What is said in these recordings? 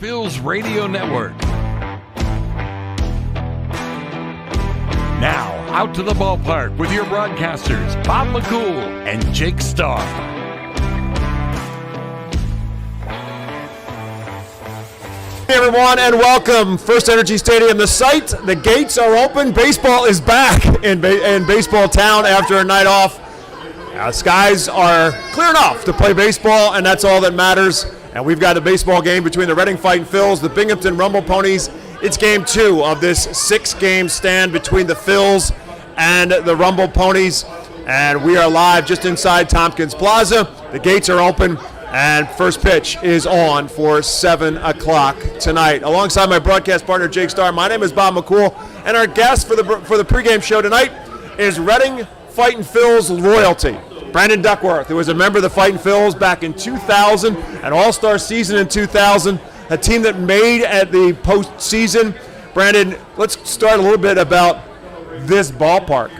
Phil's Radio Network. Now, out to the ballpark with your broadcasters, Bob McCool and Jake Starr. Hey everyone, and welcome. FirstEnergy Stadium, the site, the gates are open. Baseball is back in Baseball Town after a night off. Skies are clear enough to play baseball, and that's all that matters. And we've got a baseball game between the Reading Fightin Phils, the Binghamton Rumble Ponies. It's game 2 of this 6-game stand between the Phils and the Rumble Ponies. And we are live just inside Tompkins Plaza. The gates are open, and first pitch is on for 7 o'clock tonight. Alongside my broadcast partner, Jake Starr, my name is Bob McCool, and our guest for the pregame show tonight is Reading Fightin Phils royalty, Brandon Duckworth, who was a member of the Fightin Phils back in 2000, an all-star season in 2000, a team that made at the postseason. Brandon, let's start a little bit about this ballpark.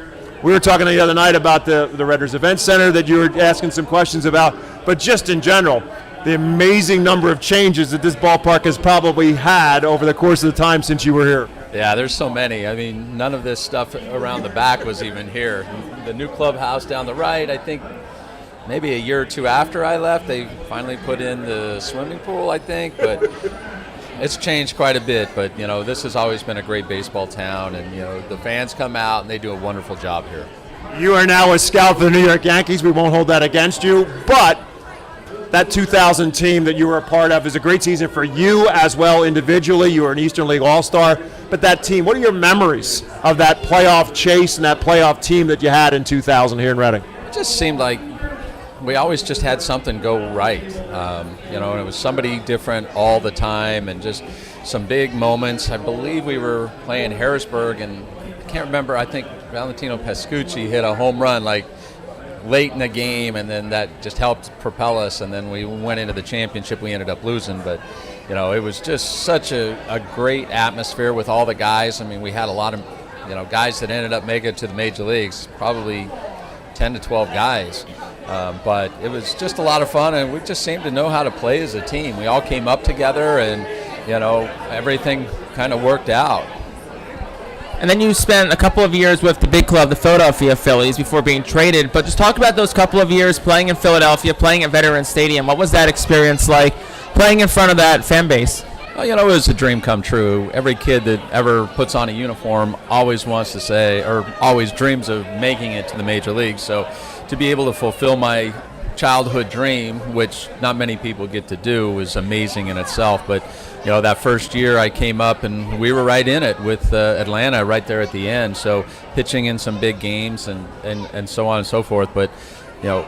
We were talking the other night about the Redders Event Center that you were asking some questions about, but just in general, the amazing number of changes that this ballpark has probably had over the course of the time since you were here. Yeah, there's so many. I mean, none of this stuff around the back was even here. The new clubhouse down the right, I think maybe a year or two after I left, they finally put in the swimming pool, I think, but it's changed quite a bit. But, you know, this has always been a great baseball town, and, you know, the fans come out and they do a wonderful job here. You are now a scout for the New York Yankees. We won't hold that against you, but that 2000 team that you were a part of is a great season for you as well individually. You were an Eastern League All-Star. But that team, what are your memories of that playoff chase and that playoff team that you had in 2000 here in Reading? It just seemed like we always just had something go right. You know, and it was somebody different all the time and just some big moments. I believe we were playing Harrisburg, and I can't remember, I think Valentino Pascucci hit a home run like late in the game, and then that just helped propel us, and then we went into the championship. We ended up losing, but you know, it was just such a great atmosphere with all the guys. I mean, we had a lot of, you know, guys that ended up making it to the major leagues, probably 10 to 12 guys, but it was just a lot of fun, and we just seemed to know how to play as a team. We all came up together, and you know, everything kind of worked out. And then you spent a couple of years with the big club, the Philadelphia Phillies, before being traded. But just talk about those couple of years playing in Philadelphia, playing at Veterans Stadium. What was that experience like, playing in front of that fan base? Well, you know, it was a dream come true. Every kid that ever puts on a uniform always wants to say, or always dreams of making it to the major leagues. So to be able to fulfill my childhood dream, which not many people get to do, was amazing in itself. But you know, that first year I came up and we were right in it with Atlanta right there at the end. So pitching in some big games and so on and so forth. But, you know,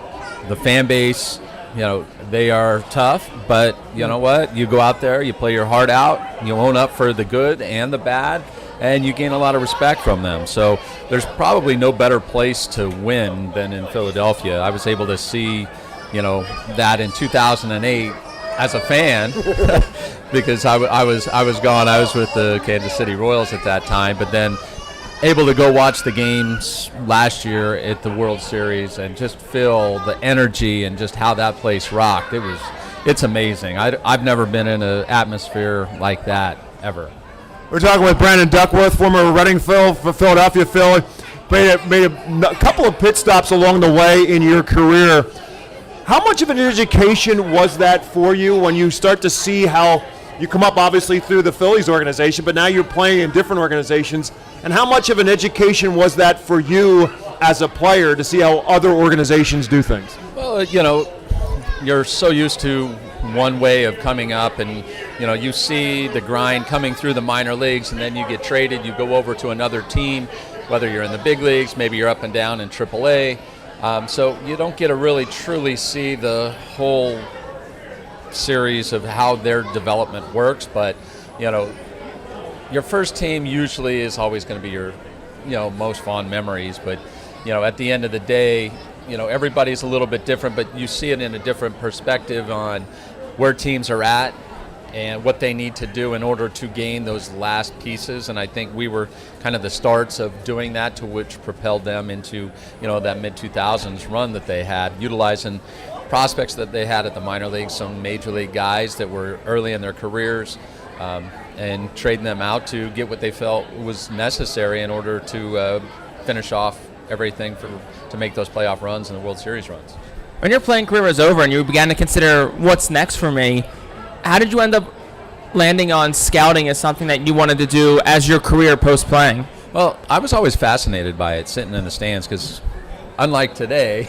the fan base, you know, they are tough. But you know what? You go out there, you play your heart out, you own up for the good and the bad, and you gain a lot of respect from them. So there's probably no better place to win than in Philadelphia. I was able to see, you know, that in 2008 as a fan because I was gone. I was with the Kansas City Royals at that time, but then able to go watch the games last year at the World Series and just feel the energy and just how that place rocked. It's amazing. I've never been in an atmosphere like that ever. We're talking with Brandon Duckworth, former Reading Phil, Philadelphia Philly. Made a couple of pit stops along the way in your career. How much of an education was that for you when you start to see how you come up obviously through the Phillies organization, but now you're playing in different organizations, and how much of an education was that for you as a player to see how other organizations do things? Well, you know, you're so used to one way of coming up, and you know, you see the grind coming through the minor leagues, and then you get traded, you go over to another team, whether you're in the big leagues, maybe you're up and down in AAA. So you don't get to really truly see the whole series of how their development works, but you know, your first team usually is always going to be your, you know, most fond memories. But you know, at the end of the day, you know, everybody's a little bit different, but you see it in a different perspective on where teams are at and what they need to do in order to gain those last pieces. And I think we were kind of the starts of doing that, to which propelled them into, you know, that mid-2000s run that they had, utilizing prospects that they had at the minor leagues, some major league guys that were early in their careers, and trading them out to get what they felt was necessary in order to finish off everything to make those playoff runs and the World Series runs. When your playing career was over and you began to consider what's next for me, how did you end up landing on scouting as something that you wanted to do as your career post-playing? Well, I was always fascinated by it, sitting in the stands, because unlike today,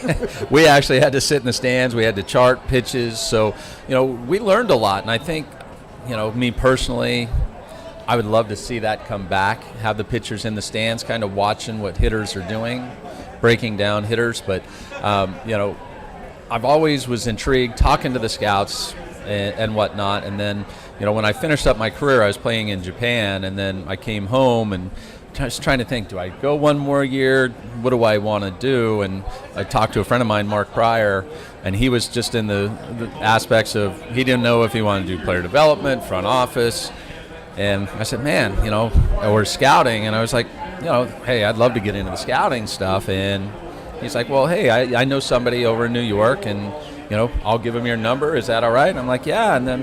we actually had to sit in the stands. We had to chart pitches. So, we learned a lot. And I think, me personally, I would love to see that come back, have the pitchers in the stands kind of watching what hitters are doing, breaking down hitters. But, I've always was intrigued talking to the scouts and whatnot. And then, when I finished up my career, I was playing in Japan, and then I came home and I was trying to think, do I go one more year? What do I want to do? And I talked to a friend of mine, Mark Pryor, and he was just in the aspects of, he didn't know if he wanted to do player development, front office. And I said, man, or scouting. And I was like, hey, I'd love to get into the scouting stuff. And he's like, well, hey, I know somebody over in New York, and I'll give him your number. Is that all right? And I'm like, yeah. And then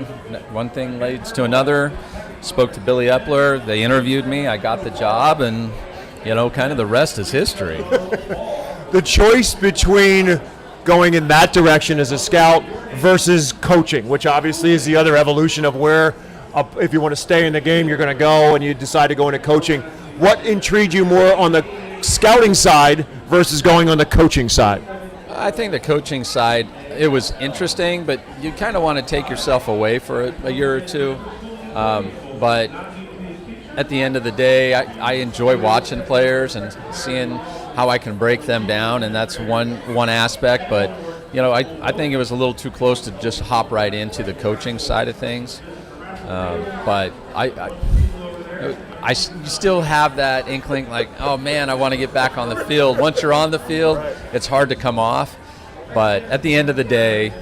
one thing leads to another. Spoke to Billy Epler. They interviewed me. I got the job, and kind of the rest is history. The choice between going in that direction as a scout versus coaching, which obviously is the other evolution of where, if you want to stay in the game, you're going to go, and you decide to go into coaching. What intrigued you more on the scouting side versus going on the coaching side? I think the coaching side, it was interesting, but you kind of want to take yourself away for a year or two. But at the end of the day, I enjoy watching players and seeing how I can break them down, and that's one aspect. But I think it was a little too close to just hop right into the coaching side of things. But I still have that inkling, like, oh man, I want to get back on the field. Once you're on the field, it's hard to come off. But at the end of the day,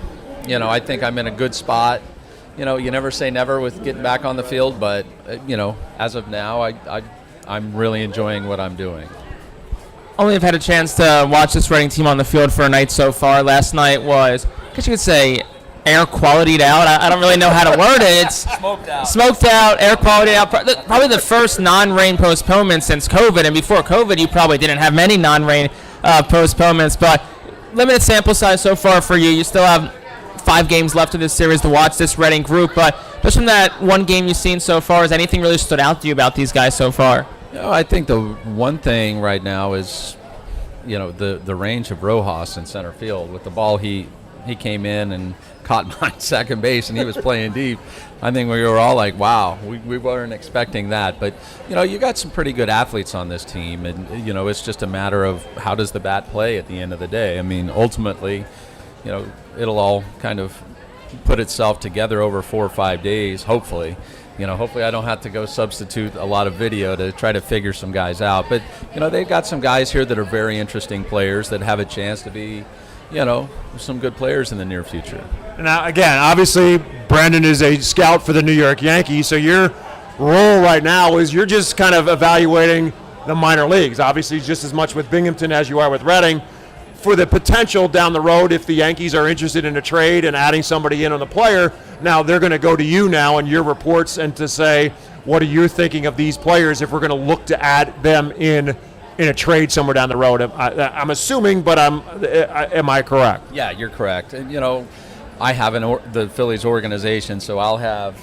I think I'm in a good spot. You never say never with getting back on the field, but as of now, I'm really enjoying what I'm doing. Only have had a chance to watch this Reading team on the field for a night so far. Last night was, I guess you could say, air qualitied out. I don't really know how to word it. It's smoked out, air quality out. Probably the first non-rain postponement since COVID. And before COVID, you probably didn't have many non-rain postponements. But limited sample size so far for you. You still have 5 games left of this series to watch this Reading group. But just from that one game you've seen so far, has anything really stood out to you about these guys so far? I think the one thing right now is, the range of Rojas in center field. With the ball, he came in and caught my second base, and he was playing deep. I think we were all like, wow, we weren't expecting that. But, you got some pretty good athletes on this team, and, it's just a matter of how does the bat play at the end of the day. I mean, ultimately, it'll all kind of put itself together over 4 or 5 days, hopefully. Hopefully I don't have to go substitute a lot of video to try to figure some guys out. But, they've got some guys here that are very interesting players that have a chance to be, some good players in the near future. Now, again, obviously, Brandon is a scout for the New York Yankees, so your role right now is you're just kind of evaluating the minor leagues, obviously just as much with Binghamton as you are with Reading, for the potential down the road if the Yankees are interested in a trade and adding somebody in on the player. Now they're going to go to you now and your reports and to say, what are you thinking of these players if we're going to look to add them in a trade somewhere down the road? I'm assuming, but am I correct? Yeah, you're correct. I have the Phillies organization, so I'll have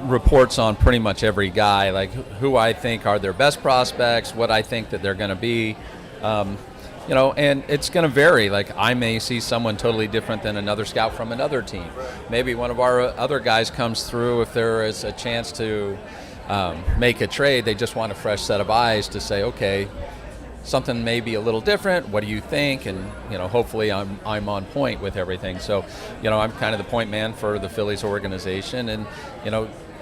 reports on pretty much every guy, like who I think are their best prospects, what I think that they're going to be. And it's going to vary. Like, I may see someone totally different than another scout from another team. Maybe one of our other guys comes through. If there is a chance to make a trade, they just want a fresh set of eyes to say, okay, something may be a little different. What do you think? And, hopefully I'm on point with everything. So, I'm kind of the point man for the Phillies organization. And,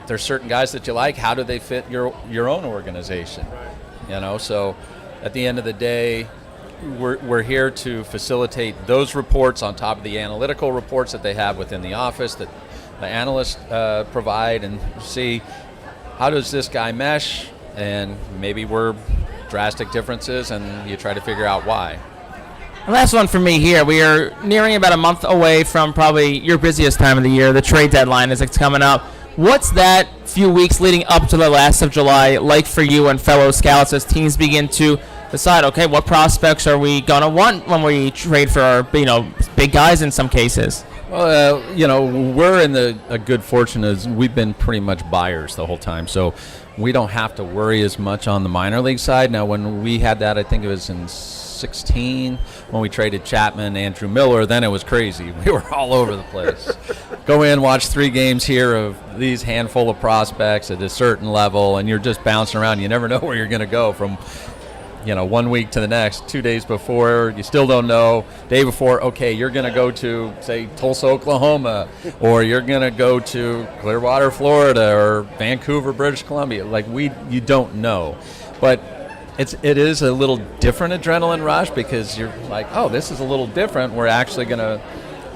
there's certain guys that you like. How do they fit your own organization? So at the end of the day, we're here to facilitate those reports on top of the analytical reports that they have within the office that the analysts provide, and see how does this guy mesh, and maybe we're drastic differences, and you try to figure out why. And last one for me here. We are nearing about a month away from probably your busiest time of the year, the trade deadline as it's coming up. What's that few weeks leading up to the last of July like for you and fellow scouts as teams begin to decide, okay, what prospects are we going to want when we trade for our, big guys in some cases? Well, we're in a good fortune as we've been pretty much buyers the whole time, so we don't have to worry as much on the minor league side. Now, when we had that, I think it was in 16 when we traded Chapman, Andrew Miller, then it was crazy. We were all over the place. Go in, watch 3 games here of these handful of prospects at a certain level, and you're just bouncing around. You never know where you're going to go from 1 week to the next. 2 days before, you still don't know. Day before, okay, you're going to go to, say, Tulsa, Oklahoma, or you're going to go to Clearwater, Florida, or Vancouver, British Columbia. You don't know. But it is a little different adrenaline rush because you're like, oh, this is a little different. We're actually going to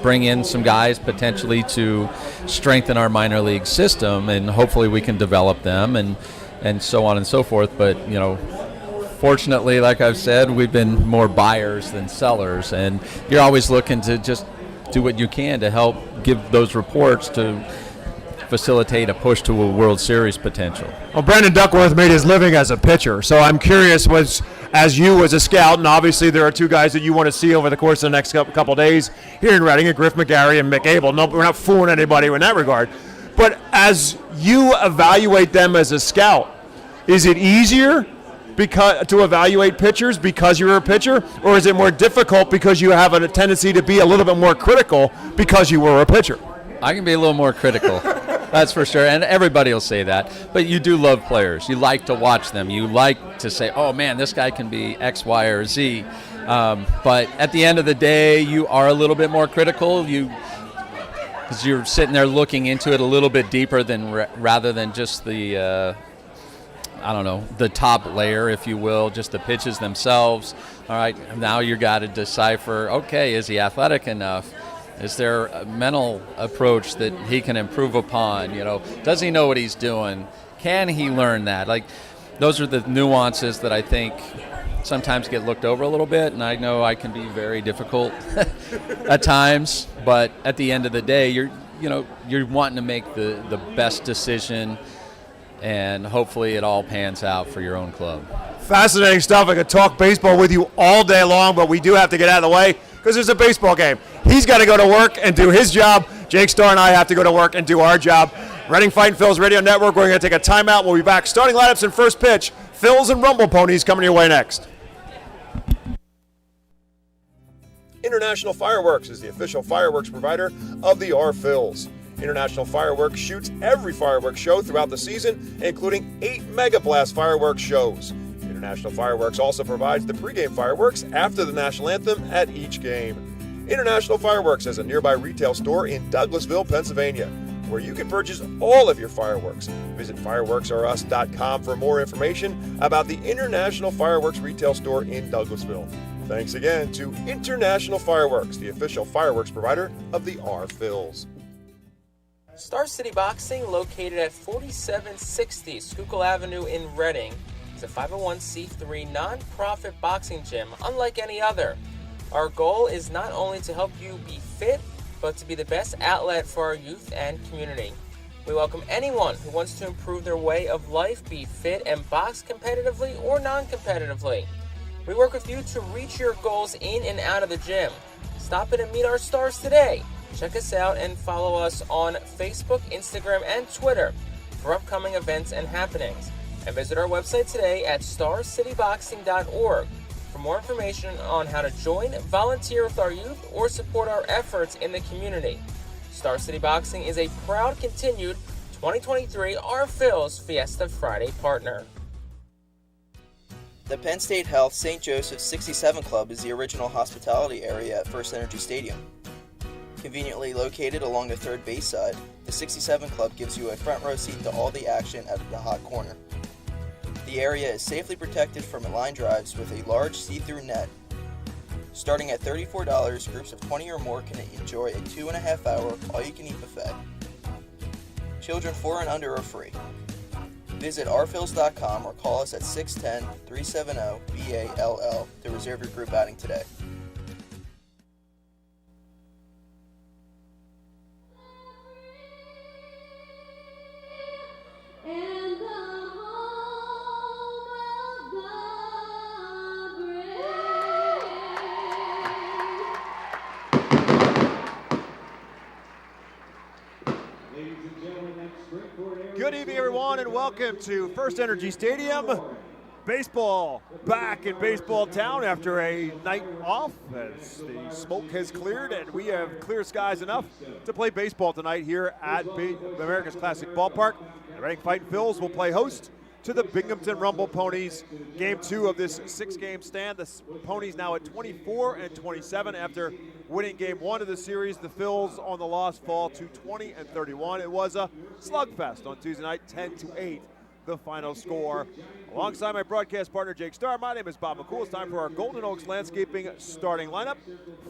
bring in some guys potentially to strengthen our minor league system, and hopefully we can develop them and so on and so forth. But, fortunately, like I've said, we've been more buyers than sellers, and you're always looking to just do what you can to help give those reports to facilitate a push to a World Series potential. Well, Brandon Duckworth made his living as a pitcher, so I'm curious, as you as a scout, and obviously there are 2 guys that you want to see over the course of the next couple days here in Reading, Griff McGarry and Mick Abel. No, we're not fooling anybody in that regard. But as you evaluate them as a scout, is it easier to evaluate pitchers because you're a pitcher, or is it more difficult because you have a tendency to be a little bit more critical because you were a pitcher? I can be a little more critical, that's for sure, and everybody will say that. But you do love players. You like to watch them. You like to say, oh, man, this guy can be X, Y, or Z. But at the end of the day, you are a little bit more critical. Because you're sitting there looking into it a little bit deeper rather than just the the top layer, if you will, just the pitches themselves. All right, now you got to decipher, okay, is he athletic enough? Is there a mental approach that he can improve upon? Does he know what he's doing? Can he learn that? Those are the nuances that I think sometimes get looked over a little bit, and I know I can be very difficult at times, but at the end of the day, you're wanting to make the best decision, and hopefully it all pans out for your own club. Fascinating stuff. I could talk baseball with you all day long, but we do have to get out of the way because there's a baseball game. He's got to go to work and do his job. Jake Starr and I have to go to work and do our job. Reading Fightin' Phil's Radio Network. We're going to take a timeout. We'll be back. Starting lineups and first pitch. Phil's and Rumble Ponies coming your way next. International Fireworks is the official fireworks provider of the Phils. International Fireworks shoots every fireworks show throughout the season, including 8 Mega Blast fireworks shows. International Fireworks also provides the pregame fireworks after the national anthem at each game. International Fireworks has a nearby retail store in Douglasville, Pennsylvania, where you can purchase all of your fireworks. Visit fireworksrus.com for more information about the International Fireworks retail store in Douglasville. Thanks again to International Fireworks, the official fireworks provider of the Phils. Star City Boxing, located at 4760 Schuylkill Avenue in Reading, is a 501c3 non-profit boxing gym unlike any other. Our goal is not only to help you be fit, but to be the best outlet for our youth and community. We welcome anyone who wants to improve their way of life, be fit, and box competitively or non-competitively. We work with you to reach your goals in and out of the gym. Stop in and meet our stars today. Check us out and follow us on Facebook, Instagram, and Twitter for upcoming events and happenings. And visit our website today at starcityboxing.org for more information on how to join, volunteer with our youth, or support our efforts in the community. Star City Boxing is a proud continued 2023 Phil's Fiesta Friday partner. The Penn State Health St. Joseph's 67 Club is the original hospitality area at FirstEnergy Stadium. Conveniently located along the third base side, the 67 Club gives you a front row seat to all the action at the hot corner. The area is safely protected from line drives with a large see-through net. Starting at $34, groups of 20 or more can enjoy a 2.5-hour all-you-can-eat buffet. Children 4 and under are free. Visit rphils.com or call us at 610-370-BALL to reserve your group outing today. evening, everyone, and welcome to FirstEnergy Stadium. Baseball back in baseball town after a night off as the smoke has cleared and we have clear skies enough to play baseball tonight here at America's Classic Ballpark. The Reading Fightin Phils will play host to the Binghamton Rumble Ponies. Game 2 of this 6-game stand. The Ponies now at 24-27 after winning Game 1 of the series. The Phils on the loss fall to 20-31. It was a slugfest on Tuesday night, 10-8. The final score. Alongside my broadcast partner Jake Starr, my name is Bob McCool. It's time for our Golden Oaks Landscaping starting lineup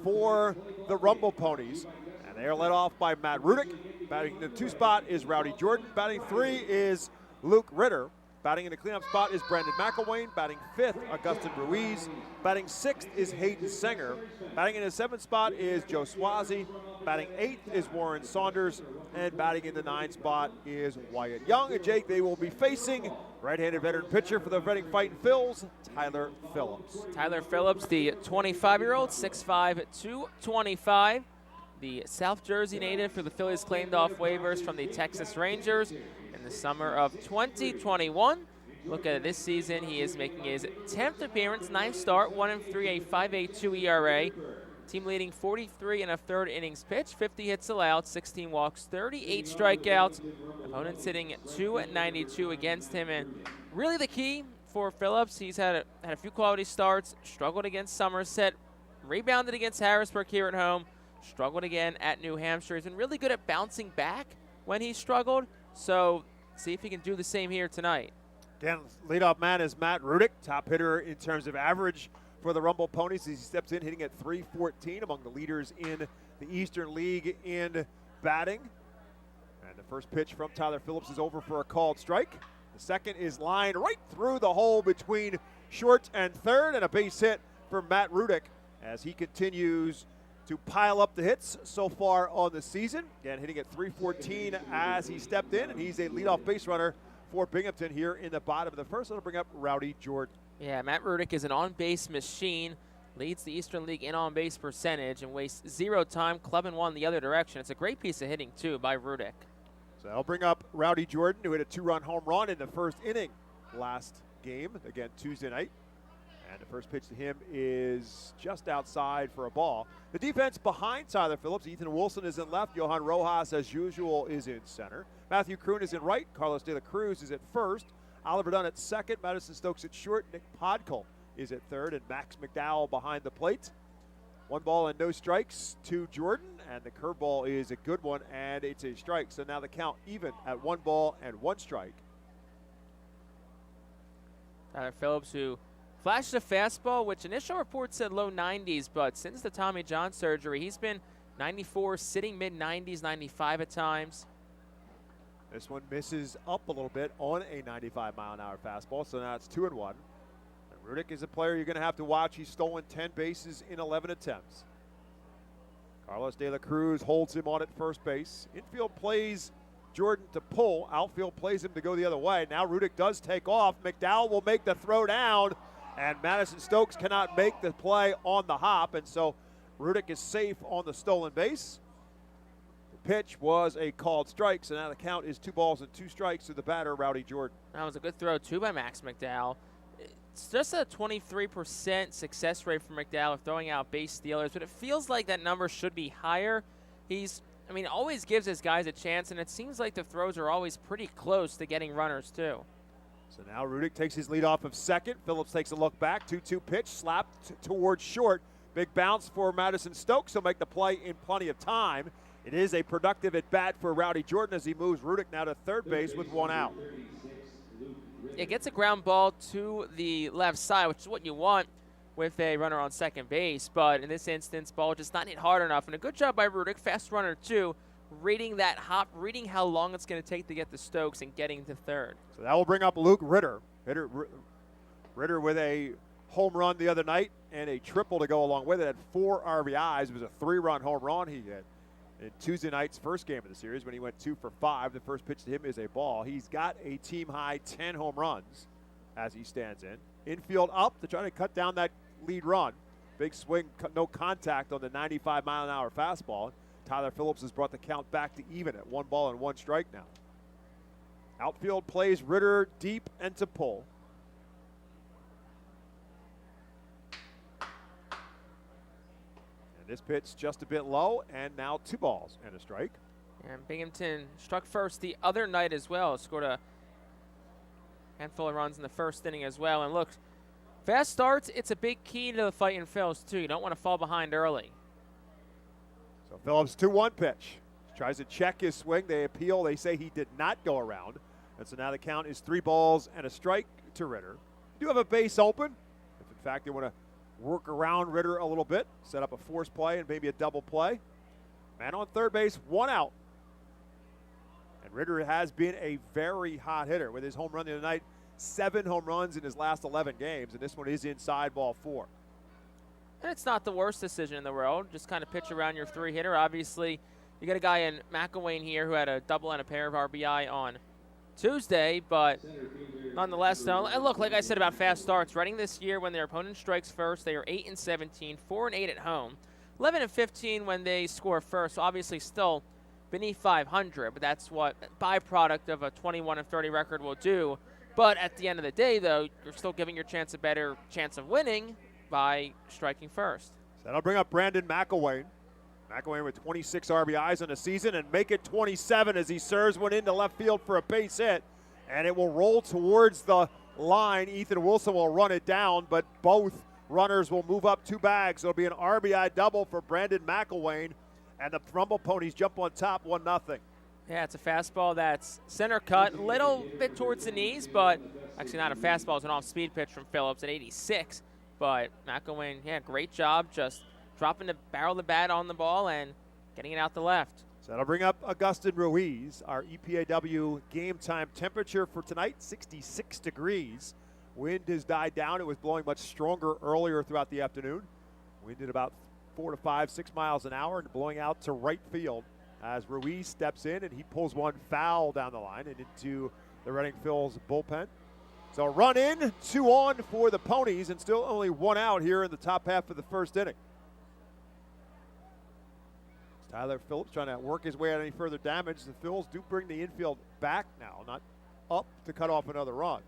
for the Rumble Ponies. And they are led off by Matt Rudick. Batting in the 2 spot is Rowdy Jordan. Batting 3 is Luke Ritter. Batting in the cleanup spot is Brandon McElwain. Batting 5th, Augustin Ruiz. Batting 6th is Hayden Sanger. Batting in the 7th spot is Joe Swazi. Batting 8th is Warren Saunders. And batting in the 9th spot is Wyatt Young. And Jake, they will be facing right-handed veteran pitcher for the Reading Fightin Phils, Tyler Phillips. Tyler Phillips, the 25-year-old, 6'5", 225. The South Jersey native for the Phillies claimed off waivers from the Texas Rangers in the summer of 2021. Look at it this season. He is making his 10th appearance, 9th start, 1-3, a 5.82 ERA. Team leading 43 and a third innings pitched, 50 hits allowed, 16 walks, 38 strikeouts. Opponents hitting .292 against him. And really the key for Phillips, he's had a few quality starts, struggled against Somerset, rebounded against Harrisburg here at home, struggled again at New Hampshire. He's been really good at bouncing back when he struggled. So see if he can do the same here tonight. Again, leadoff man is Matt Rudick, top hitter in terms of average for the Rumble Ponies. He steps in hitting at .314, among the leaders in the Eastern League in batting. And the first pitch from Tyler Phillips is over for a called strike. The second is lined right through the hole between short and third, and a base hit for Matt Rudick as he continues to pile up the hits so far on the season. Again, hitting at .314 as he stepped in, and he's a leadoff base runner for Binghamton here in the bottom of the first. I'll bring up Rowdy Jordan. Yeah, Matt Rudick is an on-base machine, leads the Eastern League in on-base percentage, and wastes 0 time, clubbing one the other direction. It's a great piece of hitting, too, by Rudick. So I'll bring up Rowdy Jordan, who hit a 2-run home run in the first inning last game, again Tuesday night. And the first pitch to him is just outside for a ball. The defense behind Tyler Phillips, Ethan Wilson is in left. Johan Rojas, as usual, is in center. Matthew Kroon is in right. Carlos De La Cruz is at first. Oliver Dunn at second. Madison Stokes at short. Nick Podkul is at third. And Max McDowell behind the plate. 1 ball and no strikes to Jordan. And the curveball is a good one, and it's a strike. So now the count even at 1 ball and 1 strike. Tyler Phillips, who flashed a fastball, which initial reports said low 90s, but since the Tommy John surgery, he's been 94, sitting mid-90s, 95 at times. This one misses up a little bit on a 95-mile-an-hour fastball, so now it's 2-1. And Rudick is a player you're going to have to watch. He's stolen 10 bases in 11 attempts. Carlos De La Cruz holds him on at first base. Infield plays Jordan to pull. Outfield plays him to go the other way. Now Rudick does take off. McDowell will make the throw down, and Madison Stokes cannot make the play on the hop, and so Rudick is safe on the stolen base. Pitch was a called strike, so now the count is 2 balls and 2 strikes to the batter, Rowdy Jordan. That was a good throw, too, by Max McDowell. It's just a 23% success rate for McDowell of throwing out base stealers, but it feels like that number should be higher. Always gives his guys a chance, and it seems like the throws are always pretty close to getting runners, too. So now Rudick takes his lead off of second. Phillips takes a look back, 2-2 pitch, slapped towards short. Big bounce for Madison Stokes. He'll make the play in plenty of time. It is a productive at-bat for Rowdy Jordan as he moves Rudick now to third base with 1 out. It gets a ground ball to the left side, which is what you want with a runner on second base. But in this instance, ball just not hit hard enough. And a good job by Rudick, fast runner too, reading that hop, reading how long it's going to take to get to Stokes and getting to third. So that will bring up Luke Ritter. Ritter with a home run the other night and a triple to go along with it. Had 4 RBIs. It was a 3-run home run he hit in Tuesday night's first game of the series when he went 2 for 5. The first pitch to him is a ball. He's got a team-high 10 home runs as he stands in. Infield up to try to cut down that lead run. Big swing, no contact on the 95-mile-an-hour fastball. Tyler Phillips has brought the count back to even at 1 ball and 1 strike now. Outfield plays Ritter deep and to pull. And this pitch just a bit low, and now 2 balls and a strike. And Binghamton struck first the other night as well. Scored a handful of runs in the first inning as well. And look, fast starts, it's a big key to the Fightin Phils too. You don't want to fall behind early. So Phillips 2-1 pitch. Tries to check his swing. They appeal. They say he did not go around. And so now the count is 3 balls and a strike to Ritter. You do have a base open. If in fact they want to work around Ritter a little bit, set up a force play and maybe a double play. Man on third base, 1 out. And Ritter has been a very hot hitter with his home run the other night. 7 home runs in his last 11 games, and this one is inside, ball 4. And it's not the worst decision in the world. Just kind of pitch around your 3-hitter. Obviously, you got a guy in McElwain here who had a double and a pair of RBI on Tuesday, but nonetheless, though, and look, like I said about fast starts, Reading this year when their opponent strikes first, they are 8-17, 4-8 at home, 11-15 when they score first. So obviously, still beneath 500, but that's what byproduct of a 21-30 record will do. But at the end of the day, though, you're still giving your chance a better chance of winning by striking first. So that'll bring up Brandon McElwain. McElwain with 26 RBIs on the season and make it 27 as he serves one into left field for a base hit. And it will roll towards the line. Ethan Wilson will run it down, but both runners will move up 2 bags. It'll be an RBI double for Brandon McElwain, and the Rumble Ponies jump on top 1-0. Yeah, it's a fastball that's center cut, a little bit towards the knees, but actually not a fastball. It's an off-speed pitch from Phillips at 86. But McElwain, yeah, great job just dropping the barrel of the bat on the ball and getting it out the left. So that'll bring up Augustin Ruiz. Our EPAW game time temperature for tonight, 66 degrees. Wind has died down. It was blowing much stronger earlier throughout the afternoon. Wind at about 4 to 5, 6 miles an hour and blowing out to right field as Ruiz steps in and he pulls one foul down the line and into the Reading Phils bullpen. So run in, 2 on for the Ponies and still only 1 out here in the top half of the first inning. Tyler Phillips trying to work his way out any further damage. The Phils do bring the infield back now, not up to cut off another run.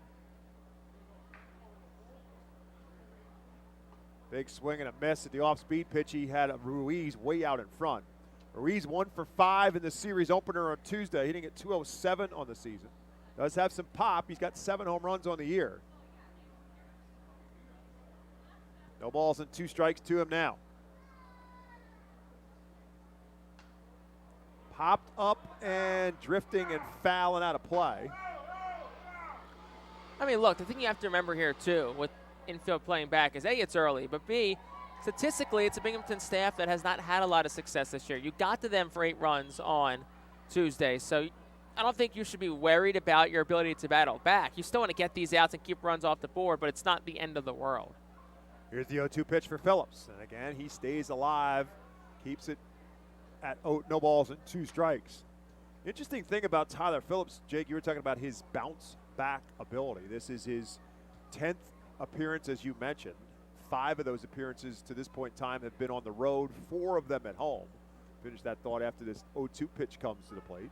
Big swing and a miss at the off-speed pitch. He had Ruiz way out in front. Ruiz 1 for 5 in the series opener on Tuesday, hitting at 207 on the season. Does have some pop. He's got 7 home runs on the year. No balls and 2 strikes to him now. Popped up and drifting and fouling out of play. I mean, look, the thing you have to remember here, too, with infield playing back is, A, it's early, but B, statistically, it's a Binghamton staff that has not had a lot of success this year. You got to them for 8 runs on Tuesday, so I don't think you should be worried about your ability to battle back. You still want to get these outs and keep runs off the board, but it's not the end of the world. Here's the 0-2 pitch for Phillips. And again, he stays alive, keeps it at no balls and 2 strikes. Interesting thing about Tyler Phillips, Jake, you were talking about his bounce back ability. This is his 10th appearance, as you mentioned. 5 of those appearances to this point in time have been on the road, 4 of them at home. Finish that thought after this 0-2 pitch comes to the plate.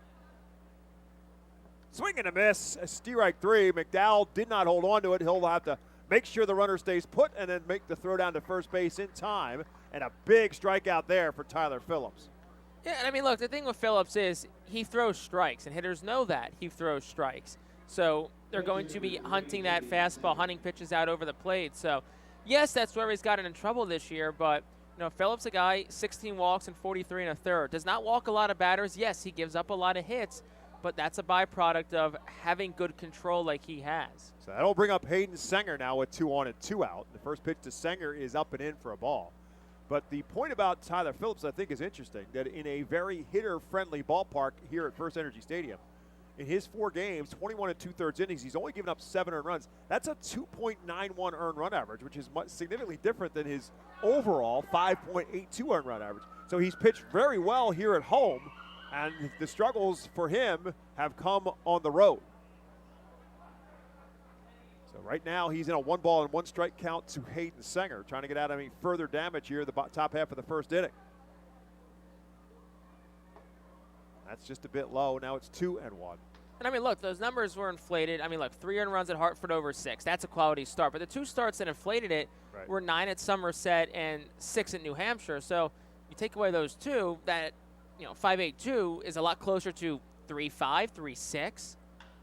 Swing and a miss, a strike 3. McDowell did not hold on to it. He'll have to make sure the runner stays put and then make the throw down to first base in time. And a big strikeout there for Tyler Phillips. Yeah, and I mean, look, the thing with Phillips is he throws strikes, and hitters know that he throws strikes. So they're going to be hunting that fastball, hunting pitches out over the plate. So, yes, that's where he's gotten in trouble this year, but, you know, Phillips, a guy, 16 walks and 43 1/3. Does not walk a lot of batters. Yes, he gives up a lot of hits, but that's a byproduct of having good control like he has. So that'll bring up Hayden Senger now with 2 on and 2 out. The first pitch to Senger is up and in for a ball. But the point about Tyler Phillips, I think, is interesting, that in a very hitter-friendly ballpark here at FirstEnergy Stadium, in his 4 games, 21 2/3 innings, he's only given up 7 earned runs. That's a 2.91 earned run average, which is significantly different than his overall 5.82 earned run average. So he's pitched very well here at home, and the struggles for him have come on the road. So right now he's in a 1 ball and 1 strike count to Hayden Senger, trying to get out of any further damage here in the top half of the first inning. That's just a bit low. Now it's 2-1. And I mean, look, those numbers were inflated. I mean, look, 3 earned runs at Hartford over 6. That's a quality start. But the 2 starts that inflated it were 9 at Somerset and 6 at New Hampshire. So you take away those 2, that 5.82 is a lot closer to 3.5, 3.6.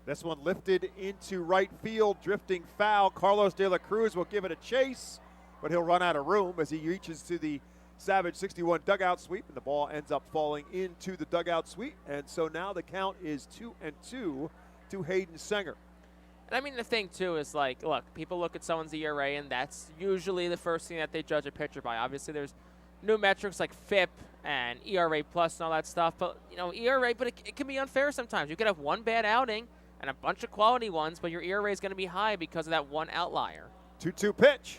This one lifted into right field, drifting foul. Carlos De La Cruz will give it a chase, but he'll run out of room as he reaches to the Savage 61 dugout sweep, and the ball ends up falling into the dugout sweep. And so now the count is 2-2 to Hayden Senger. And I mean, the thing, too, is like, look, people look at someone's ERA, and that's usually the first thing that they judge a pitcher by. Obviously, there's new metrics like FIP and ERA plus and all that stuff. But, ERA, but it can be unfair sometimes. You could have one bad outing and a bunch of quality ones, but your ERA is going to be high because of that one outlier. 2-2 pitch.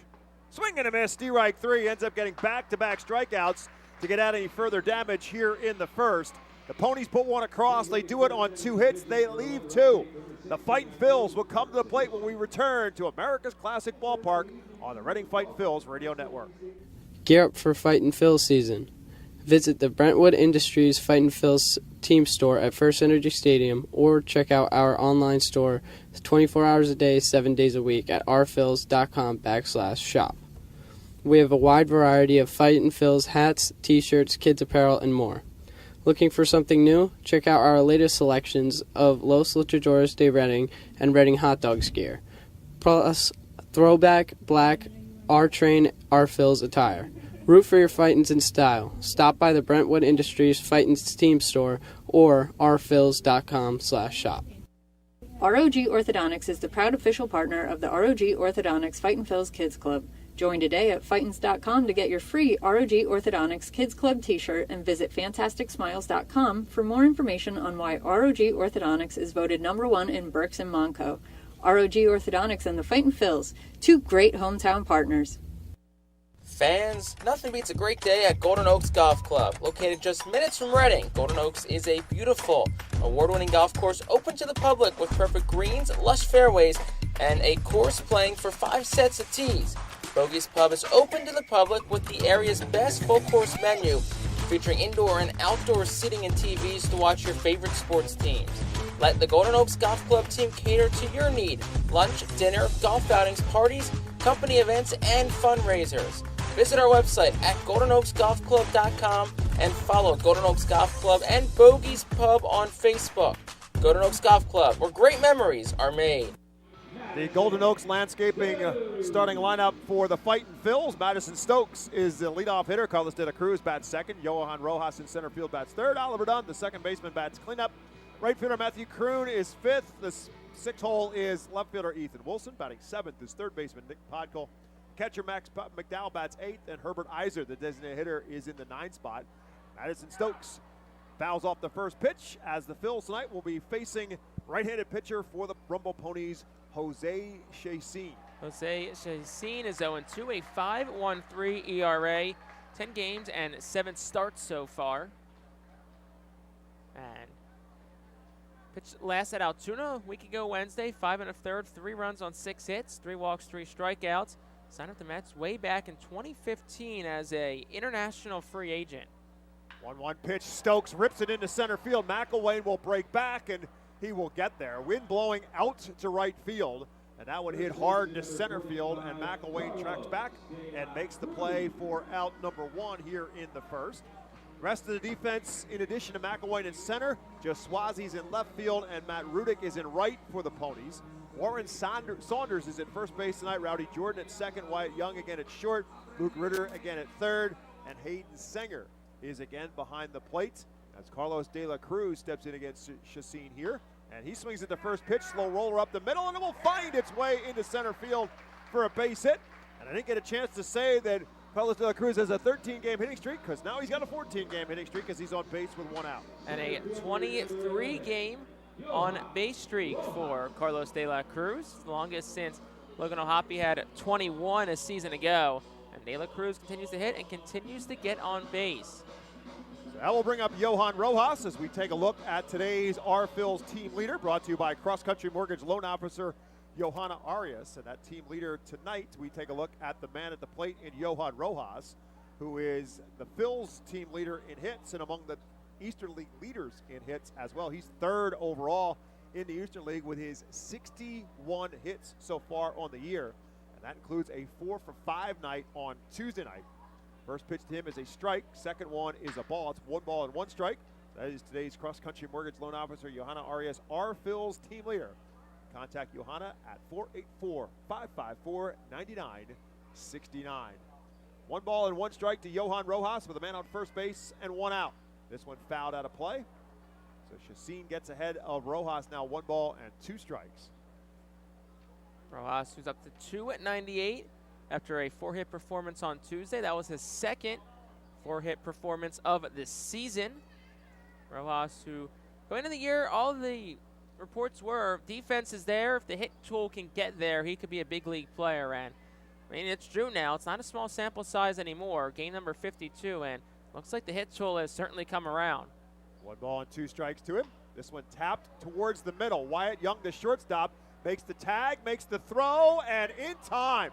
Swing and a miss. Strike 3 ends up getting back-to-back strikeouts to get out any further damage here in the first. The Ponies put one across. They do it on 2 hits. They leave 2. The Fightin' Phils will come to the plate when we return to America's Classic Ballpark on the Reading Fightin' Phils Radio Network. Gear up for Fightin' Phils season. Visit the Brentwood Industries Fightin' Phils team store at FirstEnergy Stadium or check out our online store 24 hours a day, 7 days a week at rphils.com/shop. We have a wide variety of Fightin' Phils hats, t-shirts, kids apparel, and more. Looking for something new? Check out our latest selections of Los Luchadores de Reading and Reading hot dogs gear, plus throwback black R-Train R-Phils attire. Root for your Fightins in style. Stop by the Brentwood Industries Fightins team store or rphils.com/shop. ROG Orthodontics is the proud official partner of the ROG Orthodontics Fightin' Phils Kids Club. Join today at Fightins.com to get your free ROG Orthodontics Kids Club t-shirt and visit FantasticSmiles.com for more information on why ROG Orthodontics is voted #1 in Berks and Monco. ROG Orthodontics and the Fightin' Phils, 2 great hometown partners. Fans, nothing beats a great day at Golden Oaks Golf Club. Located just minutes from Reading, Golden Oaks is a beautiful, award-winning golf course open to the public with perfect greens, lush fairways, and a course playing for 5 sets of tees. Bogey's Pub is open to the public with the area's best full-course menu, featuring indoor and outdoor seating and TVs to watch your favorite sports teams. Let the Golden Oaks Golf Club team cater to your need. Lunch, dinner, golf outings, parties, company events, and fundraisers. Visit our website at GoldenOaksGolfClub.com and follow Golden Oaks Golf Club and Bogey's Pub on Facebook. Golden Oaks Golf Club, where great memories are made. The Golden Oaks landscaping starting lineup for the Fightin' Phils. Madison Stokes is the leadoff hitter. Carlos De La Cruz bats second. Johan Rojas in center field bats third. Oliver Dunn, the second baseman, bats cleanup. Right fielder Matthew Kroon is fifth. The sixth hole is left fielder Ethan Wilson. Batting seventh is third baseman Nick Podkol. Catcher Max McDowell bats eighth, and Herbert Iser, the designated hitter, is in the 9th spot. Madison Stokes fouls off the first pitch as the Phils tonight will be facing right-handed pitcher for the Rumble Ponies, Jose Chacin. Jose Chacin is 0-2, a 5.13 ERA, 10 games and 7 starts so far. And pitch last at Altoona a week ago Wednesday, 5 1/3, 3 runs on 6 hits, 3 walks, 3 strikeouts. Signed up the Mets way back in 2015 as a international free agent. 1-1 pitch. Stokes rips it into center field. McElwain will break back, and he will get there. Wind blowing out to right field, and that one hit hard to center field, and McElwain tracks back and makes the play for out number 1 here in the first. Rest of the defense, in addition to McElwain in center, just Swazi's in left field, and Matt Rudick is in right for the Ponies. Warren Saunders is at first base tonight. Rowdy Jordan at second. Wyatt Young again at short. Luke Ritter again at third. And Hayden Senger is again behind the plate as Carlos De La Cruz steps in against Chacin here. And he swings at the first pitch. Slow roller up the middle, and it will find its way into center field for a base hit. And I didn't get a chance to say that Carlos De La Cruz has a 13-game hitting streak, because now he's got a 14-game hitting streak because he's on base with 1 out. And a 23-game on base streak for Carlos De La Cruz, the longest since Logan O'Hoppe had 21 a season ago. And De La Cruz continues to hit and continues to get on base. So that will bring up Johan Rojas as we take a look at today's R-Phils team leader, brought to you by Cross Country Mortgage Loan Officer Johanna Arias. And that team leader tonight, we take a look at the man at the plate in Johan Rojas, who is the Phils team leader in hits and among the Eastern League leaders in hits as well. He's 3rd overall in the Eastern League with his 61 hits so far on the year. And that includes a 4-for-5 night on Tuesday night. First pitch to him is a strike. Second one is a ball. It's 1 ball and 1 strike. That is today's cross-country mortgage loan officer, Johanna Arias, our Phil's team leader. Contact Johanna at 484-554-9969. 1 ball and 1 strike to Johan Rojas with a man on first base and 1 out. This one fouled out of play. So Chacin gets ahead of Rojas now, 1 ball and 2 strikes. Rojas, who's up to 2 at 98 after a 4-hit performance on Tuesday. That was his second 4-hit performance of the season. Rojas, who going into the year, all the reports were defense is there. If the hit tool can get there, he could be a big league player. And I mean, it's true now. It's not a small sample size anymore. Game number 52, and looks like the hit tool has certainly come around. 1 ball and 2 strikes to him. This one tapped towards the middle. Wyatt Young, the shortstop, makes the tag, makes the throw, and in time,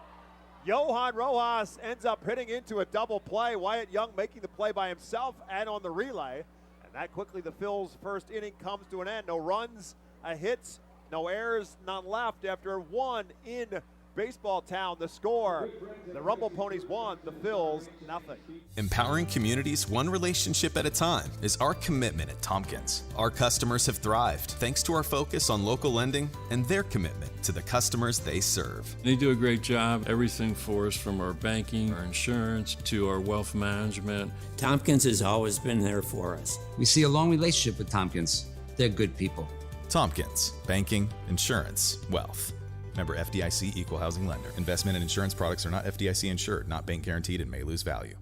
Johan Rojas ends up hitting into a double play. Wyatt Young making the play by himself and on the relay. And that quickly, the Phils' first inning comes to an end. No runs, a hit, no errors, none left after 1 in Baseball Town. The score, the Rumble Ponies 1, the Phils nothing. Empowering communities one relationship at a time is our commitment at Tompkins. Our customers have thrived thanks to our focus on local lending and their commitment to the customers they serve. They do a great job, everything for us from our banking, our insurance, to our wealth management. Tompkins has always been there for us. We see a long relationship with Tompkins. They're good people. Tompkins, banking, insurance, wealth. Member FDIC Equal Housing Lender. Investment and insurance products are not FDIC insured, not bank guaranteed, and may lose value.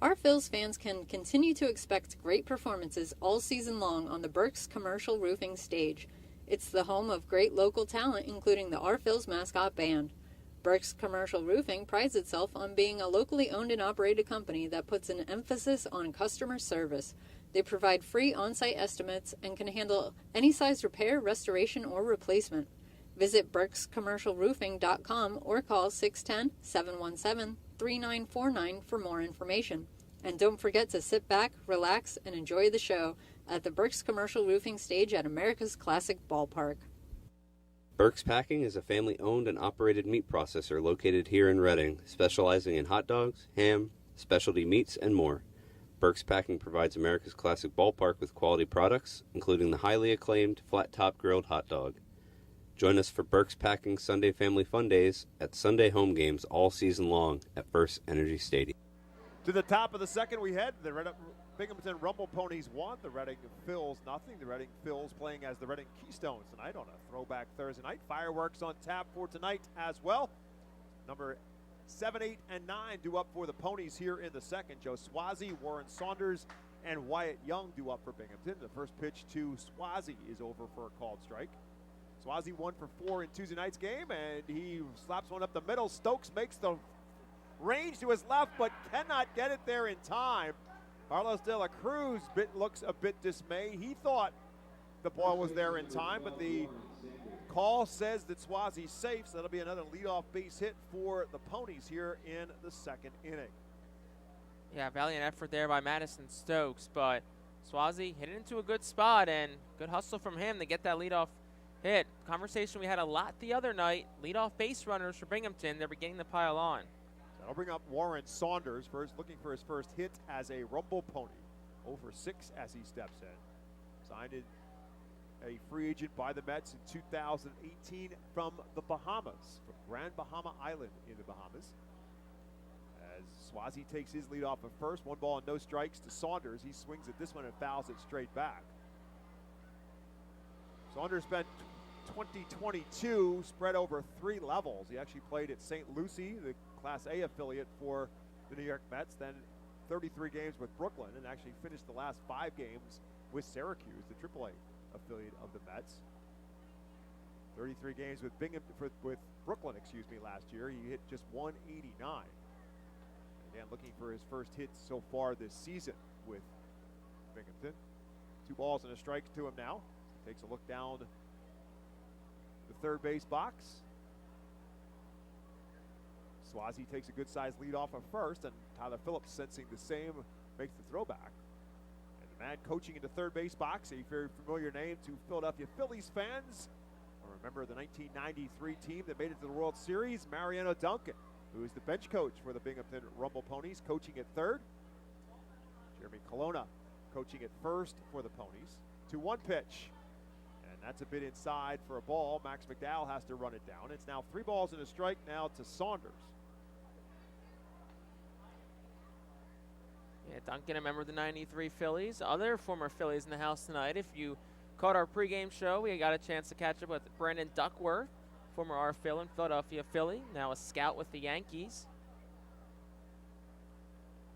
Our Phils fans can continue to expect great performances all season long on the Burke's Commercial Roofing stage. It's the home of great local talent, including the Our Phils mascot band. Burke's Commercial Roofing prides itself on being a locally owned and operated company that puts an emphasis on customer service. They provide free on-site estimates and can handle any size repair, restoration, or replacement. Visit burkscommercialroofing.com or call 610-717-3949 for more information. And don't forget to sit back, relax, and enjoy the show at the Burke's Commercial Roofing stage at America's Classic Ballpark. Burke's Packing is a family-owned and operated meat processor located here in Reading, specializing in hot dogs, ham, specialty meats, and more. Burke's Packing provides America's Classic Ballpark with quality products, including the highly acclaimed flat-top grilled hot dog. Join us for Burke's Packing Sunday Family Fun Days at Sunday home games all season long at FirstEnergy Stadium. To the top of the second we head. The Binghamton Rumble Ponies 1, the Reading Phils nothing. The Reading Phils playing as the Reading Keystones tonight on a throwback Thursday night. Fireworks on tap for tonight as well. Number 7, 8, and 9 due up for the Ponies here in the second. Joe Swazi, Warren Saunders, and Wyatt Young due up for Binghamton. The first pitch to Swazi is over for a called strike. Swazi 1 for 4 in Tuesday night's game, and he slaps one up the middle. Stokes makes the range to his left, but cannot get it there in time. Carlos De La Cruz looks a bit dismayed. He thought the ball was there in time, but the call says that Swazi's safe, so that'll be another leadoff base hit for the Ponies here in the second inning. Yeah, valiant effort there by Madison Stokes, but Swazi hit it into a good spot, and good hustle from him to get that leadoff hit. Conversation we had a lot the other night. Leadoff base runners for Binghamton, they're beginning to pile on. That'll bring up Warren Saunders, looking for his first hit as a Rumble Pony. 0 for 6 as he steps in. Signed a free agent by the Mets in 2018 from the Bahamas, from Grand Bahama Island in the Bahamas. As Swazi takes his lead off at first, 1 ball and no strikes to Saunders. He swings at this one and fouls it straight back. Saunders spent 2022 spread over 3 levels. He actually played at St. Lucie, the Class A affiliate for the New York Mets, then 33 games with Brooklyn, and actually finished the last 5 games with Syracuse, the AAA affiliate of the Mets. 33 games with Brooklyn, last year. He hit just 189. Again, looking for his first hit so far this season with Binghamton. 2 balls and a strike to him now. Takes a look down the third base box. Swazi takes a good-sized lead off of first, and Tyler Phillips, sensing the same, makes the throwback. And Man coaching into third base box, a very familiar name to Philadelphia Phillies fans. Remember the 1993 team that made it to the World Series, Mariano Duncan, who is the bench coach for the Binghamton Rumble Ponies, coaching at third. Jeremy Colonna coaching at first for the Ponies. 2-1 pitch. And that's a bit inside for a ball. Max McDowell has to run it down. It's now 3 balls and a strike now to Saunders. Yeah, Duncan, a member of the 93 Phillies. Other former Phillies in the house tonight. If you caught our pregame show, we got a chance to catch up with Brandon Duckworth, former RFL and Philadelphia Philly, now a scout with the Yankees.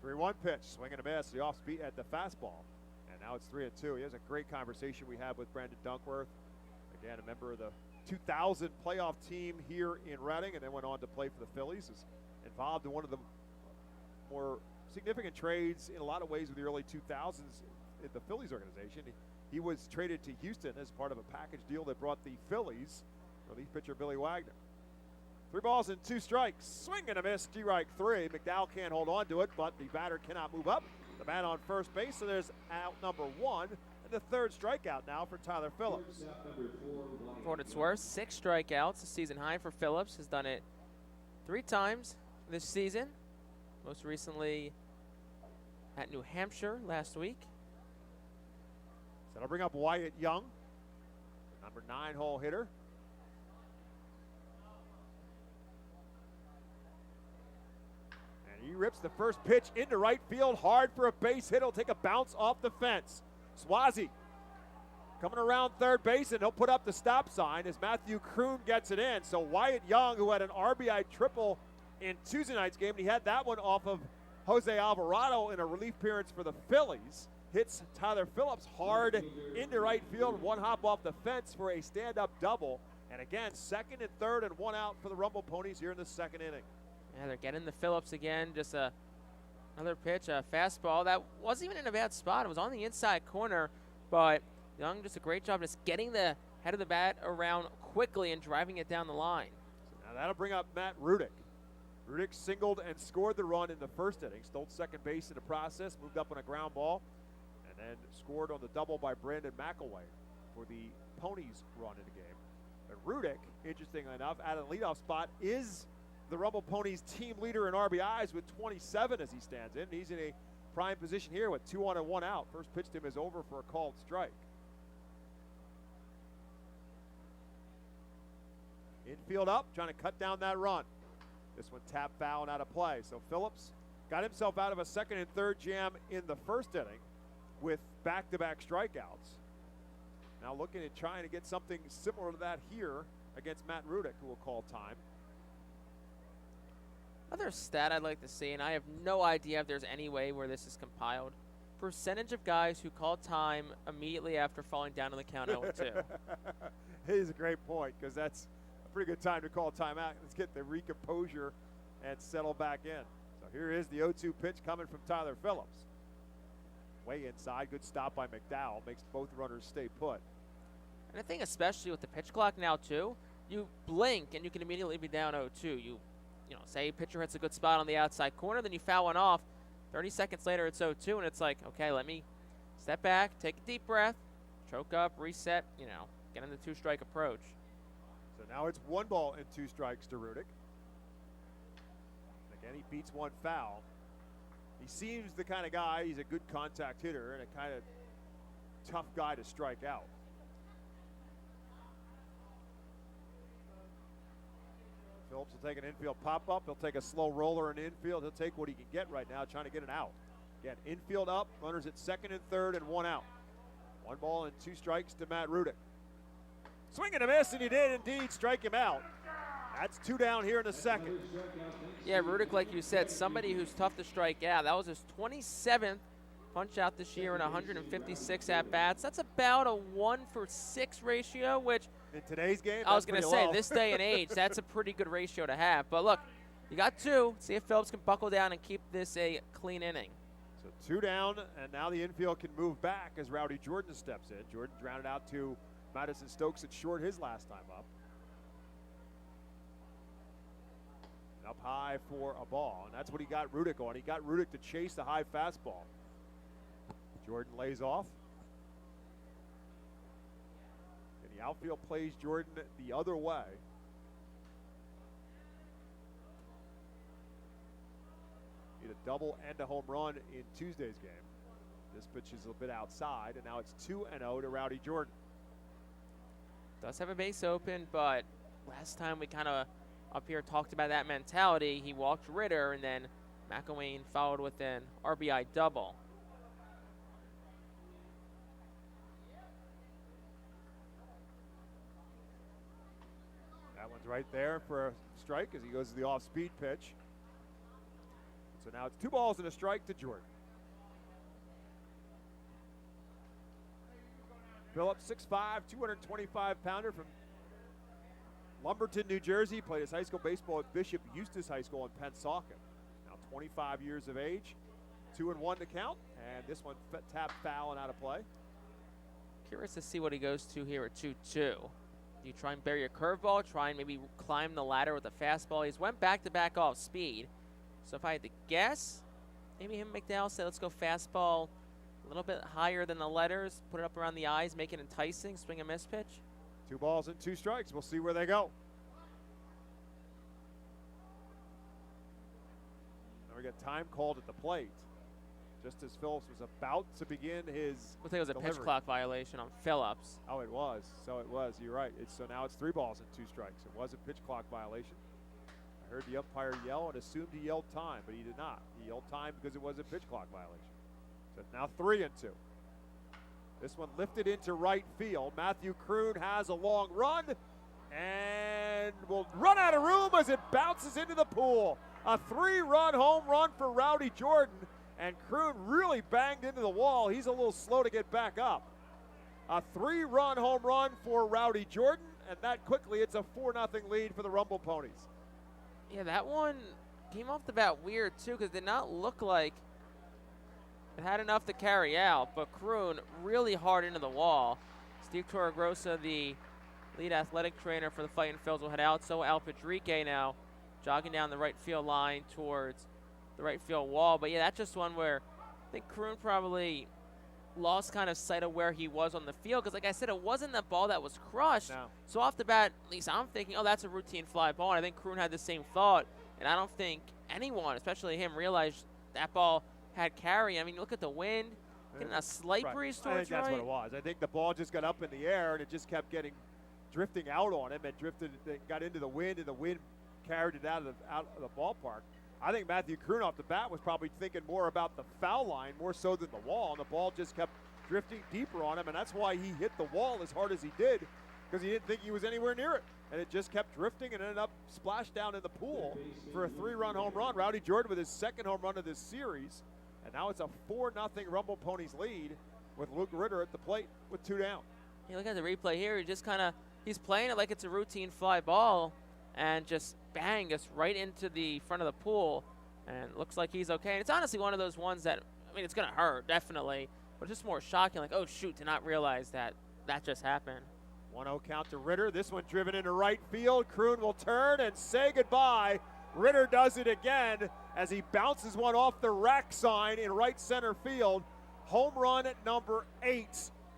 3-1 pitch, swing and a miss, the off speed at the fastball. And now it's 3-2. He has a great conversation we had with Brandon Duckworth. Again, a member of the 2000 playoff team here in Reading, and then went on to play for the Phillies. Is involved in one of the more significant trades in a lot of ways with the early 2000s in the Phillies organization. He was traded to Houston as part of a package deal that brought the Phillies relief pitcher Billy Wagner. 3 balls and 2 strikes. Swing and a miss, strike 3. McDowell can't hold on to it, but the batter cannot move up. The man on first base, so there's out number 1. And the 3rd strikeout now for Tyler Phillips. For what it's worth, 6 strikeouts, a season high for Phillips. Has done it 3 times this season. Most recently at New Hampshire last week. So that'll bring up Wyatt Young, the number 9 hole hitter. And he rips the first pitch into right field, hard for a base hit. He'll take a bounce off the fence. Swazi coming around third base, and he'll put up the stop sign as Matthew Kroon gets it in. So Wyatt Young, who had an RBI triple in Tuesday night's game, and he had that one off of Jose Alvarado in a relief appearance for the Phillies, hits Tyler Phillips hard into right field, 1 hop off the fence for a stand-up double. And again, 2nd and 3rd and 1 out for the Rumble Ponies here in the 2nd inning. Yeah, they're getting the Phillips again. Just another pitch, a fastball. That wasn't even in a bad spot. It was on the inside corner, but Young just a great job just getting the head of the bat around quickly and driving it down the line. So now that'll bring up Matt Rudick. Rudick singled and scored the run in the 1st inning, stole second base in the process, moved up on a ground ball, and then scored on the double by Brandon McElway for the Ponies run in the game. But Rudick, interestingly enough, at a leadoff spot, is the Rumble Ponies team leader in RBIs with 27 as he stands in. He's in a prime position here with 2 on and 1 out. First pitch to him is over for a called strike. Infield up, trying to cut down that run. This one tapped foul and out of play. So Phillips got himself out of a 2nd and 3rd jam in the 1st inning with back-to-back strikeouts. Now looking at trying to get something similar to that here against Matt Rudick, who will call time. Another stat I'd like to see, and I have no idea if there's any way where this is compiled. Percentage of guys who call time immediately after falling down on the count 0-2. It is a great point, because that's a pretty good time to call timeout. Let's get the recomposure and settle back in. So here is the 0-2 pitch coming from Tyler Phillips. Way inside, good stop by McDowell, makes both runners stay put. And I think especially with the pitch clock now too, you blink and you can immediately be down 0-2. You say a pitcher hits a good spot on the outside corner, then you foul one off. 30 seconds later, it's 0-2, and it's like, okay, let me step back, take a deep breath, choke up, reset, get in the 2-strike approach. So now it's 1 ball and 2 strikes to Rudick. Again, he beats 1 foul. He seems the kind of guy, he's a good contact hitter and a kind of tough guy to strike out. Phillips will take an infield pop-up. He'll take a slow roller in infield. He'll take what he can get right now, trying to get an out. Again, infield up, runners at 2nd and 3rd and 1 out. 1 ball and 2 strikes to Matt Rudick. Swing and a miss, and he did indeed strike him out. That's 2 down here in the 2nd. Yeah, Rudick, like you said, somebody who's tough to strike out. That was his 27th punch out this year in 156 at-bats. That's about a 1-for-6 ratio, which in today's game, I was going to say, this day and age, that's a pretty good ratio to have. But look, you got 2. See if Phillips can buckle down and keep this a clean inning. So 2 down, and now the infield can move back as Rowdy Jordan steps in. Jordan grounded out to Madison Stokes at short his last time up. And up high for a ball, and that's what he got Rudick on. He got Rudick to chase the high fastball. Jordan lays off. And the outfield plays Jordan the other way. Need a double and a home run in Tuesday's game. This pitch is a bit outside, and now it's 2-0 to Rowdy Jordan. Does have a base open, but last time we kind of up here talked about that mentality. He walked Ritter, and then McElwain followed with an RBI double. That one's right there for a strike as he goes to the off-speed pitch. So now it's 2 balls and a strike to Jordan. Phillips, 6'5", 225-pounder from Lumberton, New Jersey. Played his high school baseball at Bishop Eustis High School in Pennsauken. Now 25 years of age. 2-1 to count, and this one tapped foul and out of play. Curious to see what he goes to here at 2-2. Do you try and bury a curveball, try and maybe climb the ladder with a fastball? He's went back-to-back off speed. So if I had to guess, maybe him and McDowell said, let's go fastball a little bit higher than the letters, put it up around the eyes, make it enticing, swing and miss pitch. 2 balls and 2 strikes. We'll see where they go. Now we got time called at the plate. Just as Phillips was about to begin his I think it was a pitch clock violation on Phillips. Oh, it was. So it was. You're right. So now it's 3 balls and 2 strikes. It was a pitch clock violation. I heard the umpire yell and assumed he yelled time, but he did not. He yelled time because it was a pitch clock violation. So it's now 3-2. This one lifted into right field. Matthew Kroon has a long run and will run out of room as it bounces into the pool. A 3-run home run for Rowdy Jordan, and Kroon really banged into the wall. He's a little slow to get back up. A 3-run home run for Rowdy Jordan, and that quickly it's a 4-0 lead for the Rumble Ponies. Yeah, that one came off the bat weird, too, because it did not look like it had enough to carry out, but Kroon really hard into the wall. Steve Torregrossa, the lead athletic trainer for the Fightin' Phils, will head out. So Al Padrique now jogging down the right field line towards the right field wall. But, yeah, that's just one where I think Kroon probably lost kind of sight of where he was on the field because, like I said, it wasn't that ball that was crushed. No. So off the bat, at least I'm thinking, oh, that's a routine fly ball. And I think Kroon had the same thought, and I don't think anyone, especially him, realized that ball had carry. I mean, look at the wind, getting a slight breeze towards right. I think that's what it was. I think the ball just got up in the air, and it just kept drifting out on him and got into the wind, and the wind carried it out of the ballpark. I think Matthew Kroon off the bat was probably thinking more about the foul line more so than the wall, and the ball just kept drifting deeper on him, and that's why he hit the wall as hard as he did, because he didn't think he was anywhere near it. And it just kept drifting and ended up splashed down in the pool for a 3-run home run. Rowdy Jordan with his 2nd home run of this series, and now it's a 4-0 Rumble Ponies lead with Luke Ritter at the plate with 2 down. You look at the replay here, he's playing it like it's a routine fly ball, and just bang, just right into the front of the pool, and it looks like he's okay. And it's honestly one of those ones that, I mean, it's going to hurt, definitely, but it's just more shocking, like, oh, shoot, to not realize that just happened. 1-0 count to Ritter. This one driven into right field. Kroon will turn and say goodbye. Ritter does it again as he bounces one off the rack sign in right center field. Home run at number 8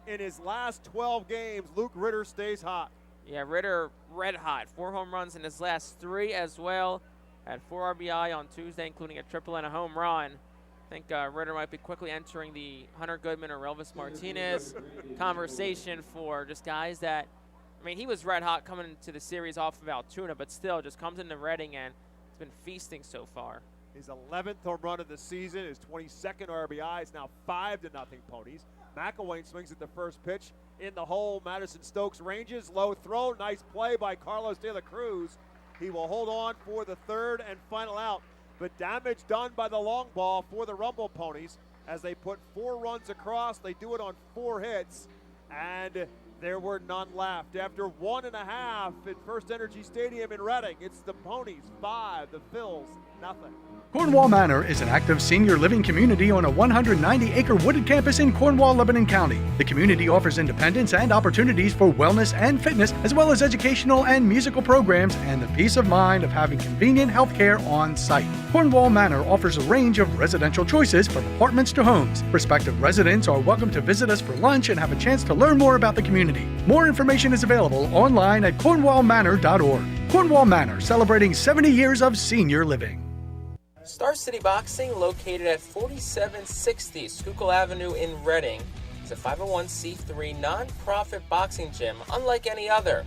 in his last 12 games. Luke Ritter stays hot. Yeah, Ritter red hot. 4 home runs in his last 3 as well. Had 4 RBI on Tuesday, including a triple and a home run. I think Ritter might be quickly entering the Hunter Goodman or Elvis Martinez conversation for just guys that, I mean, he was red hot coming into the series off of Altoona, but still just comes into Reading and has been feasting so far. His 11th home run of the season, his 22nd RBI. It's now 5-0 Ponies. McElwain swings at the first pitch in the hole. Madison Stokes ranges, low throw, nice play by Carlos De La Cruz. He will hold on for the 3rd and final out, but damage done by the long ball for the Rumble Ponies as they put 4 runs across. They do it on 4 hits, and there were none left. After 1.5 at FirstEnergy Stadium in Reading, it's the Ponies 5, the Phils nothing. Cornwall Manor is an active senior living community on a 190-acre wooded campus in Cornwall, Lebanon County. The community offers independence and opportunities for wellness and fitness, as well as educational and musical programs and the peace of mind of having convenient health care on site. Cornwall Manor offers a range of residential choices from apartments to homes. Prospective residents are welcome to visit us for lunch and have a chance to learn more about the community. More information is available online at cornwallmanor.org. Cornwall Manor, celebrating 70 years of senior living. Star City Boxing, located at 4760 Schuylkill Avenue in Reading, is a 501c3 non-profit boxing gym unlike any other.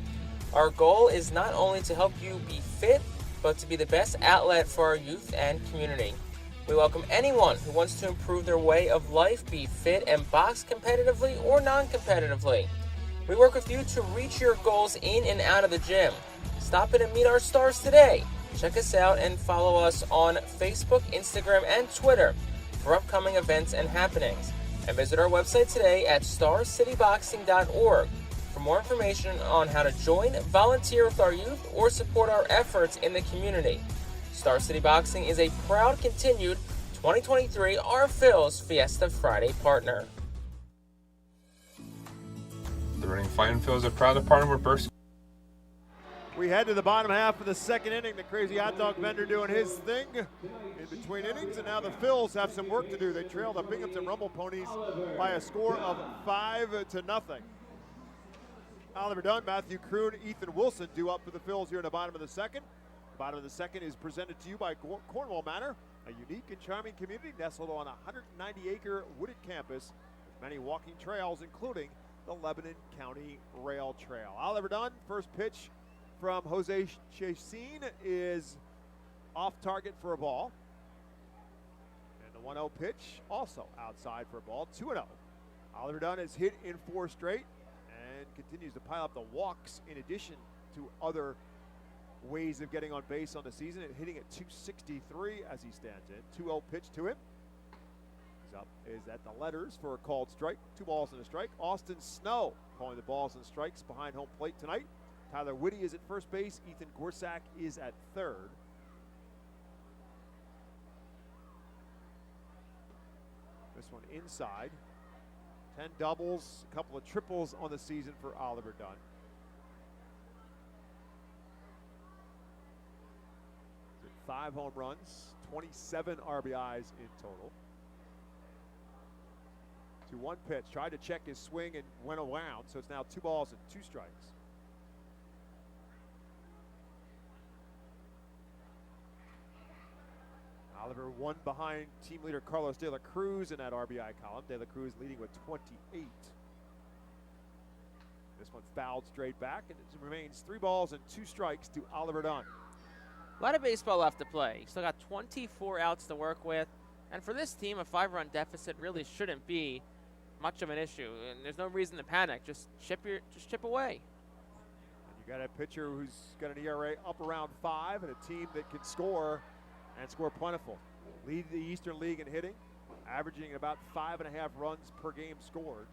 Our goal is not only to help you be fit, but to be the best outlet for our youth and community. We welcome anyone who wants to improve their way of life, be fit, and box competitively or non-competitively. We work with you to reach your goals in and out of the gym. Stop in and meet our stars today. Check us out and follow us on Facebook, Instagram, and Twitter for upcoming events and happenings. And visit our website today at starcityboxing.org for more information on how to join, volunteer with our youth, or support our efforts in the community. Star City Boxing is a proud continued 2023 Our Phil's Fiesta Friday partner. The Reading Fightin' Phillies are proud to partner with Burst. We head to the bottom half of the second inning. The crazy hot dog vendor doing his thing in between innings, and now the Phils have some work to do. They trail the Binghamton Rumble Ponies by a score of 5-0. Oliver Dunn, Matthew Kroon, Ethan Wilson due up for the Phils here in the bottom of the second. The bottom of the second is presented to you by Cornwall Manor, a unique and charming community nestled on a 190-acre wooded campus with many walking trails, including the Lebanon County Rail Trail. Oliver Dunn, first pitch from Jose Chacin is off target for a ball. And the 1-0 pitch also outside for a ball, 2-0. Oliver Dunn has hit in 4 straight and continues to pile up the walks in addition to other ways of getting on base on the season and hitting at 263 as he stands in. 2-0 pitch to him. He's up is at the letters for a called strike. 2 balls and a strike. Austin Snow calling the balls and strikes behind home plate tonight. Tyler Whitty is at first base. Ethan Gorsak is at third. This one inside. 10 doubles, a couple of triples on the season for Oliver Dunn. He's at 5 home runs, 27 RBIs in total. 2-1 pitch. Tried to check his swing and went around, so it's now 2 balls and 2 strikes. Oliver one behind team leader Carlos De La Cruz in that RBI column. De La Cruz leading with 28. This one fouled straight back, and it remains 3 balls and 2 strikes to Oliver Dunn. A lot of baseball left to play. Still got 24 outs to work with. And for this team, a 5-run deficit really shouldn't be much of an issue. And there's no reason to panic. Just chip away. And you got a pitcher who's got an ERA up around 5 and a team that can score and score plentiful. Lead the Eastern League in hitting, averaging about 5.5 runs per game scored.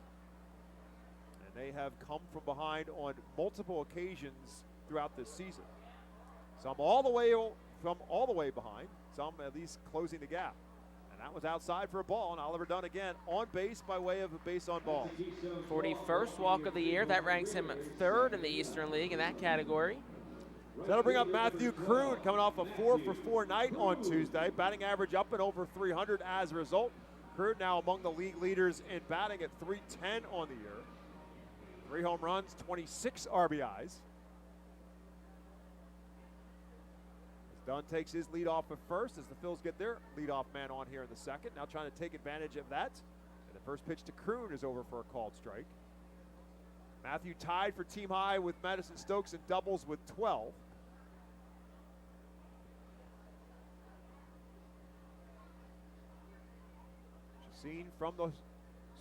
And they have come from behind on multiple occasions throughout this season. Some all the way behind, some at least closing the gap. And that was outside for a ball, and Oliver Dunn again on base by way of a base on ball. 41st walk of the year. That ranks him 3rd in the Eastern League in that category. So that'll bring up Matthew Kroon, coming off a 4-for-4 night on Tuesday. Batting average up and over 300 as a result. Kroon now among the league leaders in batting at .310 on the year. 3 home runs, 26 RBIs. Dunn takes his lead off at first as the Phils get their leadoff man on here in the second. Now trying to take advantage of that. And the first pitch to Kroon is over for a called strike. Matthew tied for team high with Madison Stokes in doubles with 12. Seen from the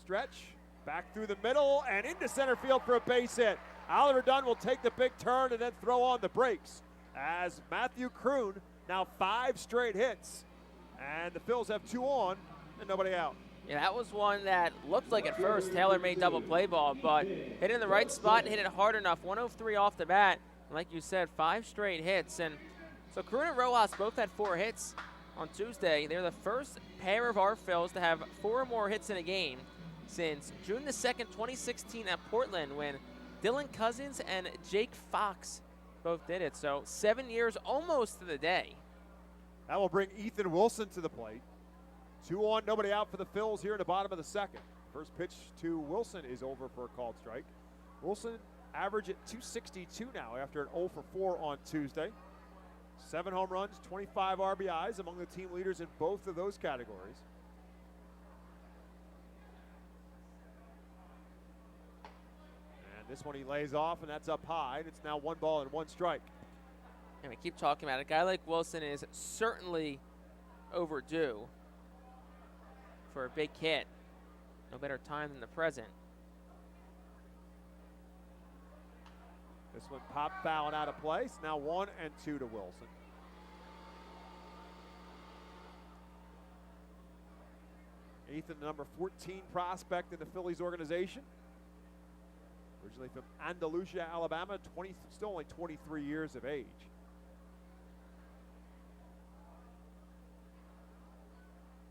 stretch, back through the middle and into center field for a base hit. Oliver Dunn will take the big turn and then throw on the brakes as Matthew Kroon, now 5 straight hits. And the Phils have 2 on and nobody out. Yeah, that was one that looked like at first Taylor made double play ball, but hit it in the right spot and hit it hard enough. 103 off the bat. And like you said, 5 straight hits. And so Kroon and Rojas both had 4 hits. on Tuesday. They're the first pair of our Phils to have 4 or more hits in a game since June the 2nd, 2016 at Portland, when Dylan Cousins and Jake Fox both did it. So 7 years almost to the day. That will bring Ethan Wilson to the plate. 2 on, nobody out for the Phils here in the bottom of the second. First pitch to Wilson is over for a called strike. Wilson average at 262 now after an 0 for 4 on Tuesday. 7 home runs, 25 RBIs, among the team leaders in both of those categories. And this one he lays off, and that's up high, and it's now 1 ball and 1 strike. And we keep talking about it. A guy like Wilson is certainly overdue for a big hit. No better time than the present. This one popped foul and out of place. Now 1 and 2 to Wilson. Ethan, the number 14 prospect in the Phillies organization. Originally from Andalusia, Alabama, still only 23 years of age.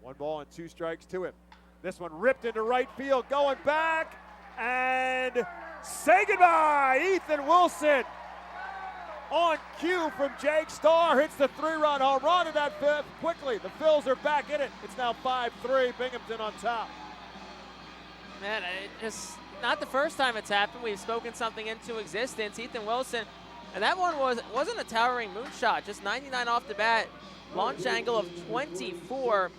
One ball and 2 strikes to him. This one ripped into right field, going back, and say goodbye. Ethan Wilson on cue from Jake Starr hits the 3-run home run in that fifth quickly. The Phils are back in it. It's now 5-3, Binghamton on top. Man, it's not the first time it's happened. We've spoken something into existence. Ethan Wilson, and that one wasn't a towering moonshot, just 99 off the bat. Launch angle of 24.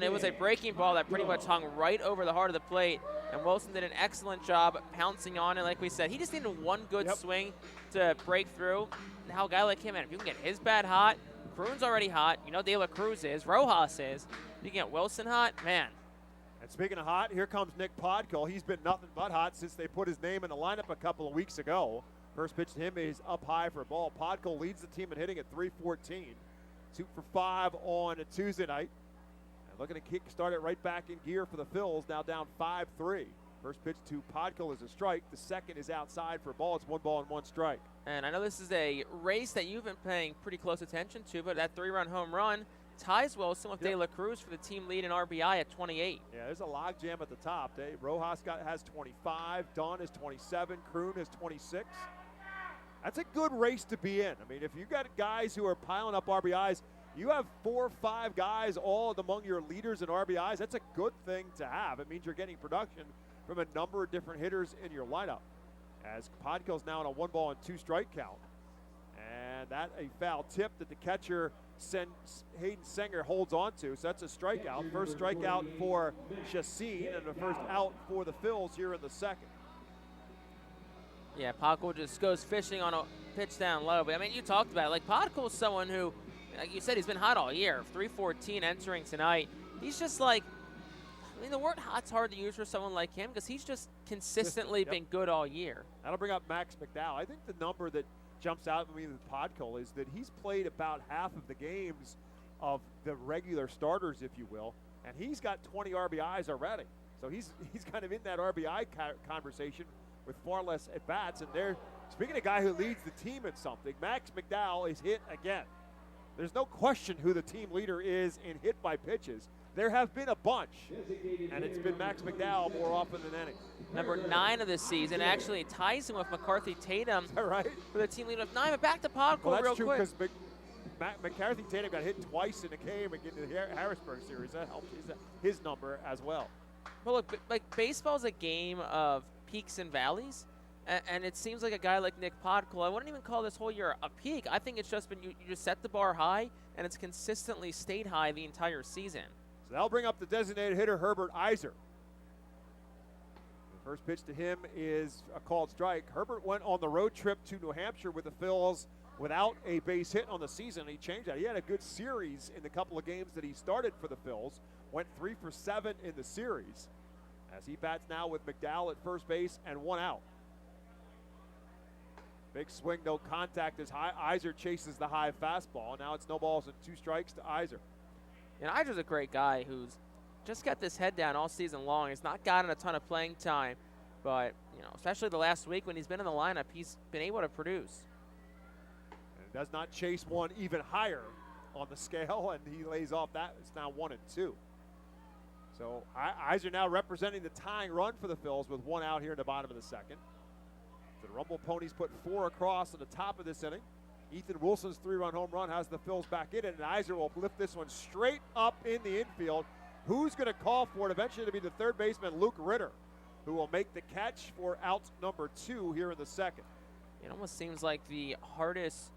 It was a breaking ball that pretty much hung right over the heart of the plate, and Wilson did an excellent job pouncing on it. Like we said, he just needed one good swing to break through. Now a guy like him, and if you can get his bat hot, Croon's already hot. You know De La Cruz is, Rojas is. You can get Wilson hot, man. And speaking of hot, here comes Nick Podkul. He's been nothing but hot since they put his name in the lineup a couple of weeks ago. First pitch to him is up high for a ball. Podkul leads the team in hitting at .314. 2 for 5 on a Tuesday night. Looking to kick-start it right back in gear for the Phils, now down 5-3. First pitch to Podkul is a strike. The second is outside for a ball. It's 1 ball and 1 strike. And I know this is a race that you've been paying pretty close attention to, but that 3-run home run ties Wilson with De La Cruz for the team lead in RBI at 28. Yeah, there's a logjam at the top. Rojas has 25. Dunn is 27. Croon is 26. That's a good race to be in. I mean, if you got guys who are piling up RBIs, you have 4 or 5 guys all among your leaders in RBIs. That's a good thing to have. It means you're getting production from a number of different hitters in your lineup. As Podkul's now on a 1 ball and 2 strike count. And that a foul tip that the catcher, Hayden Senger, holds on to. So that's a strikeout. First strikeout for Chassin and the first out for the Phils here in the second. Yeah, Podkul just goes fishing on a pitch down low. But, I mean, you talked about it. Like, Podkul's someone who, like you said, he's been hot all year. 314 entering tonight. He's just like, I mean, the word hot's hard to use for someone like him because he's just consistently been good all year. That'll bring up Max McDowell. I think the number that jumps out at me with Podkul is that he's played about half of the games of the regular starters, if you will, and he's got 20 RBIs already. So he's kind of in that RBI conversation with far less at-bats. And they're speaking of a guy who leads the team at something, Max McDowell is hit again. There's no question who the team leader is in hit by pitches. There have been a bunch, and it's been Max McDowell more often than any. Number 9 of the season, actually ties him with McCarthy Tatum for the team leader of 9. But back to Podkul well, real quick. That's true because McCarthy Tatum got hit twice in a game against the Harrisburg series. That helped his number as well. Well, look, like baseball's a game of peaks and valleys. And it seems like a guy like Nick Podkul, I wouldn't even call this whole year a peak. I think it's just been you just set the bar high, and it's consistently stayed high the entire season. So that'll bring up the designated hitter, Herbert Iser. The first pitch to him is a called strike. Herbert went on the road trip to New Hampshire with the Phils without a base hit on the season. He changed that. He had a good series in the couple of games that he started for the Phils. Went 3 for 7 in the series. As he bats now with McDowell at first base and 1 out. Big swing, no contact as Iser chases the high fastball. Now it's no balls and 2 strikes to Iser. And Iser's a great guy who's just got this head down all season long. He's not gotten a ton of playing time, but especially the last week when he's been in the lineup, he's been able to produce. And does not chase one even higher on the scale, and he lays off that. It's now 1-2. So eyes are now representing the tying run for the Phils with 1 out here in the bottom of the second. The Rumble Ponies put 4 across at the top of this inning. Ethan Wilson's 3-run home run has the Phils back in it, and Iser will lift this one straight up in the infield. Who's going to call for it? Eventually to be the third baseman, Luke Ritter, who will make the catch for out number 2 here in the second. It almost seems like the hardest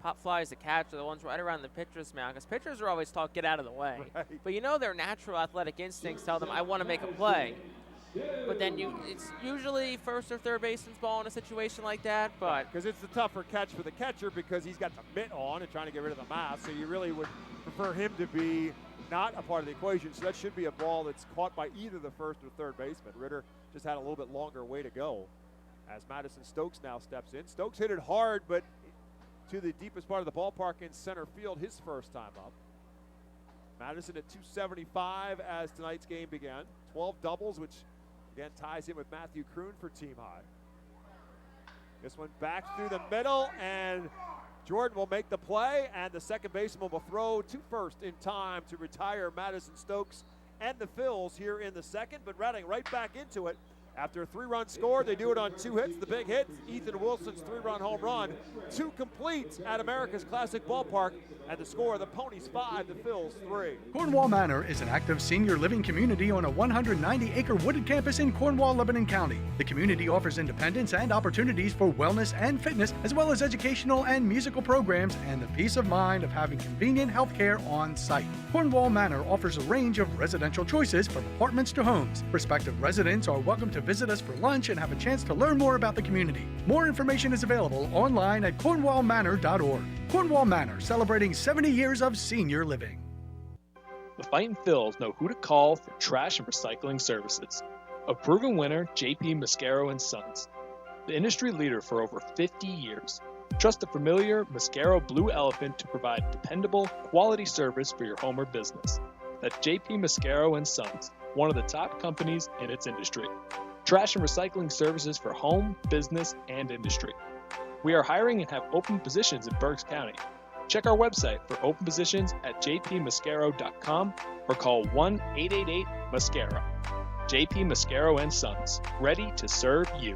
pop flies to catch are the ones right around the pitcher's mound, because pitchers are always taught, get out of the way. Right. But you know their natural athletic instincts tell them, I want to make a play. But then it's usually first or third baseman's ball in a situation like that. But because it's the tougher catch for the catcher because he's got the mitt on and trying to get rid of the mask. So you really would prefer him to be not a part of the equation. So that should be a ball that's caught by either the first or third baseman. Ritter just had a little bit longer way to go as Madison Stokes now steps in. Stokes hit it hard, but to the deepest part of the ballpark in center field his first time up. Madison at 275 as tonight's game began. 12 doubles, which again ties in with Matthew Kroon for team high. This one back through the middle, and Jordan will make the play, and the second baseman will throw to first in time to retire Madison Stokes and the Phils here in the second, but Reading right back into it. After a 3-run score, they do it on 2 hits. The big hit, Ethan Wilson's 3-run home run. 2 complete at America's Classic Ballpark. And the score, the Ponies 5, the Phils 3. Cornwall Manor is an active senior living community on a 190-acre wooded campus in Cornwall, Lebanon County. The community offers independence and opportunities for wellness and fitness, as well as educational and musical programs, and the peace of mind of having convenient health care on site. Cornwall Manor offers a range of residential choices from apartments to homes. Prospective residents are welcome to visit us for lunch and have a chance to learn more about the community. More information is available online at cornwallmanor.org. Cornwall Manor, celebrating 70 years of senior living. The Fightin Phils know who to call for trash and recycling services. A proven winner, JP Mascaro & Sons. The industry leader for over 50 years. Trust the familiar Mascaro Blue Elephant to provide dependable, quality service for your home or business. That's JP Mascaro & Sons, one of the top companies in its industry. Trash and recycling services for home, business, and industry. We are hiring and have open positions in Berks County. Check our website for open positions at jpmascaro.com or call 1-888-MASCARO. JP Mascaro & Sons, ready to serve you.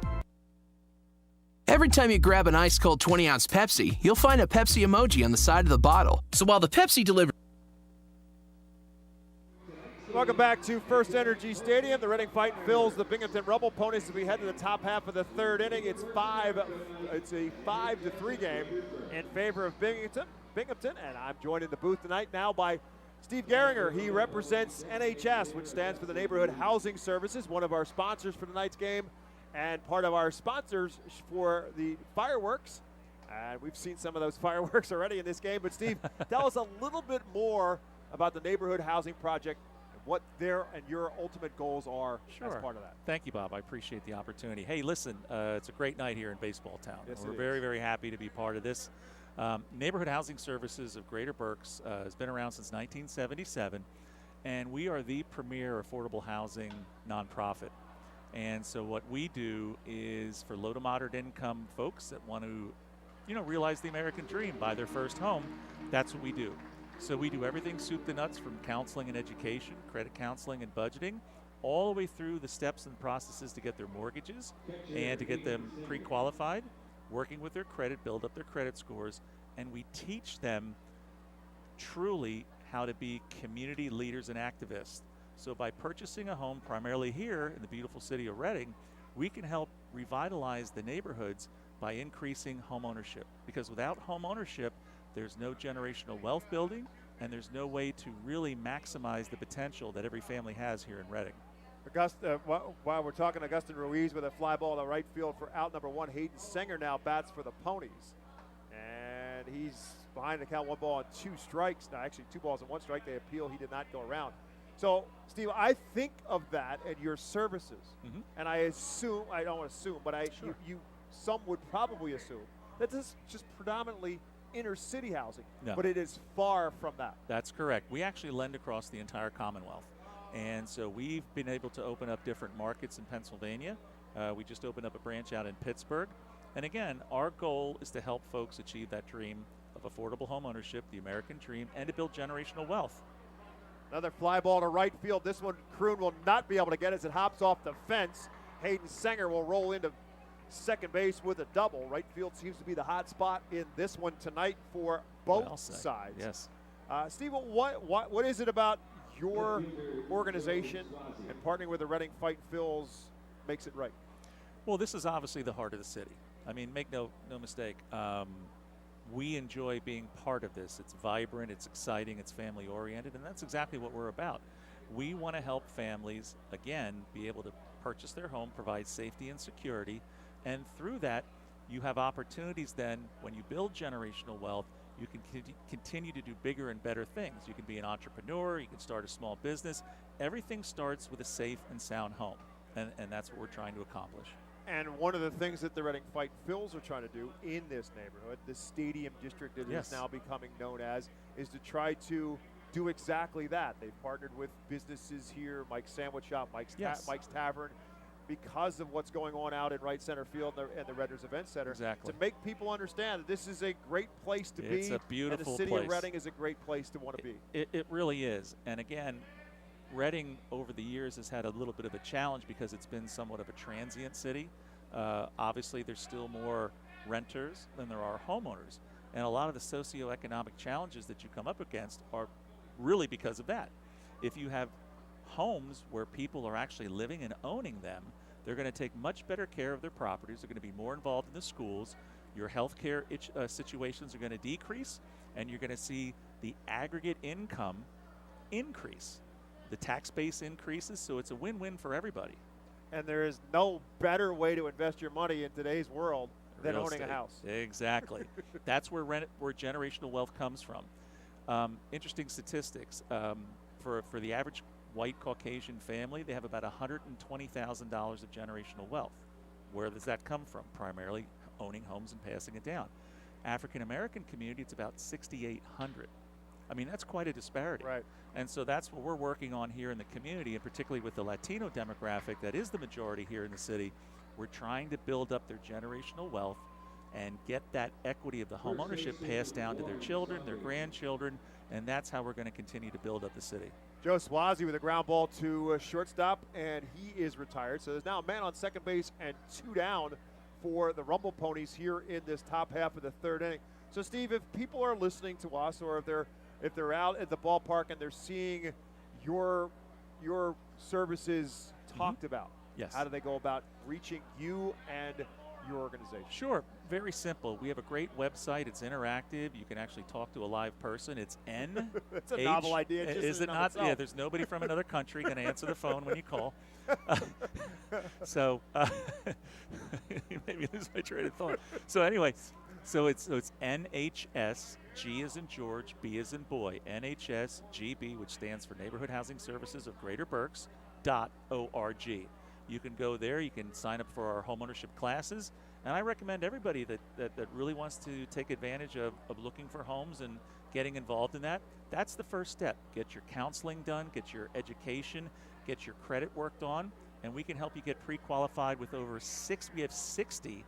Every time you grab an ice-cold 20-ounce Pepsi, you'll find a Pepsi emoji on the side of the bottle. So while the Pepsi delivery... Welcome back to FirstEnergy Stadium. The Reading Fightin Phils, the Binghamton Rumble Ponies, as we head to the top half of the third inning. It's a 5-3 game in favor of Binghamton, and I'm joined in the booth tonight now by Steve Gehringer. He represents NHS, which stands for the Neighborhood Housing Services, one of our sponsors for tonight's game, and part of our sponsors for the fireworks. And we've seen some of those fireworks already in this game. But Steve, tell us a little bit more about the Neighborhood Housing Project, what their and your ultimate goals are as part of that. Thank you, Bob. I appreciate the opportunity. Hey, listen, it's a great night here in Baseball Town. Yes, We're very, very happy to be part of this. Neighborhood Housing Services of Greater Berks has been around since 1977, and we are the premier affordable housing nonprofit. And so what we do is for low to moderate income folks that want to, realize the American dream, buy their first home, that's what we do. So we do everything soup to nuts, from counseling and education, credit counseling and budgeting, all the way through the steps and processes to get their mortgages and to get them pre-qualified, working with their credit, build up their credit scores, and we teach them truly how to be community leaders and activists. So by purchasing a home primarily here in the beautiful city of Reading, we can help revitalize the neighborhoods by increasing home ownership. Because without home ownership, there's no generational wealth building, and there's no way to really maximize the potential that every family has here in Reading. While we're talking, Augustin Ruiz with a fly ball to right field for out number 1. Hayden Sanger now bats for the Ponies. And he's behind the count, 1 ball and 2 strikes. Now, actually, 2 balls and 1 strike. They appeal. He did not go around. So, Steve, I think of that at your services. Mm-hmm. And I assume, I don't want to assume, but some would probably assume that this is just predominantly inner city housing, but it is far from that. That's correct. We actually lend across the entire Commonwealth. And so we've been able to open up different markets in Pennsylvania. We just opened up a branch out in Pittsburgh. And again, our goal is to help folks achieve that dream of affordable home ownership, the American dream, and to build generational wealth. Another fly ball to right field. This one Kroon will not be able to get as it hops off the fence. Hayden Sanger will roll into second base with a double. Right field seems to be the hot spot in this one tonight for both sides. Yes. Steve, what is it about your organization and partnering with the Reading Fightin' Phils makes it right? Well, this is obviously the heart of the city. I mean, make no mistake. We enjoy being part of this. It's vibrant, it's exciting, it's family-oriented, and that's exactly what we're about. We want to help families, again, be able to purchase their home, provide safety and security, and through that, you have opportunities then, when you build generational wealth, you can continue to do bigger and better things. You can be an entrepreneur, you can start a small business. Everything starts with a safe and sound home, and that's what we're trying to accomplish. And one of the things that the Reading Fightin' Phils are trying to do in this neighborhood, the Stadium District it is now becoming known as, is to try to do exactly that. They've partnered with businesses here, Mike's Sandwich Shop, Mike's Tavern, because of what's going on out in right center field and the Redders Event Center, to make people understand that this is a great place to be. It's a beautiful and the city place. of Reading is a great place to want to be. It really is. And again, Reading over the years has had a little bit of a challenge because it's been somewhat of a transient city. Obviously, there's still more renters than there are homeowners. And a lot of the socioeconomic challenges that you come up against are really because of that. If you have homes where people are actually living and owning them, they're going to take much better care of their properties. They're going to be more involved in the schools. Your health care situations are going to decrease, and you're going to see the aggregate income increase. The tax base increases, so it's a win-win for everybody. And there is no better way to invest your money in today's world than Real owning estate. a house. Exactly. That's where generational wealth comes from. Interesting statistics. For the average white Caucasian family, they have about $120,000 of generational wealth. Where does that come from? Primarily owning homes and passing it down. African American community, it's about $6,800. I mean, that's quite a disparity. Right. And so that's what we're working on here in the community, and particularly with the Latino demographic that is the majority here in the city. We're trying to build up their generational wealth and get that equity of the home ownership passed down to their children, their grandchildren, and that's how we're going to continue to build up the city. Joe Swazi with a ground ball to shortstop, and he is retired. So there's now a man on second base and two down for the Rumble Ponies here in this top half of the third inning. So, Steve, if people are listening to us, or if they're out at the ballpark and they're seeing your services talked about, how do they go about reaching you and your organization? Sure, very simple. We have a great website. It's interactive. You can actually talk to a live person. It's N. That's a novel idea. Just is it not? Yeah, there's nobody from another country going to answer the phone when you call. So maybe lose my train of thought. So anyway, so it's NHS, G as in George, B as in boy, NHS GB, which stands for Neighborhood Housing Services of Greater Berks.org. You can go there. You can sign up for our homeownership classes. And I recommend everybody that really wants to take advantage of looking for homes and getting involved in that. That's the first step. Get your counseling done, get your education, get your credit worked on, and we can help you get pre-qualified with we have 60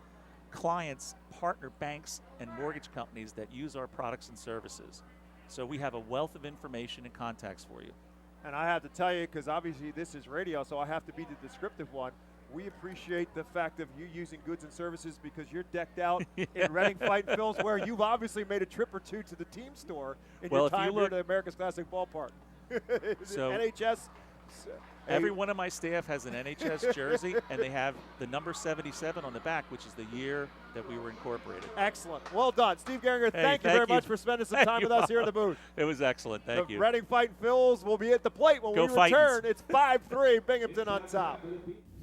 clients, partner banks, and mortgage companies that use our products and services. So we have a wealth of information and contacts for you. And I have to tell you, because obviously this is radio, so I have to be the descriptive one. We appreciate the fact of you using goods and services because you're decked out in Reading Fightin' Phils, where you've obviously made a trip or two to the team store in your time here at America's Classic Ballpark. So NHS. Every one of my staff has an NHS jersey, and they have the number 77 on the back, which is the year that we were incorporated. Excellent. Well done. Steve Geringer, thank you very much for spending some time with us here in the booth. It was excellent. Thank you. The Reading Fightin' Phils will be at the plate when we return. It's 5-3, Binghamton on top.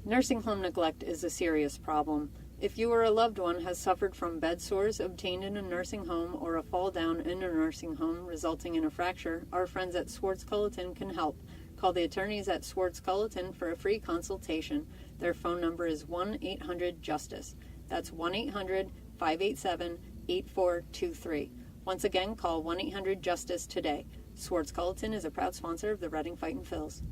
Nursing home neglect is a serious problem. If you or a loved one has suffered from bed sores obtained in a nursing home or a fall down in a nursing home resulting in a fracture, our friends at Swartz-Culleton can help. Call the attorneys at Swartz-Culleton for a free consultation. Their phone number is 1-800-JUSTICE. That's 1-800-587-8423. Once again, call 1-800-JUSTICE today. Swartz-Culleton is a proud sponsor of the Reading Fightin' Phils.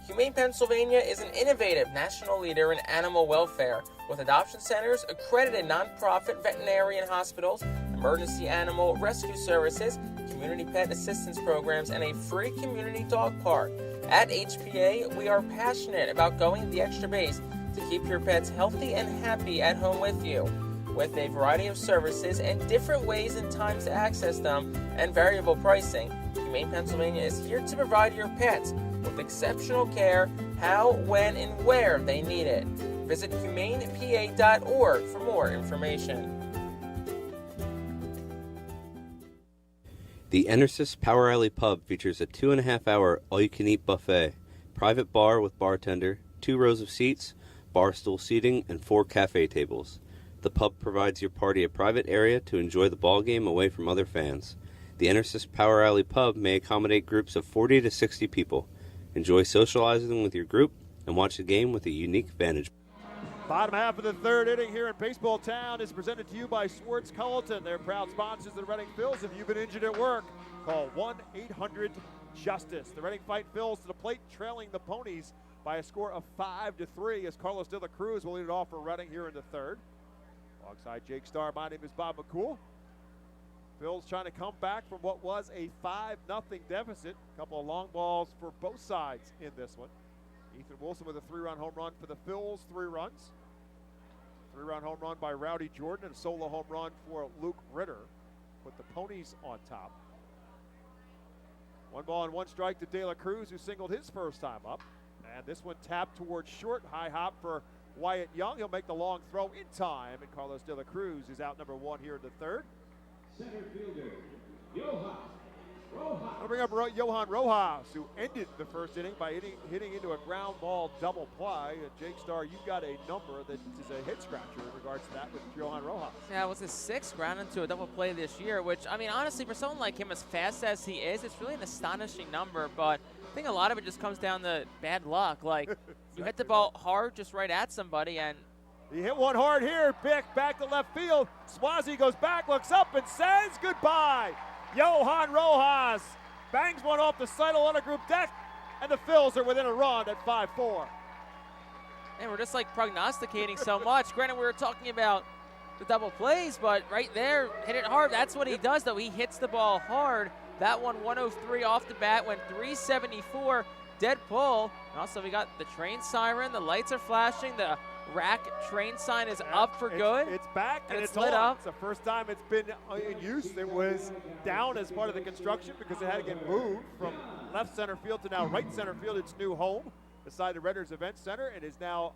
Humane Pennsylvania is an innovative national leader in animal welfare with adoption centers, accredited nonprofit veterinarian hospitals, emergency animal rescue services, community pet assistance programs, and a free community dog park. At HPA, we are passionate about going the extra base to keep your pets healthy and happy at home with you. With a variety of services and different ways and times to access them and variable pricing, Humane Pennsylvania is here to provide your pets with exceptional care how, when, and where they need it. Visit humanepa.org for more information. The Enersys Power Alley Pub features a 2.5-hour all-you-can-eat buffet, private bar with bartender, 2 rows of seats, bar stool seating, and 4 cafe tables. The pub provides your party a private area to enjoy the ball game away from other fans. The Enersys Power Alley Pub may accommodate groups of 40 to 60 people. Enjoy socializing with your group and watch the game with a unique vantage. Bottom half of the third inning here in Baseball Town is presented to you by Swartz Culleton. They're proud sponsors of the Reading Phils. If you've been injured at work, call 1-800-JUSTICE. The Reading Fightin Phils to the plate, trailing the Ponies by a score of 5-3 as Carlos De La Cruz will lead it off for Reading here in the third. Alongside Jake Starr, my name is Bob McCool. Phils trying to come back from what was a 5-0 deficit. A couple of long balls for both sides in this one. Ethan Wilson with a 3-run home run for the Phils, 3 runs. 3-run home run by Rowdy Jordan and a solo home run for Luke Ritter. Put the Ponies on top. 1 ball and 1 strike to De La Cruz, who singled his first time up. And this one tapped towards short. High hop for Wyatt Young. He'll make the long throw in time. And Carlos De La Cruz is out number 1 here in the third. Center fielder, Johan Rojas. I'll bring up Johan Rojas, who ended the first inning by hitting into a ground ball double play. Jake Starr, you've got a number that is a head scratcher in regards to that with Johan Rojas. Yeah, it was his 6th ground into a double play this year, which, I mean, honestly, for someone like him, as fast as he is, it's really an astonishing number, but I think a lot of it just comes down to bad luck. Like, you hit the ball hard just right at somebody, and he hit one hard here, back to left field. Swazi goes back, looks up, and says goodbye. Johan Rojas bangs one off the side of the group deck, and the Phils are within a run at 5-4. And we're just like prognosticating so much. Granted, we were talking about the double plays, but right there, hit it hard. That's what he does, though. He hits the ball hard. That one, 103 off the bat, went 374, dead pull. And also, we got the train siren. The lights are flashing. The rack train sign is up for good. It's back and it's lit on. up. It's the first time it's been in use. It was down as part of the construction because it had to get moved from left center field to now right center field. Its new home beside the Redders Event Center. It is now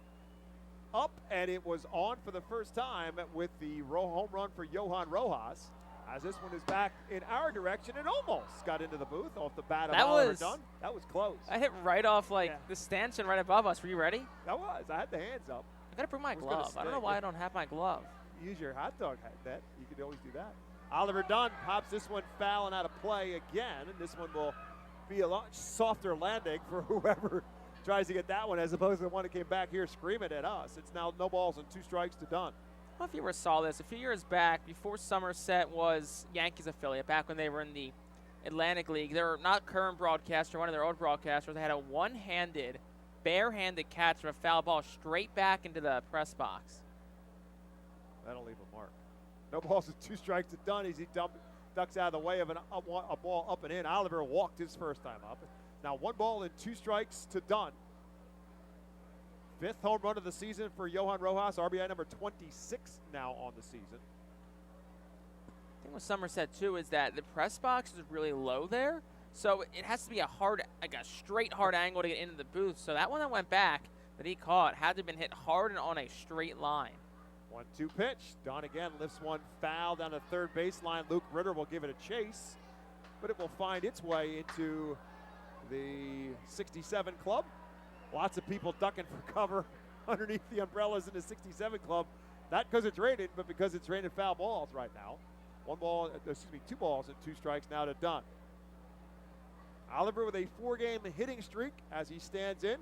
up, and it was on for the first time with the home run for Johan Rojas. As this one is back in our direction and almost got into the booth off the bat of Oliver Dunn. That was close. I hit right off the stanchion right above us. Were you ready? I was. I had the hands up. I gotta bring my glove. I don't know why I don't have my glove. Use your hot dog net. You could always do that. Oliver Dunn pops this one foul and out of play again, and this one will be a lot softer landing for whoever tries to get that one as opposed to the one that came back here screaming at us. It's now no balls and 2 strikes to Dunn. I don't know if you ever saw this. A few years back, before Somerset was Yankees affiliate, back when they were in the Atlantic League, they were not current broadcaster, one of their old broadcasters. They had a one-handed, barehanded catch of a foul ball straight back into the press box. That'll leave a mark. No balls and 2 strikes to Dunn as he ducks out of the way of a ball up and in. Oliver walked his first time up. Now 1 ball and 2 strikes to Dunn. 5th home run of the season for Johan Rojas, RBI number 26 now on the season. The thing with Somerset, too, is that the press box is really low there, so it has to be a straight hard angle to get into the booth. So that one that went back that he caught had to have been hit hard and on a straight line. 1-2 pitch. Dunn again lifts one foul down the third baseline. Luke Ritter will give it a chase, but it will find its way into the 67 club. Lots of people ducking for cover underneath the umbrellas in the 67 club. Not because it's raining, but because it's raining foul balls right now. 2 balls and 2 strikes now to Dunn. Oliver with a 4-game hitting streak as he stands in.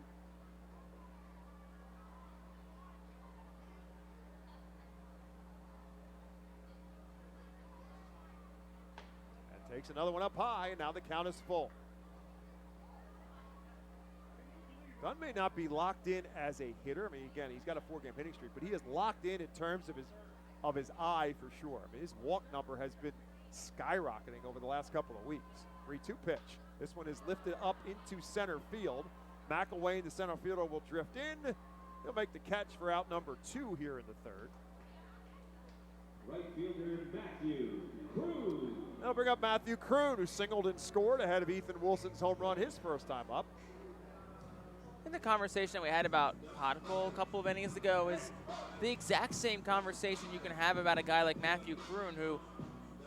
And takes another one up high, and now the count is full. Dunn may not be locked in as a hitter. I mean, again, he's got a 4-game hitting streak, but he is locked in terms of his of his eye for sure. I mean, his walk number has been skyrocketing over the last couple of weeks. 3-2 pitch. This one is lifted up into center field. McElwain, the center fielder, will drift in. He'll make the catch for out number 2 here in the third. Right fielder Matthew Cruz. They'll bring up Matthew Kroon, who singled and scored ahead of Ethan Wilson's home run his first time up. I think the conversation that we had about Pottical a couple of innings ago is the exact same conversation you can have about a guy like Matthew Kroon, who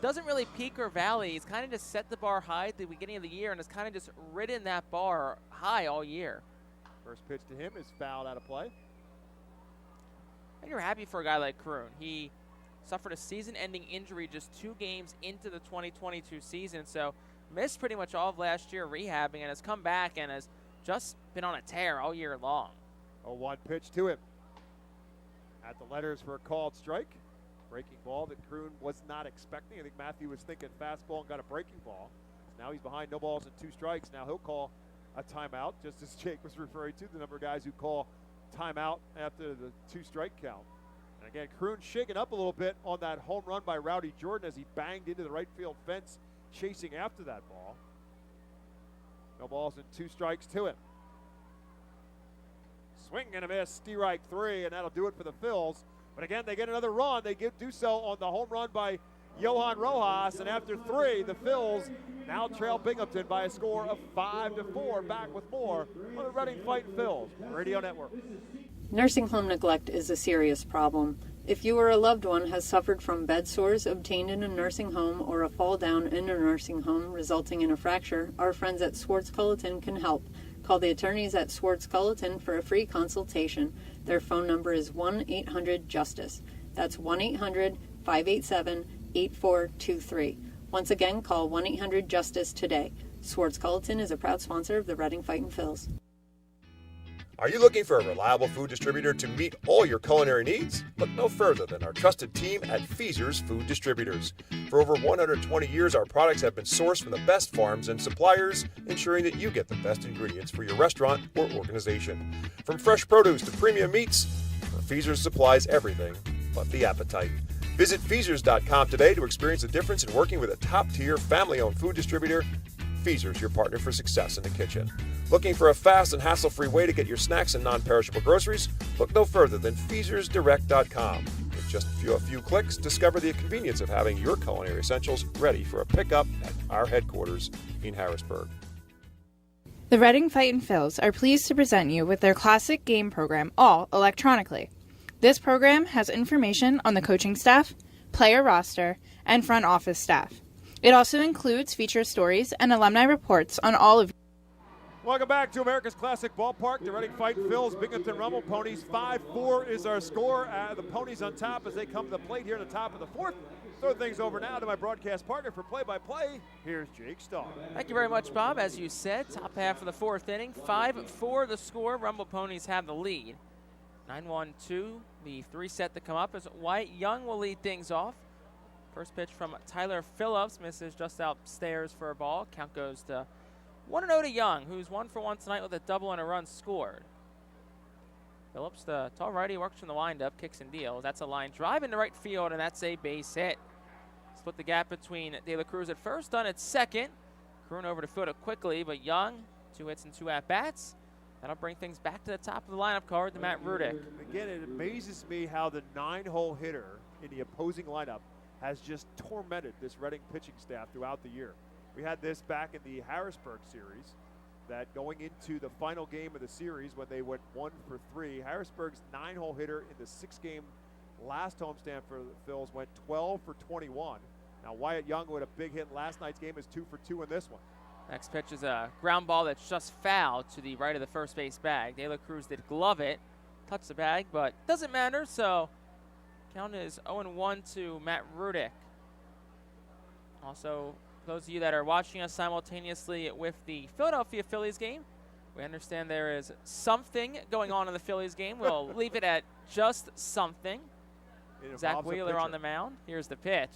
doesn't really peak or valley. He's kind of just set the bar high at the beginning of the year and has kind of just ridden that bar high all year. First pitch to him is fouled out of play. And you're happy for a guy like Kroon. He suffered a season-ending injury just 2 games into the 2022 season, so missed pretty much all of last year rehabbing and has come back and has just been on a tear all year long. 0-1 pitch to him. At the letters for a called strike. Breaking ball that Kroon was not expecting. I think Matthew was thinking fastball and got a breaking ball. Now he's behind, no balls and 2 strikes. Now he'll call a timeout, just as Jake was referring to, the number of guys who call timeout after the 2-strike count. And again, Kroon shaking up a little bit on that home run by Rowdy Jordan as he banged into the right field fence, chasing after that ball. No balls and 2 strikes to him. Swing and a miss, strike 3, and that'll do it for the Phils. But again, they get another run. They do so on the home run by Johan Rojas, and after 3, the Phils now trail Binghamton by a score of 5-4. Back with more on the Reading Fightin' Phils Radio Network. Nursing home neglect is a serious problem. If you or a loved one has suffered from bed sores obtained in a nursing home or a fall down in a nursing home resulting in a fracture, our friends at Swartz Culleton can help. Call the attorneys at Swartz Culleton for a free consultation. Their phone number is 1-800-JUSTICE. That's 1-800-587-8423. Once again, call 1-800-JUSTICE today. Swartz Culleton is a proud sponsor of the Reading Fightin' Phils. Are you looking for a reliable food distributor to meet all your culinary needs? Look no further than our trusted team at Feaser's Food Distributors. For over 120 years, our products have been sourced from the best farms and suppliers, ensuring that you get the best ingredients for your restaurant or organization. From fresh produce to premium meats, Feaser's supplies everything but the appetite. Visit Feasers.com today to experience the difference in working with a top-tier, family-owned food distributor. Feaser's, your partner for success in the kitchen. Looking for a fast and hassle-free way to get your snacks and non-perishable groceries? Look no further than FeasersDirect.com. With just a few clicks, discover the convenience of having your culinary essentials ready for a pickup at our headquarters in Harrisburg. The Reading Fightin' Phils are pleased to present you with their classic game program, all electronically. This program has information on the coaching staff, player roster, and front office staff. It also includes feature stories and alumni reports on all of. Welcome back to America's Classic Ballpark. The Reading Fightin' Phils, Binghamton Rumble Ponies. 5-4 is our score. The Ponies on top as they come to the plate here at the top of the 4th. Throw things over now to my broadcast partner for play-by-play. Here's Jake Starr. Thank you very much, Bob. As you said, top half of the 4th inning. 5-4 the score. Rumble Ponies have the lead. 9-1-2, the 3 set to come up as Wyatt Young will lead things off. First pitch from Tyler Phillips, misses just upstairs for a ball. Count goes to 1-0 to Young, who's 1 for 1 tonight with a double and a run scored. Phillips, the tall righty, works from the windup, kicks and deals. That's a line drive into right field, and that's a base hit. Split the gap between De La Cruz at first, done at second. Kroon over to field it quickly, but Young, 2 hits and 2 at-bats. That'll bring things back to the top of the lineup card to Matt Rudick. Again, it amazes me how the 9-hole hitter in the opposing lineup has just tormented this Reading pitching staff throughout the year. We had this back in the Harrisburg series, that going into the final game of the series when they went 1 for 3, Harrisburg's 9-hole hitter in the 6-game last homestand for the Phils went 12 for 21. Now Wyatt Young, who had a big hit in last night's game, is 2 for 2 in this one. Next pitch is a ground ball that's just fouled to the right of the first base bag. De La Cruz did glove it, touched the bag, but doesn't matter, so count is 0-1 to Matt Rudick. Also, for those of you that are watching us simultaneously with the Philadelphia Phillies game, we understand there is something going on in the Phillies game. We'll leave it at just something. Zach Wheeler on the mound. Here's the pitch.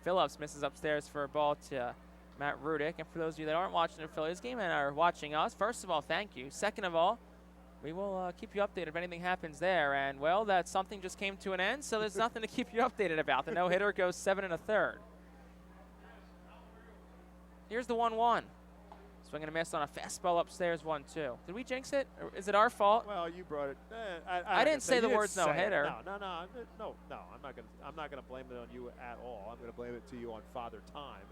Phillips misses upstairs for a ball to Matt Rudick. And for those of you that aren't watching the Phillies game and are watching us, first of all, thank you. Second of all, we will keep you updated if anything happens there. And, well, that something just came to an end, so there's nothing to keep you updated about. The no-hitter goes 7 1/3. Here's the 1-1. Swing and a miss on a fastball upstairs, 1-2. Did we jinx it? Or is it our fault? Well, you brought it. I didn't say the words no-hitter. No. I'm not gonna blame it on you at all. I'm gonna blame it to you on Father Time.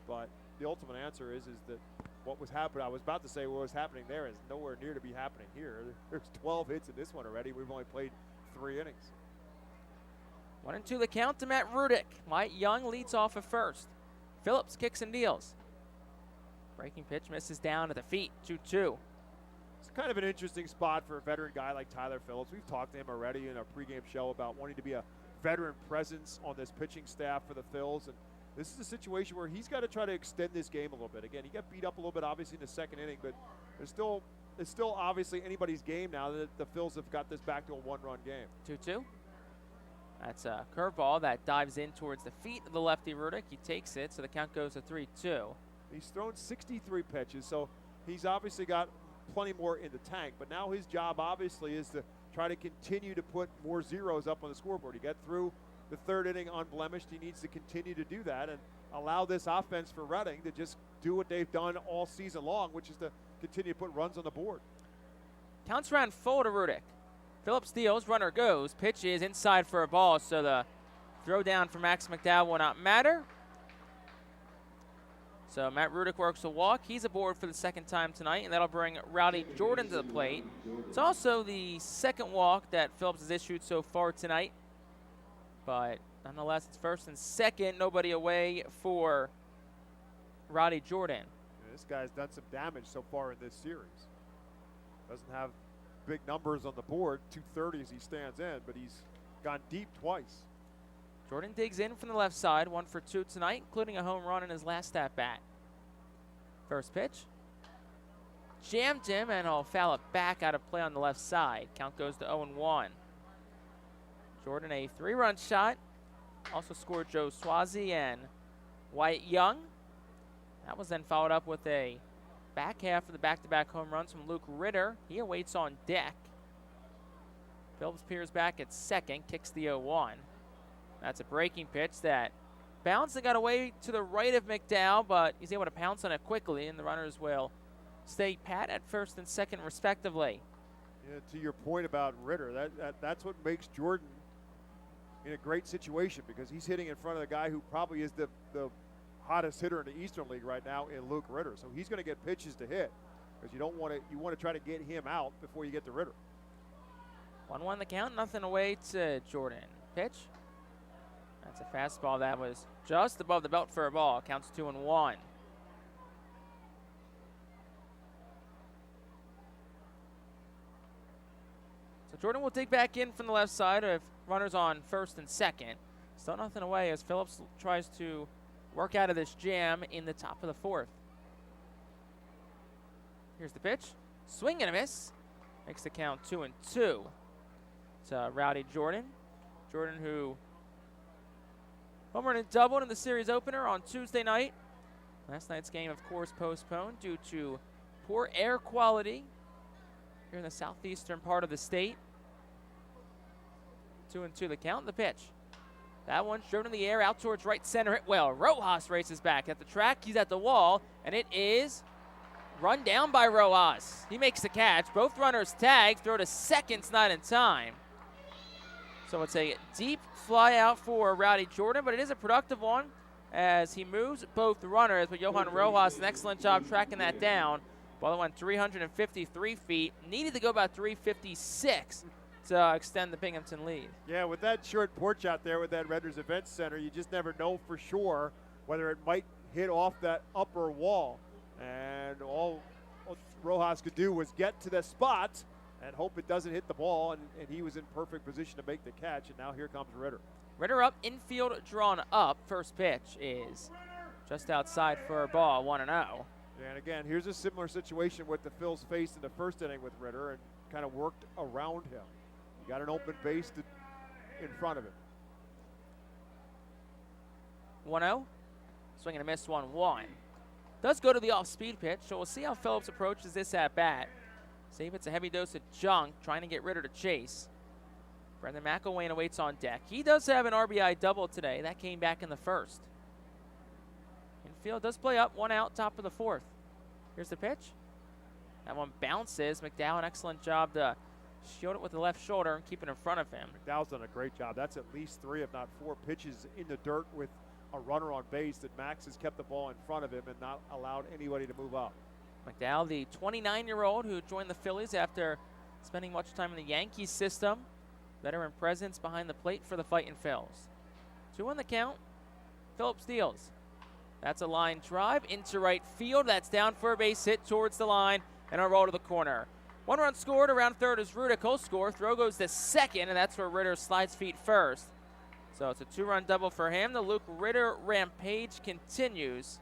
But the ultimate answer is that what was happening. I was about to say what was happening there is nowhere near to be happening here. There's 12 hits in this one already. We've only played 3 innings. 1-2 the count to Matt Rudick. Mike Young leads off at first. Phillips kicks and deals. Breaking pitch misses down to the feet, 2-2. It's kind of an interesting spot for a veteran guy like Tyler Phillips. We've talked to him already in our pregame show about wanting to be a veteran presence on this pitching staff for the Phils. And this is a situation where he's got to try to extend this game a little bit. Again, he got beat up a little bit, obviously, in the second inning, but it's still obviously anybody's game now that the Phils have got this back to a 1-run game. 2-2. That's a curveball that dives in towards the feet of the lefty Rudick. He takes it, so the count goes to 3-2. He's thrown 63 pitches, so he's obviously got plenty more in the tank. But now his job, obviously, is to try to continue to put more zeros up on the scoreboard. He got through the third inning unblemished. He needs to continue to do that and allow this offense for Reading to just do what they've done all season long, which is to continue to put runs on the board. Counts ran full to Rudick. Phillips deals, runner goes. Pitch is inside for a ball, so the throw down for Max McDowell will not matter. So Matt Rudick works a walk. He's aboard for the second time tonight, and that'll bring Rowdy Jordan to the plate. It's also the second walk that Phillips has issued so far tonight. But nonetheless, it's first and second. Nobody away for Rowdy Jordan. Yeah, this guy's done some damage so far in this series. Doesn't have big numbers on the board, 230 as he stands in, but he's gone deep twice. Jordan digs in from the left side, 1 for 2 tonight, including a home run in his last at-bat. First pitch. Jammed him, and he'll foul it back out of play on the left side. Count goes to 0-1. Jordan, a 3-run shot. Also scored Joe Swazi and Wyatt Young. That was then followed up with a back half of the back-to-back home runs from Luke Ritter. He awaits on deck. Phillips peers back at second, kicks the 0-1. That's a breaking pitch that bounced and got away to the right of McDowell, but he's able to pounce on it quickly, and the runners will stay pat at first and second, respectively. Yeah, to your point about Ritter, that's what makes Jordan in a great situation, because he's hitting in front of the guy who probably is the hottest hitter in the Eastern League right now in Luke Ritter. So he's going to get pitches to hit, because you want to try to get him out before you get to Ritter. 1-1 the count, nothing away to Jordan. Pitch. That's a fastball that was just above the belt for a ball. Counts 2-1. So Jordan will dig back in from the left side if runners on first and second. Still nothing away as Phillips tries to work out of this jam in the top of the fourth. Here's the pitch. Swing and a miss. Makes the count 2-2. It's Rowdy Jordan. Jordan who home run and doubled in the series opener on Tuesday night. Last night's game, of course, postponed due to poor air quality here in the southeastern part of the state. 2-2 the count. The pitch. That one's driven in the air out towards right center. Hit well. Rojas races back at the track. He's at the wall, and it is run down by Rojas. He makes the catch. Both runners tag. Throw to second's not in time. So it's a deep fly out for Rowdy Jordan, but it is a productive one as he moves both runners. But Johan Rojas, an excellent job tracking that down. Ball went 353 feet. Needed to go about 356 to extend the Binghamton lead. Yeah, with that short porch out there with that Redner's Event Center, you just never know for sure whether it might hit off that upper wall. And all Rojas could do was get to the spot and hope it doesn't hit the ball, and he was in perfect position to make the catch, and now here comes Ritter. Ritter up, infield drawn up. First pitch is just outside for a ball, 1-0. And again, here's a similar situation what the Phils faced in the first inning with Ritter and kind of worked around him. You got an open base in front of him. 1-0. Swing and a miss, 1-1. Does go to the off-speed pitch, so we'll see how Phillips approaches this at-bat. Save it's a heavy dose of junk, trying to get Ritter to chase. Brendan McElwain awaits on deck. He does have an RBI double today. That came back in the first. Infield does play up, 1 out, top of the 4th. Here's the pitch. That one bounces. McDowell, an excellent job to shield it with the left shoulder and keep it in front of him. McDowell's done a great job. That's at least 3, if not 4 pitches in the dirt with a runner on base that Max has kept the ball in front of him and not allowed anybody to move up. McDowell, the 29-year-old who joined the Phillies after spending much time in the Yankees system. Veteran presence behind the plate for the Fightin' Phils. 2 on the count. Phillips deals. That's a line drive into right field. That's down for a base hit towards the line and a roll to the corner. 1 run scored. Around third is Rudick. He'll score. Throw goes to second, and that's where Ritter slides feet first. So it's a 2-run double for him. The Luke Ritter rampage continues,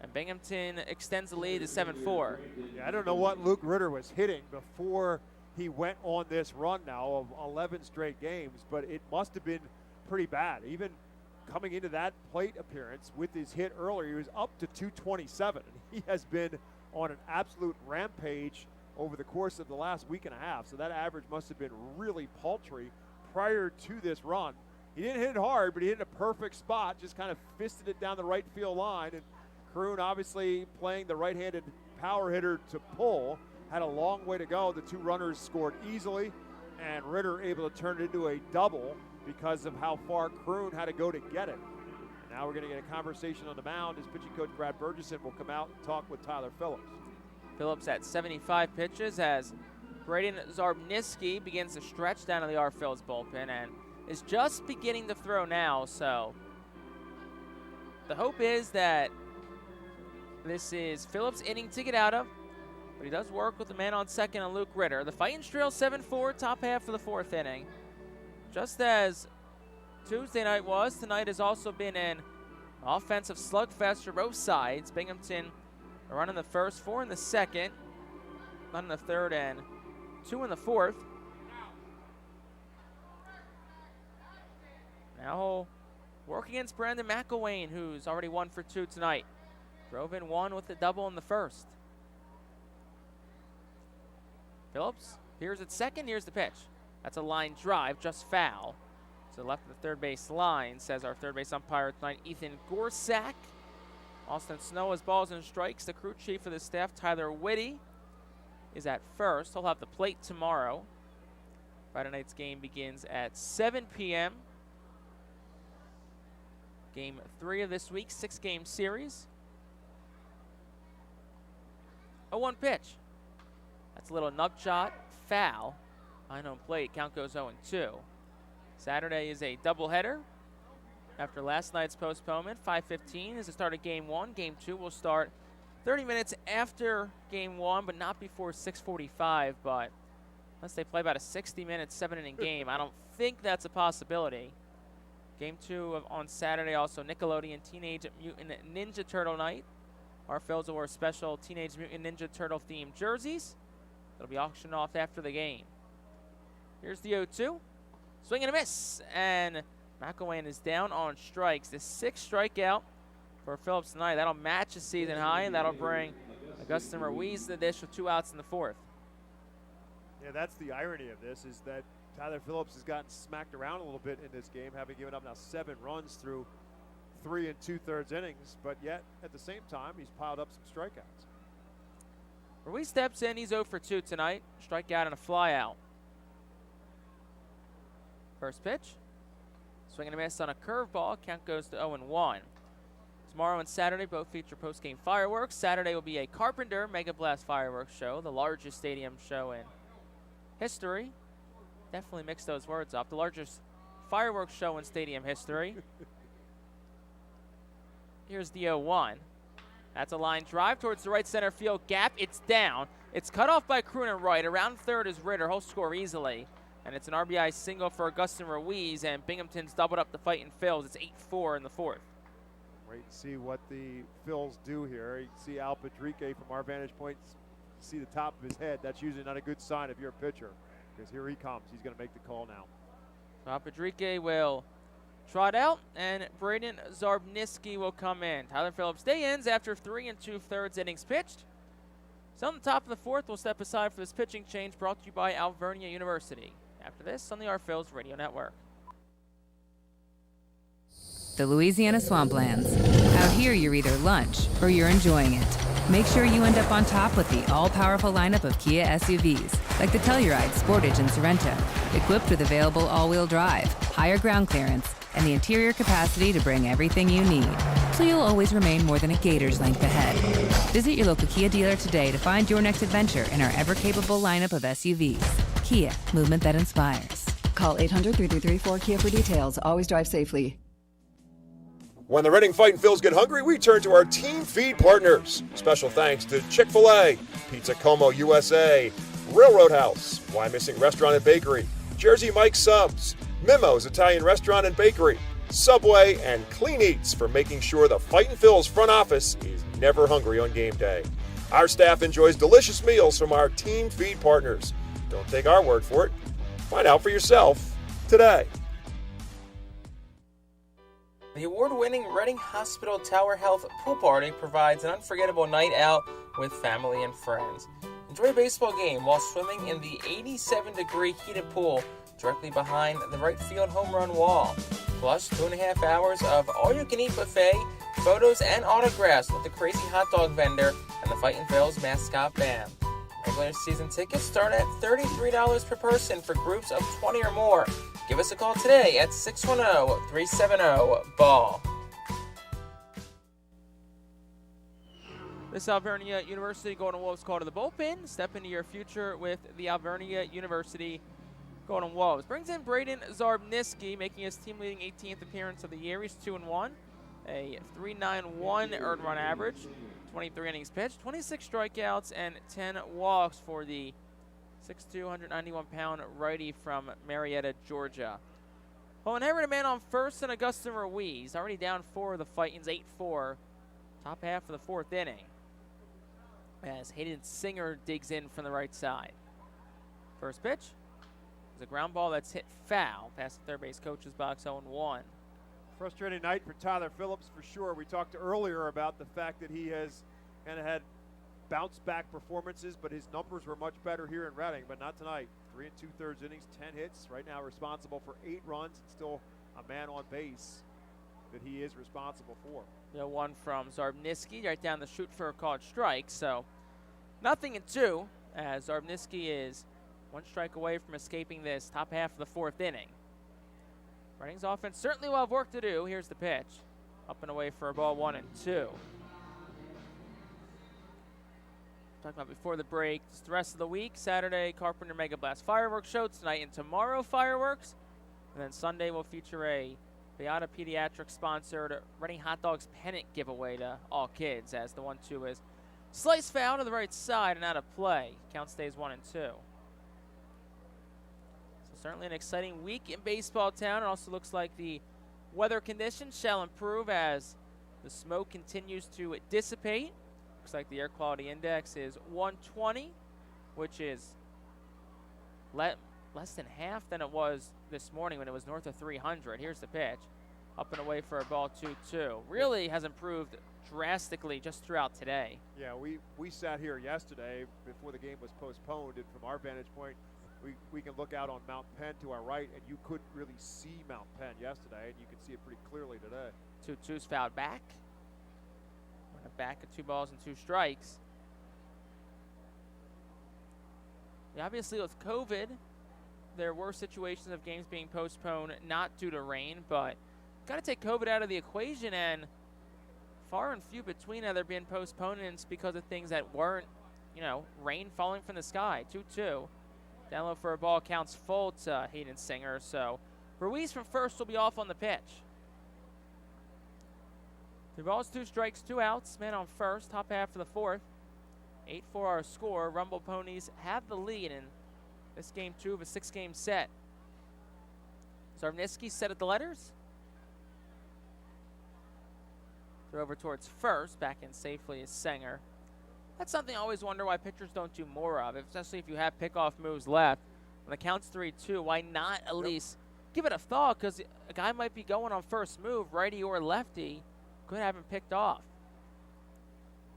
and Binghamton extends the lead to 7-4. Yeah, I don't know what Luke Ritter was hitting before he went on this run now of 11 straight games, but it must have been pretty bad. Even coming into that plate appearance with his hit earlier, he was up to 227. And he has been on an absolute rampage over the course of the last week and a half. So that average must have been really paltry prior to this run. He didn't hit it hard, but he hit it in a perfect spot, just kind of fisted it down the right field line. And Kroon, obviously playing the right-handed power hitter to pull, had a long way to go. The 2 runners scored easily, and Ritter able to turn it into a double because of how far Kroon had to go to get it. And now we're going to get a conversation on the mound as pitching coach Brad Burgesson will come out and talk with Tyler Phillips. Phillips at 75 pitches as Braden Zarbniski begins to stretch down to the R-Phils bullpen and is just beginning to throw now. So the hope is that this is Phillips' inning to get out of, but he does work with the man on second and Luke Ritter. The Fightin' trail 7-4, top half of the 4th inning. Just as Tuesday night was, tonight has also been an offensive slugfest for both sides. Binghamton a run in the first, 4 in the second, 1 in the third, and 2 in the 4th. Now he'll work against Brendan McElwain, who's already 1 for 2 tonight. Drove in 1 with the double in the first. Phillips, here's at second, here's the pitch. That's a line drive, just foul. To the left of the third base line, says our third base umpire tonight, Ethan Gorsak. Austin Snow has balls and strikes. The crew chief of the staff, Tyler Whitty, is at first. He'll have the plate tomorrow. Friday night's game begins at 7 p.m. Game 3 of this week, 6-game series. 0-1 pitch. That's a little nub shot, foul. Behind home plate, count goes 0-2. Saturday is a doubleheader. After last night's postponement, 5:15 is the start of Game 1. Game 2 will start 30 minutes after Game 1, but not before 6:45. But unless they play about a 60-minute, 7-inning game, I don't think that's a possibility. Game 2 on Saturday, also Nickelodeon Teenage Mutant Ninja Turtle Night. Our Phils will wear special Teenage Mutant Ninja Turtle themed jerseys. It'll be auctioned off after the game. Here's the 0-2. Swing and a miss, and McElwain is down on strikes. The 6th strikeout for Phillips tonight. That'll match a season high, and that'll bring Augustin Ruiz to the dish with 2 outs in the 4th. Yeah, that's the irony of this, is that Tyler Phillips has gotten smacked around a little bit in this game, having given up now 7 runs through 3 2/3 innings, but yet at the same time he's piled up some strikeouts. Ruiz steps in. He's 0 for 2 tonight. Strikeout and a flyout. First pitch. Swing and a miss on a curveball. Count goes to 0-1. Tomorrow and Saturday both feature post-game fireworks. Saturday will be a Carpenter Mega Blast fireworks show, the largest stadium show in history. Definitely mix those words up. The largest fireworks show in stadium history. Here's the 0-1. That's a line drive towards the right center field gap. It's down. It's cut off by Kroon and right. Around third is Ritter. He'll score easily. And it's an RBI single for Augustin Ruiz, and Binghamton's doubled up the Fightin' Phils. It's 8-4 in the 4th. Wait and see what the Phils do here. You can see Al Padrique from our vantage point. You see the top of his head. That's usually not a good sign if you're a pitcher, because here he comes. He's going to make the call now. Al Padrique will trot out, and Braden Zarbniski will come in. Tyler Phillips day ends after 3 2/3 innings pitched. So on the top of the fourth, we'll step aside for this pitching change brought to you by Alvernia University. After this, on the Our Phil's Radio Network. The Louisiana Swamplands. Out here, you're either lunch or you're enjoying it. Make sure you end up on top with the all-powerful lineup of Kia SUVs, like the Telluride, Sportage, and Sorento, equipped with available all-wheel drive, higher ground clearance, and the interior capacity to bring everything you need, so you'll always remain more than a gator's length ahead. Visit your local Kia dealer today to find your next adventure in our ever-capable lineup of SUVs. Kia, movement that inspires. Call 800-3334-KIA for details. Always drive safely. When the Reading Fightin' Phils get hungry, we turn to our team feed partners. Special thanks to Chick-fil-A, Pizza Como USA, Railroad House, Why Missing Restaurant and Bakery, Jersey Mike's Subs, Mimo's Italian Restaurant and Bakery, Subway, and Clean Eats for making sure the Fightin' Phils front office is never hungry on game day. Our staff enjoys delicious meals from our team feed partners. Don't take our word for it. Find out for yourself today. The award-winning Reading Hospital Tower Health Pool Party provides an unforgettable night out with family and friends. Enjoy a baseball game while swimming in the 87-degree heated pool directly behind the right field home run wall. Plus 2.5 hours of all-you-can-eat buffet, photos, and autographs with the crazy hot dog vendor and the Fightin' Phils mascot band. Regular season tickets start at $33 per person for groups of 20 or more. Give us a call today at 610-370-BALL. This Alvernia University Golden Wolves call to the bullpen. Step into your future with the Alvernia University Golden Wolves. Brings in Braden Zarbniski, making his team-leading 18th appearance of the year. He's 2-1, a 3.91 earned run average, 23 innings pitched, 26 strikeouts, and 10 walks for the 6'2", 191-pound righty from Marietta, Georgia. Well, inherited man on first and Augustin Ruiz, already down 4 of the Fightins, 8-4, top half of the fourth inning, as Hayden Singer digs in from the right side. First pitch is a ground ball that's hit foul past the third base coach's box, 0-1. Frustrating night for Tyler Phillips for sure. We talked earlier about the fact that he has kind of had bounce-back performances, but his numbers were much better here in Reading, but not tonight. 3 2/3 innings, 10 hits, right now responsible for 8 runs, and still a man on base that he is responsible for. The one from Zarbniski right down the chute for a called strike, so 0-2, as Zarbniski is 1 strike away from escaping this top half of the fourth inning. Reading's offense certainly will have work to do. Here's the pitch. Up and away for a ball, 1-2. Talking about before the break, just the rest of the week, Saturday, Carpenter Mega Blast fireworks show, tonight and tomorrow fireworks, and then Sunday will feature a Beata Pediatrics sponsored Reading Hot Dogs pennant giveaway to all kids, as the 1-2 is slice foul to the right side and out of play. Count stays 1-2. So certainly an exciting week in baseball town. It also looks like the weather conditions shall improve as the smoke continues to dissipate. Looks like the air quality index is 120, which is less than half than it was this morning when it was north of 300. Here's the pitch. Up and away for a ball, 2-2. Really has improved drastically just throughout today. Yeah, we sat here yesterday before the game was postponed, and from our vantage point, we can look out on Mount Penn to our right, and you couldn't really see Mount Penn yesterday, and you can see it pretty clearly today. 2-2's fouled back. Back at 2 balls and 2 strikes. Yeah, obviously with COVID, there were situations of games being postponed not due to rain, but got to take COVID out of the equation, and far and few between either being postponements because of things that weren't, rain falling from the sky. 2-2. Down low for a ball, counts full to Hayden Singer. So Ruiz from first will be off on the pitch. 3 balls, 2 strikes, 2 outs. Man on first, top half of the fourth. 8-4 our score. Rumble Ponies have the lead in this game 2 of a 6-game set. Zarbniski set at the letters. Throw over towards first. Back in safely is Singer. That's something I always wonder why pitchers don't do more of, especially if you have pickoff moves left. When the count's 3-2, why not at least give it a thought? Because a guy might be going on first move, righty or lefty. Could have him picked off.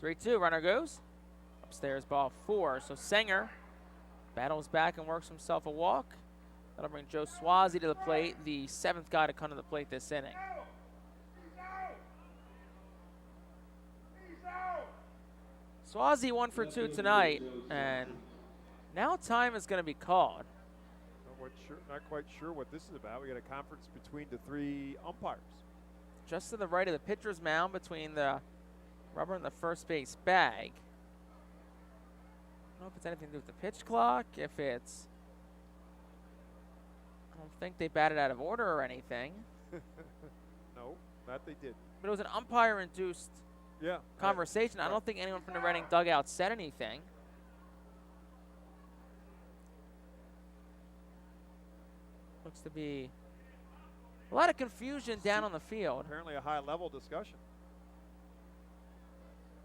3-2, runner goes. upstairs, ball 4. So Sanger battles back and works himself a walk. That'll bring Joe Swazi to the plate, the 7th guy to come to the plate this inning. Swazi 1 for 2 tonight, and now time is going to be called. Not quite sure what this is about. We got a conference between the 3 umpires. Just to the right of the pitcher's mound between the rubber and the first base bag. I don't know if it's anything to do with the pitch clock, if it's... I don't think they batted out of order or anything. No, that they did. But it was an umpire-induced conversation. I don't think anyone from the Reading dugout said anything. Looks to be a lot of confusion down on the field. Apparently a high-level discussion.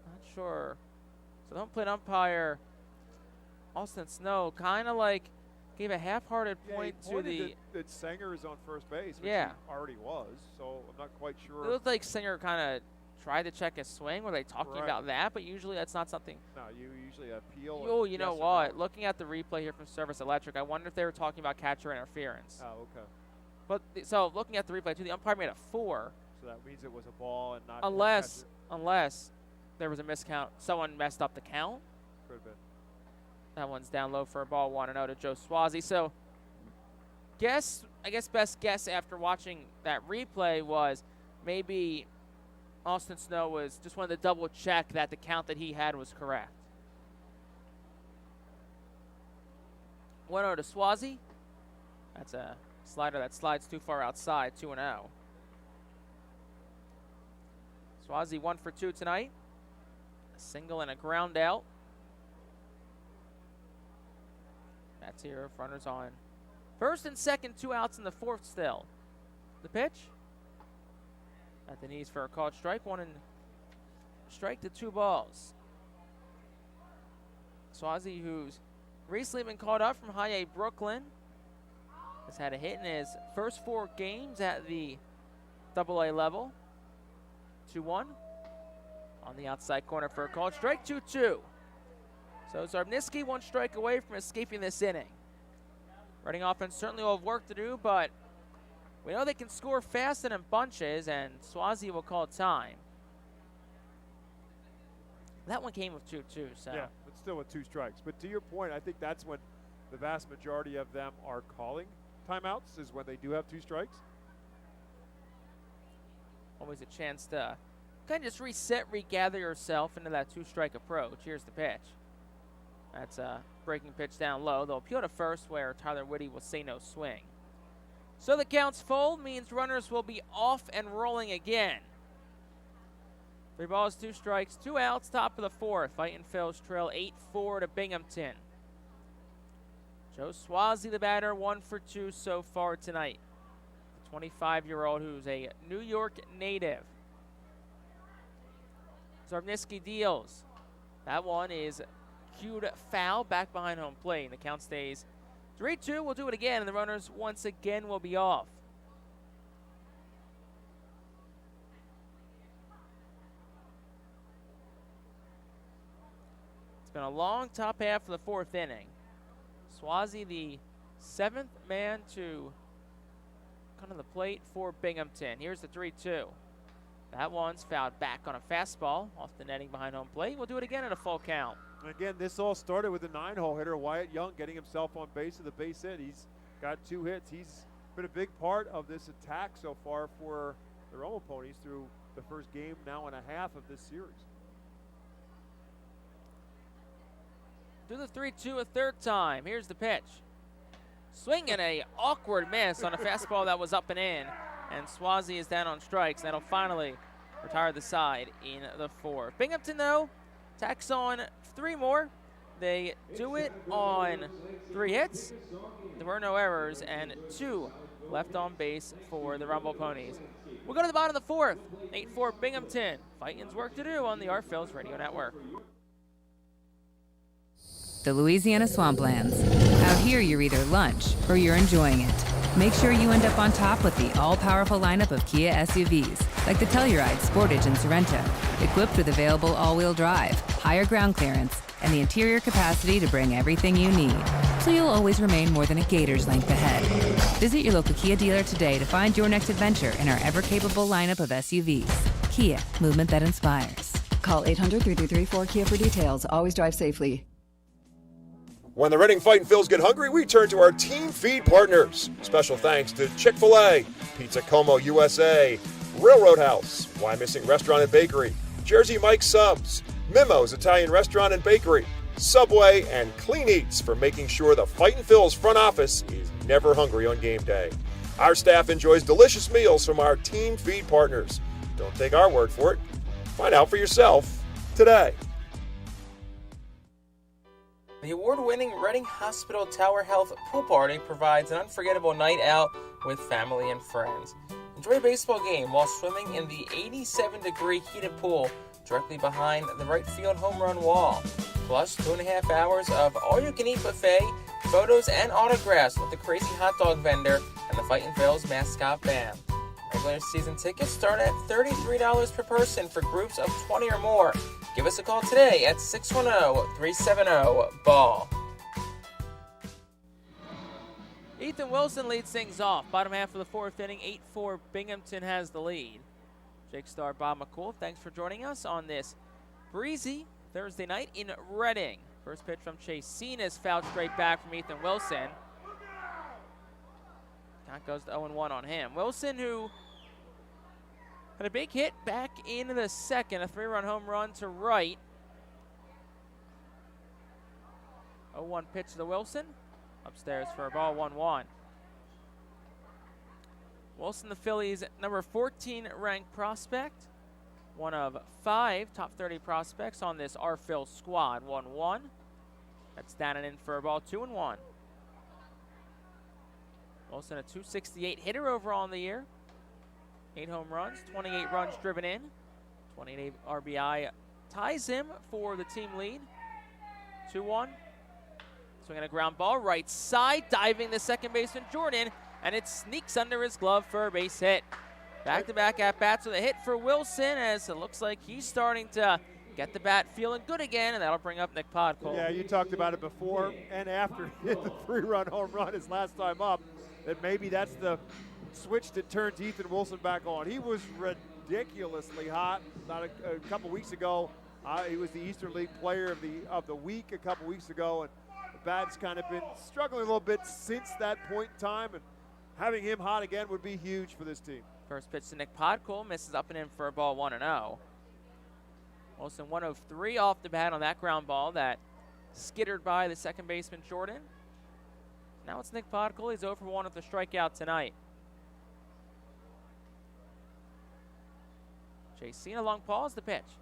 Not sure. So the home plate umpire, Austin Snow, kind of like gave a half-hearted point to the... that Sanger is on first base, which he already was, so I'm not quite sure. It looked like Sanger kind of tried to check his swing. Were they talking about that? But usually that's not something... No, you usually appeal. Oh, you know what? Looking at the replay here from Service Electric, I wonder if they were talking about catcher interference. Oh, okay. But so looking at the replay, too, the umpire made a 4. So that means it was a ball and not... Unless there was a miscount. Someone messed up the count. Could have been. That one's down low for a ball 1-0 to Joe Swazi. So I guess best guess after watching that replay was maybe Austin Snow was just wanted to double check that the count that he had was correct. 1-0 to Swazi. That's a slider that slides too far outside, 2-0. Swazi 1 for 2 tonight. A single and a ground out. That's here, runners on first and second, 2 outs in the 4th still. The pitch. At the knees for a called strike. 1 and strike to 2 balls. Swazi, who's recently been called up from High A Brooklyn, has had a hit in his first 4 games at the AA level. 2-1 on the outside corner for a called strike. 2-2. So Zarbniski 1 strike away from escaping this inning. Reading offense certainly will have work to do, but we know they can score fast and in bunches, and Swazi will call time. That one came with 2-2. So. Yeah, but still with 2 strikes. But to your point, I think that's when the vast majority of them are calling timeouts, is when they do have 2 strikes. Always a chance to kind of just reset, regather yourself into that 2-strike approach. Here's the pitch. That's a breaking pitch down low. They'll appeal to first where Tyler Whitty will say no swing. So the counts fold means runners will be off and rolling again. 3 balls, 2 strikes, 2 outs, top of the 4th. Fightin Phillies trail 8-4 to Binghamton. Joe Swazi, the batter, 1 for 2 so far tonight. The 25-year-old who's a New York native. Zarbniski deals. That one is cued foul back behind home plate, and the count stays 3-2. We'll do it again, and the runners once again will be off. It's been a long top half of the 4th inning. Swazi, the 7th man to come to the plate for Binghamton. Here's the 3-2. That one's fouled back on a fastball off the netting behind home plate. We'll do it again at a full count. Again, this all started with a 9-hole hitter, Wyatt Young, getting himself on base of the base hit. He's got 2 hits. He's been a big part of this attack so far for the Romo Ponies through the first game now and a half of this series. Do the 3-2 a 3rd time. Here's the pitch. Swing and a awkward miss on a fastball that was up and in. And Swazi is down on strikes. That'll finally retire the side in the 4th. Binghamton, though, tacks on 3 more. They do it on 3 hits. There were no errors and 2 left on base for the Rumble Ponies. We'll go to the bottom of the 4th. 8-4 Binghamton. Fightin's work to do on the Our Phillies Radio Network. The Louisiana Swamplands. Out here, you're either lunch or you're enjoying it. Make sure you end up on top with the all-powerful lineup of Kia SUVs, like the Telluride, Sportage, and Sorento, equipped with available all-wheel drive, higher ground clearance, and the interior capacity to bring everything you need, so you'll always remain more than a gator's length ahead. Visit your local Kia dealer today to find your next adventure in our ever-capable lineup of SUVs. Kia, movement that inspires. Call 800-3334-KIA for details. Always drive safely. When the Reading Fightin' Phils get hungry, we turn to our team feed partners. Special thanks to Chick-fil-A, Pizza Como USA, Railroad House, Why Missing Restaurant and Bakery, Jersey Mike's Subs, Mimo's Italian Restaurant and Bakery, Subway, and Clean Eats for making sure the Fightin' Phils front office is never hungry on game day. Our staff enjoys delicious meals from our team feed partners. Don't take our word for it. Find out for yourself today. The award-winning Reading Hospital Tower Health Pool Party provides an unforgettable night out with family and friends. Enjoy a baseball game while swimming in the 87-degree heated pool directly behind the right field home run wall. Plus 2.5 hours of all-you-can-eat buffet, photos, and autographs with the crazy hot dog vendor and the Fightin' Phils mascot band. Regular season tickets start at $33 per person for groups of 20 or more. Give us a call today at 610-370-BALL. Ethan Wilson leads things off. Bottom half of the fourth inning, 8-4. Binghamton has the lead. Jake Starr, Bob McCool, thanks for joining us on this breezy Thursday night in Reading. First pitch from Chase Seen is fouled straight back from Ethan Wilson. Count goes to 0-1 on him. Wilson, who had a big hit back into the second, a 3-run home run to right. 0-1 pitch to Wilson. Upstairs for a ball, 1-1. Wilson, the Phillies' number 14 ranked prospect. One of 5 top 30 prospects on this R-Phil squad. 1-1. That's down and in for a ball, 2-1. Wilson, a .268 hitter overall in the year. 8 home runs, 28 runs driven in. 28 RBI ties him for the team lead. 2-1. Swinging a ground ball, right side, diving the second baseman Jordan, and it sneaks under his glove for a base hit. Back-to-back at-bats with a hit for Wilson, as it looks like he's starting to get the bat feeling good again, and that'll bring up Nick Podkol. Yeah, you talked about it before and after he hit the 3-run home run his last time up, that maybe that's the switch that turns Ethan Wilson back on. He was ridiculously hot not a couple weeks ago. He was the Eastern League Player of the Week a couple weeks ago, and the bat's kind of been struggling a little bit since that point in time, and having him hot again would be huge for this team. First pitch to Nick Podkol, misses up and in for a ball, 1-0. Wilson 1 of 3 off the bat on that ground ball that skittered by the second baseman Jordan. Now it's Nick Podkol. He's 0 for 1 with a strikeout tonight. Chasing a long pause, the pitch.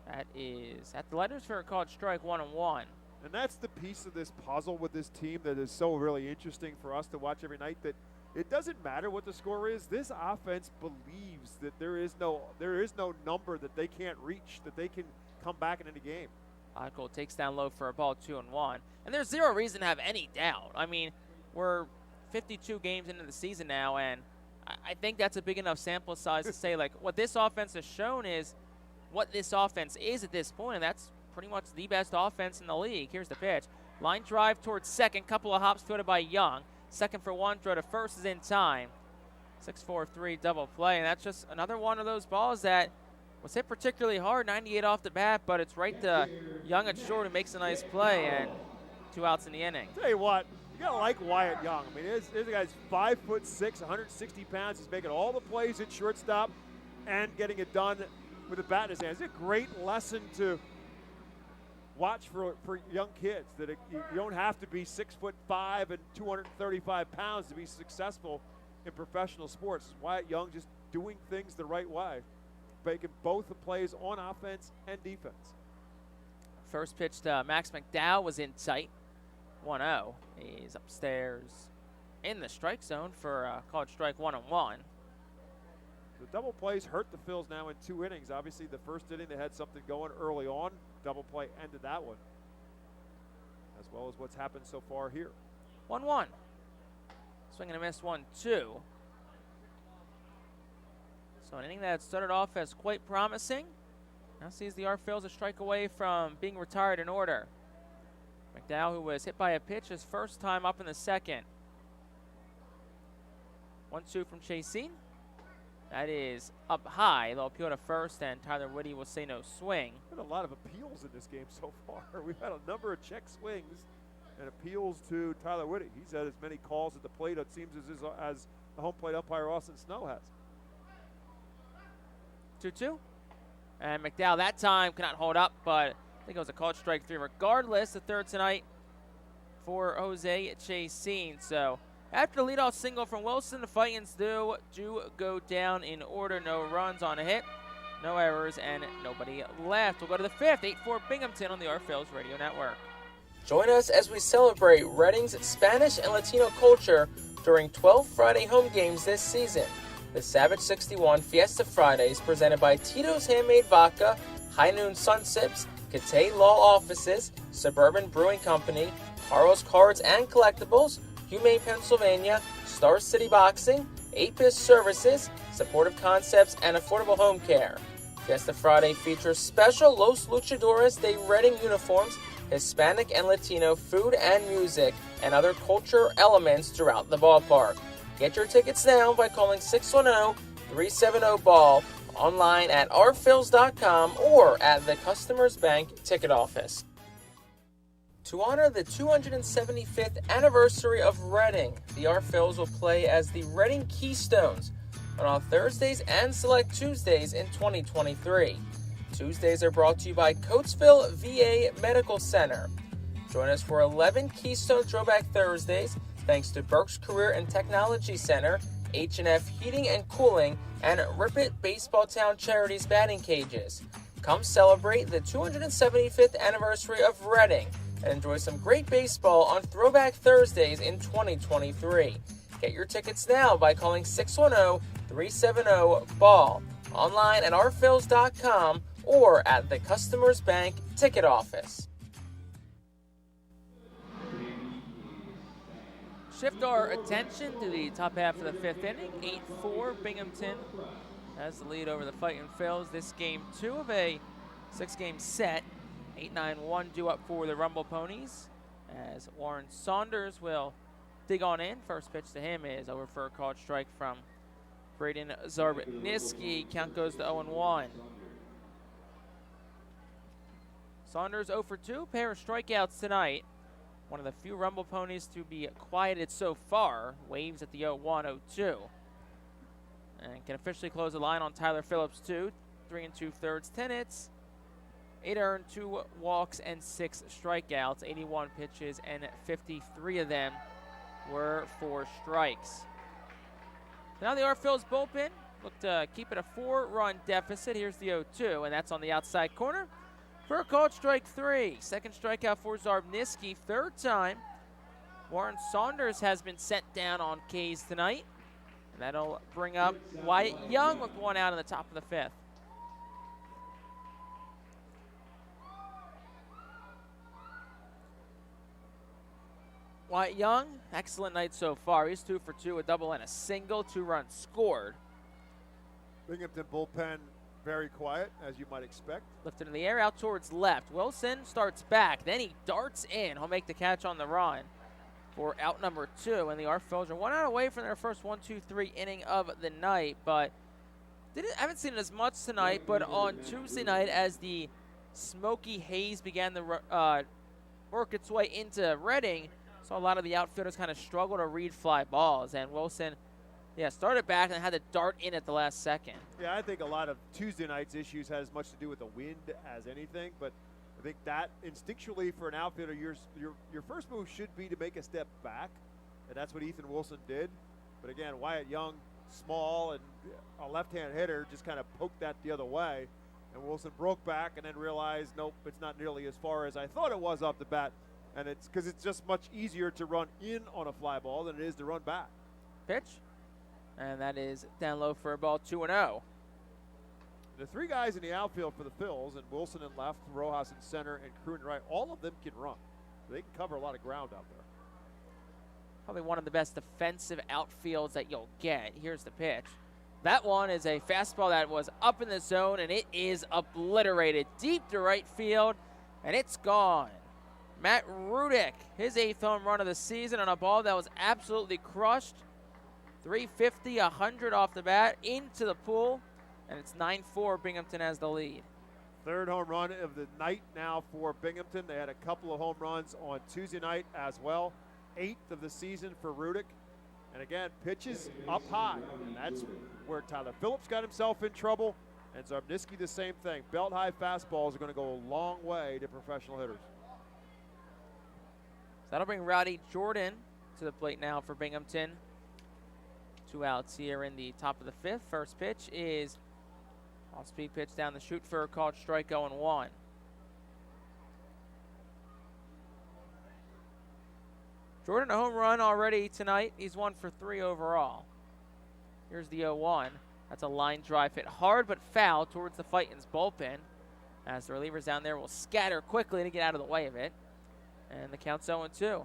That is at the letters for a called strike, 1-1. And that's the piece of this puzzle with this team that is so really interesting for us to watch every night, that it doesn't matter what the score is. This offense believes that there is no number that they can't reach, that they can come back in any game. Podkol takes down low for a ball, 2-1. And there's zero reason to have any doubt. I mean, we're 52 games into the season now, and I think that's a big enough sample size to say, like, what this offense has shown is what this offense is at this point, and that's pretty much the best offense in the league. Here's the pitch. Line drive towards second, couple of hops fielded by Young. Second for 1, throw to first is in time. 6-4-3 double play, and that's just another one of those balls that was hit particularly hard, 98 off the bat, but it's right to Young at short, who makes a nice play, and 2 outs in the inning. Tell you what, you gotta like Wyatt Young. I mean, this guy's 5'6", 160 pounds. He's making all the plays at shortstop and getting it done with a bat in his hands. It's a great lesson to watch for young kids, that you don't have to be 6'5" and 235 pounds to be successful in professional sports. Wyatt Young just doing things the right way, making both the plays on offense and defense. First pitch to Max McDowell was in tight, 1-0. He's upstairs in the strike zone for a called strike, 1-1. The double plays hurt the Phils now in 2 innings. Obviously, the first inning they had something going early on. Double play ended that one, as well as what's happened so far here. 1-1. Swing and a miss, 1-2. So an inning that started off as quite promising now sees the Phils a strike away from being retired in order. McDowell, who was hit by a pitch his first time up in the second. 1-2 from Chaseen. That is up high. They'll appeal to first, and Tyler Whitty will say no swing. Been a lot of appeals in this game so far. We've had a number of check swings and appeals to Tyler Whitty. He's had as many calls at the plate, it seems, as the home plate umpire Austin Snow has. 2-2. And McDowell that time could not hold up, but I think it was a called strike 3 regardless. The third tonight for Jose Chaseen. So after the leadoff single from Wilson, the Fightins do go down in order. No runs on a hit, no errors, and nobody left. We'll go to the fifth, 8-4 Binghamton on the Phils Radio Network. Join us as we celebrate Reading's Spanish and Latino culture during 12 Friday home games this season. The Savage 61 Fiesta Fridays, presented by Tito's Handmade Vodka, High Noon Sunsips, Catay Law Offices, Suburban Brewing Company, Carl's Cards and Collectibles, Humane Pennsylvania, Star City Boxing, Apis Services, Supportive Concepts, and Affordable Home Care. Fiesta Friday features special Los Luchadores de Reading uniforms, Hispanic and Latino food and music, and other culture elements throughout the ballpark. Get your tickets now by calling 610-370-BALL, online at rphils.com or at the Customers Bank ticket office. To honor the 275th anniversary of Reading, the Phils will play as the Reading Keystones on all Thursdays and select Tuesdays in 2023. Tuesdays are brought to you by Coatesville VA Medical Center. Join us for 11 Keystone Throwback Thursdays, thanks to Burke's Career and Technology Center, H&F Heating and Cooling, and Rip It Baseball Town Charities batting cages. Come celebrate the 275th anniversary of Reading and enjoy some great baseball on Throwback Thursdays in 2023. Get your tickets now by calling 610-370-BALL, online at rphils.com or at the Customers Bank ticket office. Shift our attention to the top half of the fifth inning. 8-4 Binghamton has the lead over the Fightin' Phils. This game 2 of a 6-game set. 8-9-1 due up for the Rumble Ponies as Warren Saunders will dig on in. First pitch to him is over for a called strike from Braden Zarbniski. Count goes to 0-1. Saunders 0 for 2, pair of strikeouts tonight. One of the few Rumble Ponies to be quieted so far. Waves at the 0-1, 0-2. And can officially close the line on Tyler Phillips, 2. 3 2/3, 10 hits, 8 earned, 2 walks, and 6 strikeouts. 81 pitches, and 53 of them were for strikes. Now the Phils bullpen look to keep it a 4-run deficit. Here's the 0-2, and that's on the outside corner for a called strike 3. Second strikeout for Zarbniski, third time. Warren Saunders has been set down on K's tonight. And that'll bring up Wyatt Young with 1 out in the top of the fifth. Wyatt Young, excellent night so far. He's 2 for 2, a double and a single, 2 runs scored. Binghamton bullpen very quiet, as you might expect. Lifted in the air, out towards left. Wilson starts back, then he darts in. He'll make the catch on the run for out number 2, and the Phils are 1 out away from their first 1-2-3 inning of the night, but I haven't seen it as much tonight, but on Tuesday night as the smoky haze began to work its way into Reading, saw a lot of the outfielders kind of struggle to read fly balls, and Wilson started back and had to dart in at the last second. Yeah, I think a lot of Tuesday night's issues had as much to do with the wind as anything, but I think that instinctually for an outfielder, your first move should be to make a step back, and that's what Ethan Wilson did. But again, Wyatt Young, small and a left-hand hitter, just kind of poked that the other way, and Wilson broke back and then realized, nope, it's not nearly as far as I thought it was off the bat, and it's because it's just much easier to run in on a fly ball than it is to run back. Pitch, and that is down low for a ball, 2-0. The 3 guys in the outfield for the Phils, and Wilson in left, Rojas in center, and Crew in right, all of them can run. They can cover a lot of ground out there. Probably one of the best defensive outfields that you'll get. Here's the pitch. That one is a fastball that was up in the zone, and it is obliterated deep to right field, and it's gone. Matt Rudick, his 8th home run of the season on a ball that was absolutely crushed. 350, 100 off the bat, into the pool, and it's 9-4. Binghamton has the lead. 3rd home run of the night now for Binghamton. They had a couple of home runs on Tuesday night as well. 8th of the season for Rudick. And again, pitches up high. And that's where Tyler Phillips got himself in trouble. And Zarbniski the same thing. Belt-high fastballs are going to go a long way to professional hitters. So that'll bring Rowdy Jordan to the plate now for Binghamton. 2 outs here in the top of the 5th. First pitch is off-speed pitch down the chute for a called strike 0-1. Jordan, a home run already tonight. He's 1 for 3 overall. Here's the 0-1. That's a line drive hit hard but foul towards the Fightin's bullpen, as the relievers down there will scatter quickly to get out of the way of it. And the count's 0-2.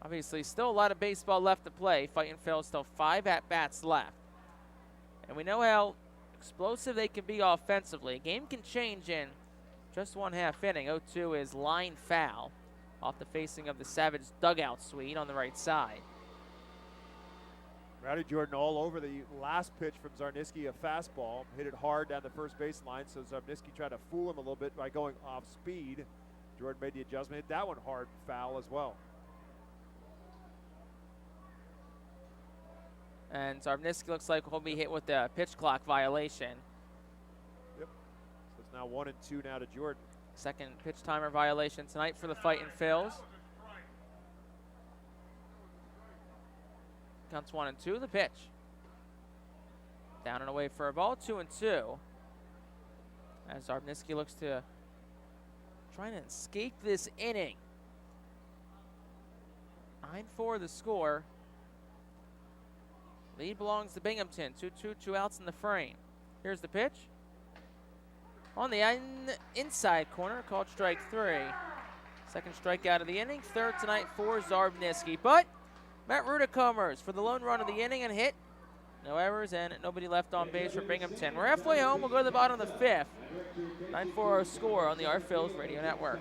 Obviously, still a lot of baseball left to play. Fightin Phil's still 5 at-bats left. And we know how explosive they can be offensively. A game can change in just 1/2 inning. 0-2 is line foul off the facing of the Savage dugout suite on the right side. Rowdy Jordan all over the last pitch from Zarniski, a fastball. Hit it hard down the first baseline, so Zarniski tried to fool him a little bit by going off speed. Jordan made the adjustment, hit that one hard foul as well. And Zarbniski looks like he'll be hit with the pitch clock violation. Yep. So it's now 1-2 now to Jordan. Second pitch timer violation tonight for the Fightin Phils. Counts 1-2. The pitch. Down and away for a ball. 2-2. As Zarbniski looks to try and escape this inning. 9-4 the score. Lead belongs to Binghamton. 2-2, 2 outs in the frame. Here's the pitch. On the inside corner, called strike 3. Second strikeout of the inning. 3rd tonight for Zarbniski. But Matt Rudick homers for the lone run of the inning and hit. No errors and nobody left on base for Binghamton. We're halfway home. We'll go to the bottom of the 5th. 9-4 score on the Phillies Radio Network.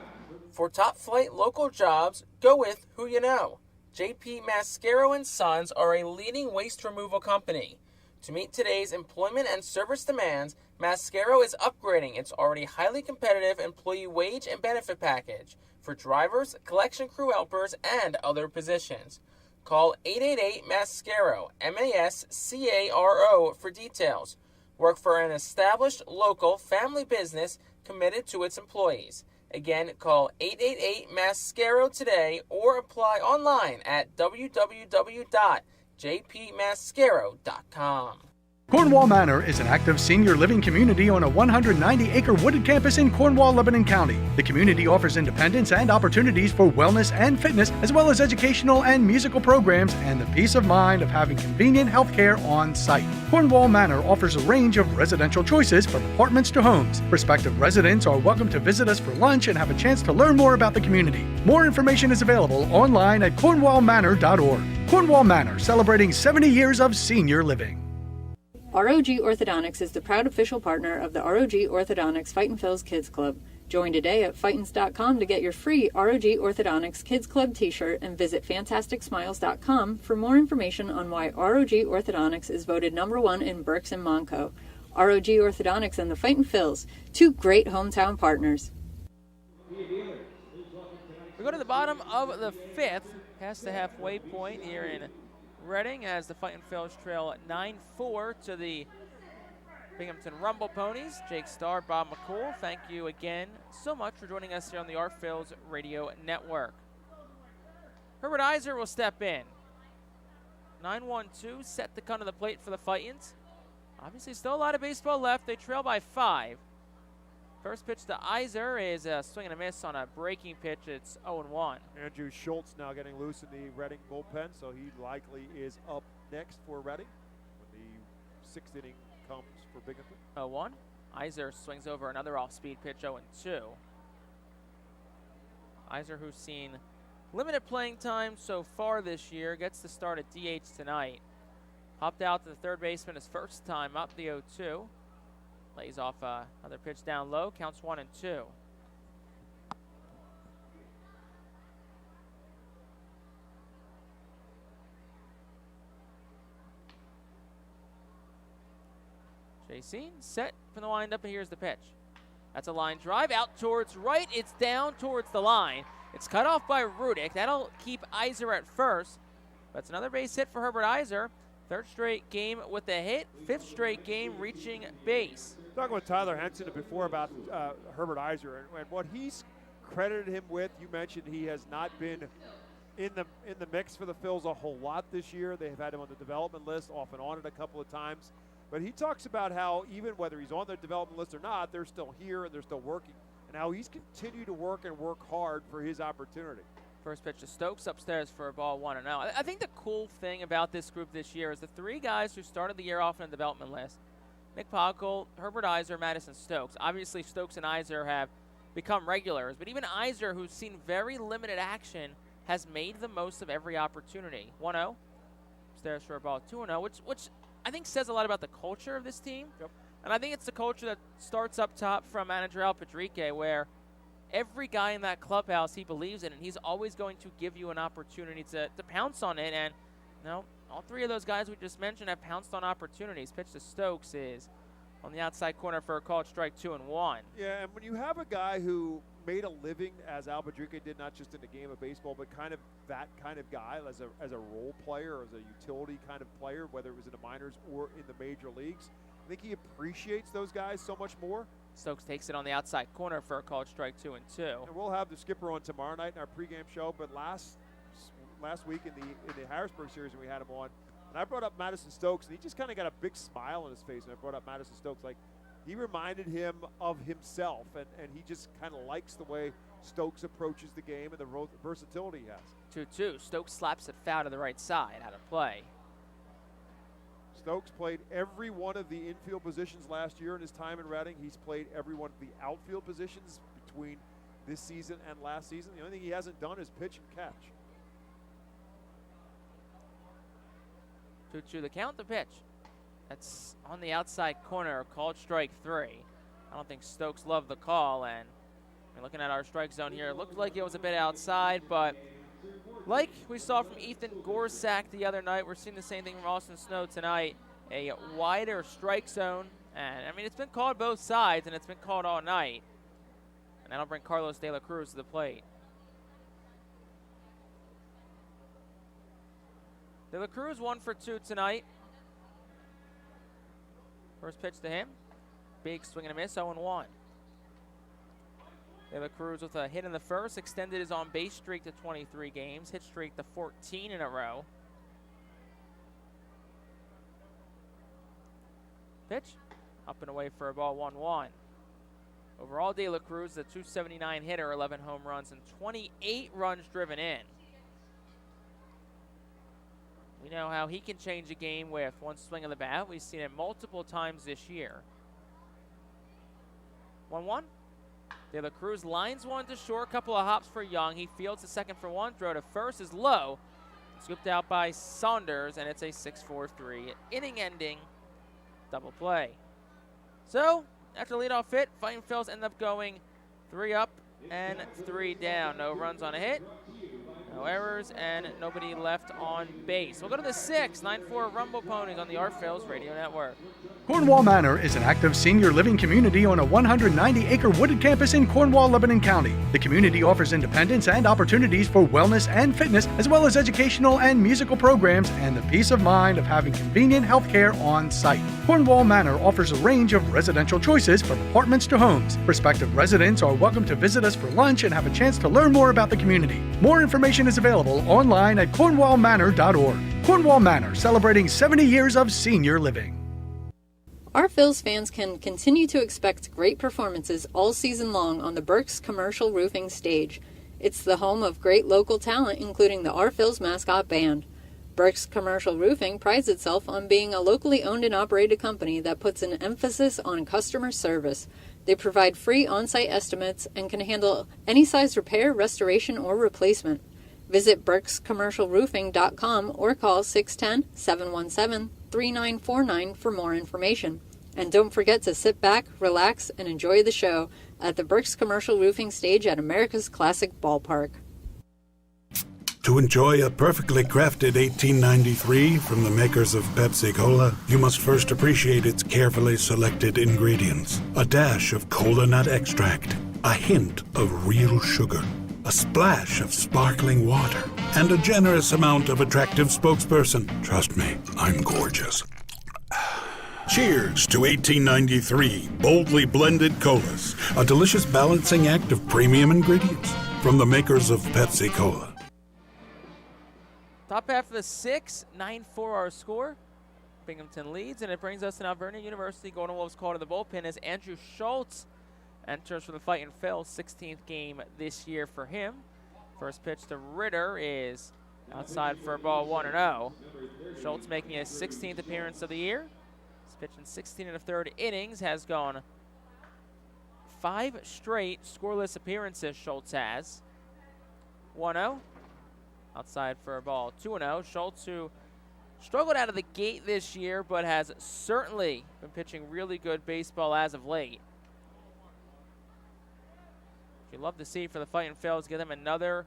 For top flight local jobs, go with who you know. JP Mascaro & Sons are a leading waste removal company. To meet today's employment and service demands, Mascaro is upgrading its already highly competitive employee wage and benefit package for drivers, collection crew helpers, and other positions. Call 888-MASCARO, M-A-S-C-A-R-O, for details. Work for an established local family business committed to its employees. Again, call 888-MASCARO today or apply online at www.jpmascaro.com. Cornwall Manor is an active senior living community on a 190-acre wooded campus in Cornwall, Lebanon County. The community offers independence and opportunities for wellness and fitness, as well as educational and musical programs, and the peace of mind of having convenient health care on site. Cornwall Manor offers a range of residential choices from apartments to homes. Prospective residents are welcome to visit us for lunch and have a chance to learn more about the community. More information is available online at cornwallmanor.org. Cornwall Manor, celebrating 70 years of senior living. ROG Orthodontics is the proud official partner of the ROG Orthodontics Fightin Phil's Kids Club. Join today at Fightins.com to get your free ROG Orthodontics Kids Club t-shirt and visit FantasticSmiles.com for more information on why ROG Orthodontics is voted #1 in Berks and Monco. ROG Orthodontics and the Fightin Phils, 2 great hometown partners. We go to the bottom of the 5th, past the halfway point here in Reading, as the Fightin Phils trail 9-4 to the Binghamton Rumble Ponies. Jake Starr, Bob McCool, thank you again so much for joining us here on the Phillies Radio Network. Herbert Iser will step in. 9-1-2, set to come to the plate for the Fightins. Obviously still a lot of baseball left. They trail by 5. First pitch to Iser is a swing and a miss on a breaking pitch. It's 0-1. Andrew Schultz now getting loose in the Reading bullpen, so he likely is up next for Reading when the 6th inning comes for Binghamton. 0-1. Iser swings over another off-speed pitch, 0-2. Iser, who's seen limited playing time so far this year, gets the start at DH tonight. Hopped out to the third baseman his first time up, the 0-2. Lays off another pitch down low, counts 1-2. JC set for the windup, and here's the pitch. That's a line drive out towards right. It's down towards the line. It's cut off by Rudick. That'll keep Iser at first. That's another base hit for Herbert Iser. Third straight game with a hit. Fifth straight game reaching base. Talking with Tyler Henson before about Herbert Iser and what he's credited him with. You mentioned he has not been in the mix for the Phils a whole lot this year. They have had him on the development list, off and on it a couple of times. But he talks about how even whether he's on the development list or not, they're still here and they're still working. And how he's continued to work and work hard for his opportunity. First pitch to Stokes upstairs for a ball, 1-0. I think the cool thing about this group this year is the three guys who started the year off on the development list, Nick Poggle, Herbert Iser, Madison Stokes. Obviously, Stokes and Iser have become regulars, but even Iser, who's seen very limited action, has made the most of every opportunity. 1-0, upstairs for a ball, 2-0, which I think says a lot about the culture of this team. Yep. And I think it's the culture that starts up top from manager Al Padrique, where every guy in that clubhouse he believes in, and he's always going to give you an opportunity to pounce on it. And, you know, all three of those guys we just mentioned have pounced on opportunities. Pitch to Stokes is on the outside corner for a called strike, 2-1. Yeah, and when you have a guy who made a living, as Al Padrique did, not just in the game of baseball, but kind of that kind of guy as a role player, as a utility kind of player, whether it was in the minors or in the major leagues, I think he appreciates those guys so much more. Stokes takes it on the outside corner for a called strike, 2-2. And we'll have the skipper on tomorrow night in our pregame show, but last week in the Harrisburg series when we had him on, and I brought up Madison Stokes, and he just kind of got a big smile on his face when I brought up Madison Stokes. Like, he reminded him of himself, and he just kind of likes the way Stokes approaches the game and the versatility he has. 2-2. Stokes slaps it foul to the right side. Out of play. Stokes played every one of the infield positions last year in his time in Reading. He's played every one of the outfield positions between this season and last season. The only thing he hasn't done is pitch and catch. 2-2 the count, the pitch. That's on the outside corner, called strike 3. I don't think Stokes loved the call, and looking at our strike zone here, it looked like it was a bit outside, but like we saw from Ethan Gorsak the other night, we're seeing the same thing from Austin Snow tonight, a wider strike zone. And, I mean, it's been called both sides, and it's been called all night. And that'll bring Carlos De La Cruz to the plate. De La Cruz 1 for 2 tonight. First pitch to him. Big swing and a miss, 0-1. De La Cruz with a hit in the first, extended his on-base streak to 23 games, hit streak to 14 in a row. Pitch, up and away for a ball, 1-1. Overall, De La Cruz, the .279 hitter, 11 home runs and 28 runs driven in. We know how he can change a game with one swing of the bat. We've seen it multiple times this year. 1-1. De La Cruz lines one to short, couple of hops for Young. He fields the second for one, throw to first is low. Scooped out by Saunders, and it's a 6-4-3 inning-ending double play. So, after leadoff hit, Fightin Phillies end up going 3 up and 3 down. No runs on a hit, no errors, and nobody left on base. We'll go to the 6th, 9-4 Rumble Ponies on the Phillies Radio Network. Cornwall Manor is an active senior living community on a 190-acre wooded campus in Cornwall, Lebanon County. The community offers independence and opportunities for wellness and fitness, as well as educational and musical programs, and the peace of mind of having convenient health care on site. Cornwall Manor offers a range of residential choices from apartments to homes. Prospective residents are welcome to visit us for lunch and have a chance to learn more about the community. More information is available online at cornwallmanor.org. Cornwall Manor, celebrating 70 years of senior living. Our Phils fans can continue to expect great performances all season long on the Burke's Commercial Roofing stage. It's the home of great local talent, including the Our Phils mascot band. Brooks Commercial Roofing prides itself on being a locally owned and operated company that puts an emphasis on customer service. They provide free on-site estimates and can handle any size repair, restoration, or replacement. Visit BrooksCommercialRoofing.com or call 610-717-3949 for more information. And don't forget to sit back, relax, and enjoy the show at the Brooks Commercial Roofing stage at America's Classic Ballpark. To enjoy a perfectly crafted 1893 from the makers of Pepsi Cola, you must first appreciate its carefully selected ingredients. A dash of cola nut extract, a hint of real sugar, a splash of sparkling water, and a generous amount of attractive spokesperson. Trust me, I'm gorgeous. Cheers to 1893 boldly blended colas, a delicious balancing act of premium ingredients from the makers of Pepsi Cola. Top half of the 6, 9-4 our score. Binghamton leads, and it brings us to Alvernia University. Golden Wolves call to the bullpen as Andrew Schultz enters for the Fightin' Phil's 16th game this year for him. First pitch to Ritter is outside for a ball 1-0. Schultz making his 16th appearance of the year. He's pitched in 16 1/3 innings, has gone 5 straight scoreless appearances. Schultz has 1-0. Outside for a ball 2-0. Schultz, who struggled out of the gate this year, but has certainly been pitching really good baseball as of late. You'd love to see for the Fightin' Phil's get them another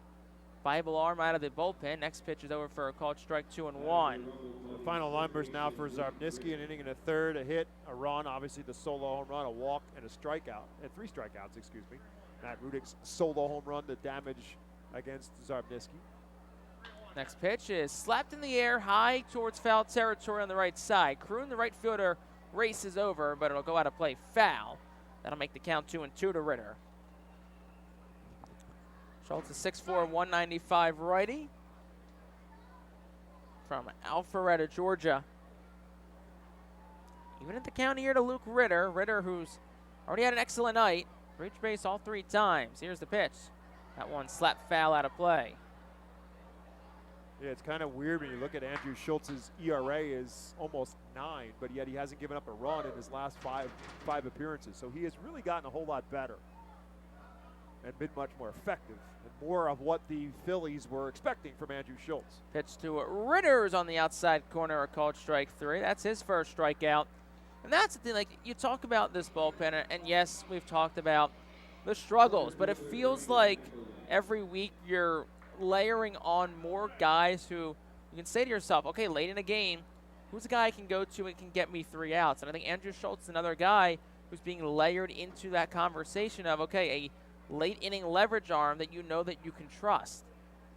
Bible arm out of the bullpen. Next pitch is over for a called strike, 2-1. The final numbers now for Zarbnisky: an inning and a third, a hit, a run, obviously the solo home run, a walk, and a strikeout, and 3 strikeouts, excuse me. Matt Rudick's solo home run, the damage against Zarbnisky. Next pitch is slapped in the air high towards foul territory on the right side. Kroon, the right fielder, races over, but it'll go out of play foul. That'll make the count 2-2 to Ritter. Schultz is 6'4", 195 righty from Alpharetta, Georgia. Even at the count here to Luke Ritter. Ritter, who's already had an excellent night. Reached base all 3 times. Here's the pitch. That one slapped foul out of play. Yeah, it's kind of weird when you look at Andrew Schultz's ERA is almost 9, but yet he hasn't given up a run in his last five appearances. So he has really gotten a whole lot better and been much more effective and more of what the Phillies were expecting from Andrew Schultz. Pitch to Ritter's on the outside corner, a called strike 3. That's his first strikeout. And that's the thing, like, you talk about this bullpen, and yes, we've talked about the struggles, but it feels like every week you're layering on more guys who you can say to yourself, okay, late in a game, who's a guy I can go to and can get me 3 outs? And I think Andrew Schultz is another guy who's being layered into that conversation of, okay, a late inning leverage arm that you know that you can trust.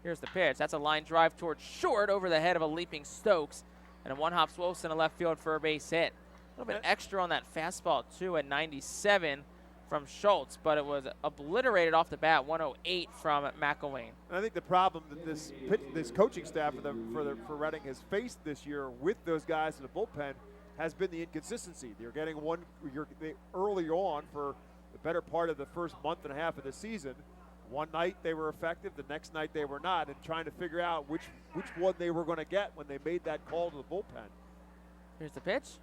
Here's the pitch. That's a line drive towards short over the head of a leaping Stokes, and a one-hop Wilson in left field for a base hit. A little bit extra on that fastball, too, at 97 from Schultz, but it was obliterated off the bat, 108 from McElwain. And I think the problem that this coaching staff for Reading has faced this year with those guys in the bullpen has been the inconsistency. They're getting early on for the better part of the first month and a half of the season. One night they were effective, the next night they were not, and trying to figure out which one they were going to get when they made that call to the bullpen. Here's the pitch.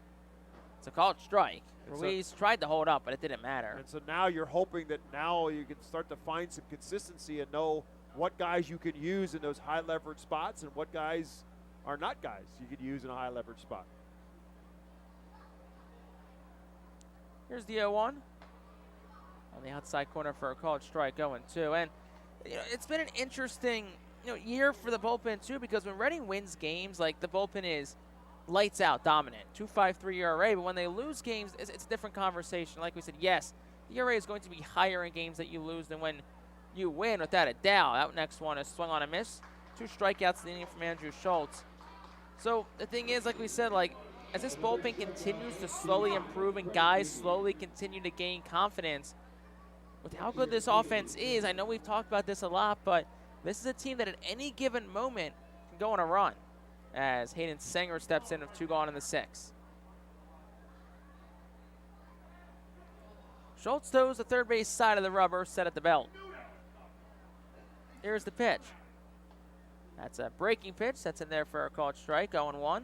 It's a called strike. Ruiz tried to hold up, but it didn't matter. And so now you're hoping that now you can start to find some consistency and know what guys you can use in those high leverage spots and what guys are not guys you could use in a high leverage spot. Here's the 0-1 on the outside corner for a called strike, 0-2. And it's been an interesting year for the bullpen too, because when Reading wins games, like, the bullpen is lights out, dominant, 2.53 ERA. But when they lose games, it's a different conversation. Like we said, yes, the ERA is going to be higher in games that you lose than when you win, without a doubt. That next one is swung on a miss. 2 strikeouts in the inning from Andrew Schultz. So the thing is, like we said, like, as this bullpen continues to slowly improve and guys slowly continue to gain confidence with how good this offense is, I know we've talked about this a lot, but this is a team that at any given moment can go on a run, as Hayden Sanger steps in with 2 gone in the 6th. Schultz toes the third base side of the rubber, set at the belt. Here's the pitch. That's a breaking pitch. That's in there for a called strike, 0-1.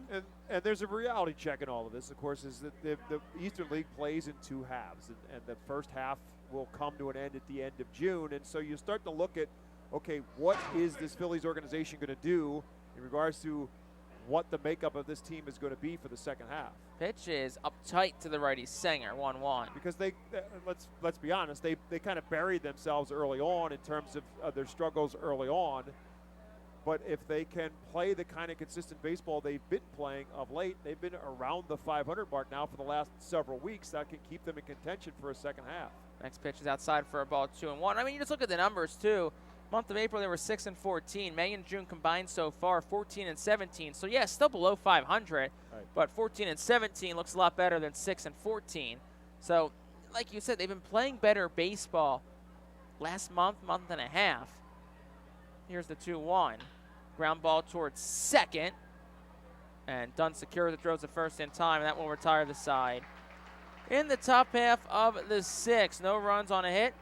And there's a reality check in all of this, of course, is that the Eastern League plays in two halves, and the first half will come to an end at the end of June. And so you start to look at, okay, what is this Phillies organization going to do in regards to what the makeup of this team is going to be for the second half? Pitch is up tight to the righty Singer, 1-1. Because they let's be honest, they kind of buried themselves early on in terms of their struggles early on. But if they can play the kind of consistent baseball they've been playing of late, they've been around the 500 mark now for the last several weeks. That can keep them in contention for a second half. Next pitch is outside for a ball, 2-1. I mean, you just look at the numbers, too. Month of April, they were 6-14. May and June combined so far, 14-17. So, yeah, still below 500. Right. But 14-17 looks a lot better than 6-14. So, like you said, they've been playing better baseball last month and a half. Here's the 2-1. Ground ball towards second. And Dunn secures it, throws it first in time, and that will retire the side. In the top half of the sixth, no runs on a hit.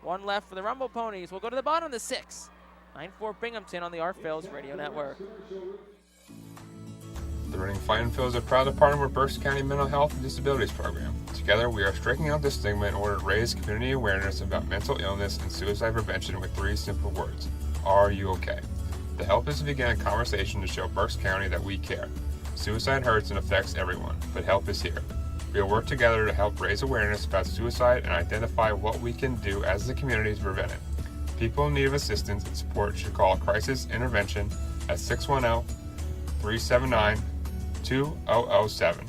One left for the Rumble Ponies. We'll go to the bottom of the sixth. 9-4 Binghamton on the Phillies Radio Network. The Reading Fightin' Phillies are proud to partner with Berks County Mental Health and Disabilities Program. Together, we are striking out the stigma in order to raise community awareness about mental illness and suicide prevention with 3 simple words. Are you okay? The help is to begin a conversation to show Berks County that we care. Suicide hurts and affects everyone, but help is here. We will work together to help raise awareness about suicide and identify what we can do as a community to prevent it. People in need of assistance and support should call Crisis Intervention at 610-379-2007.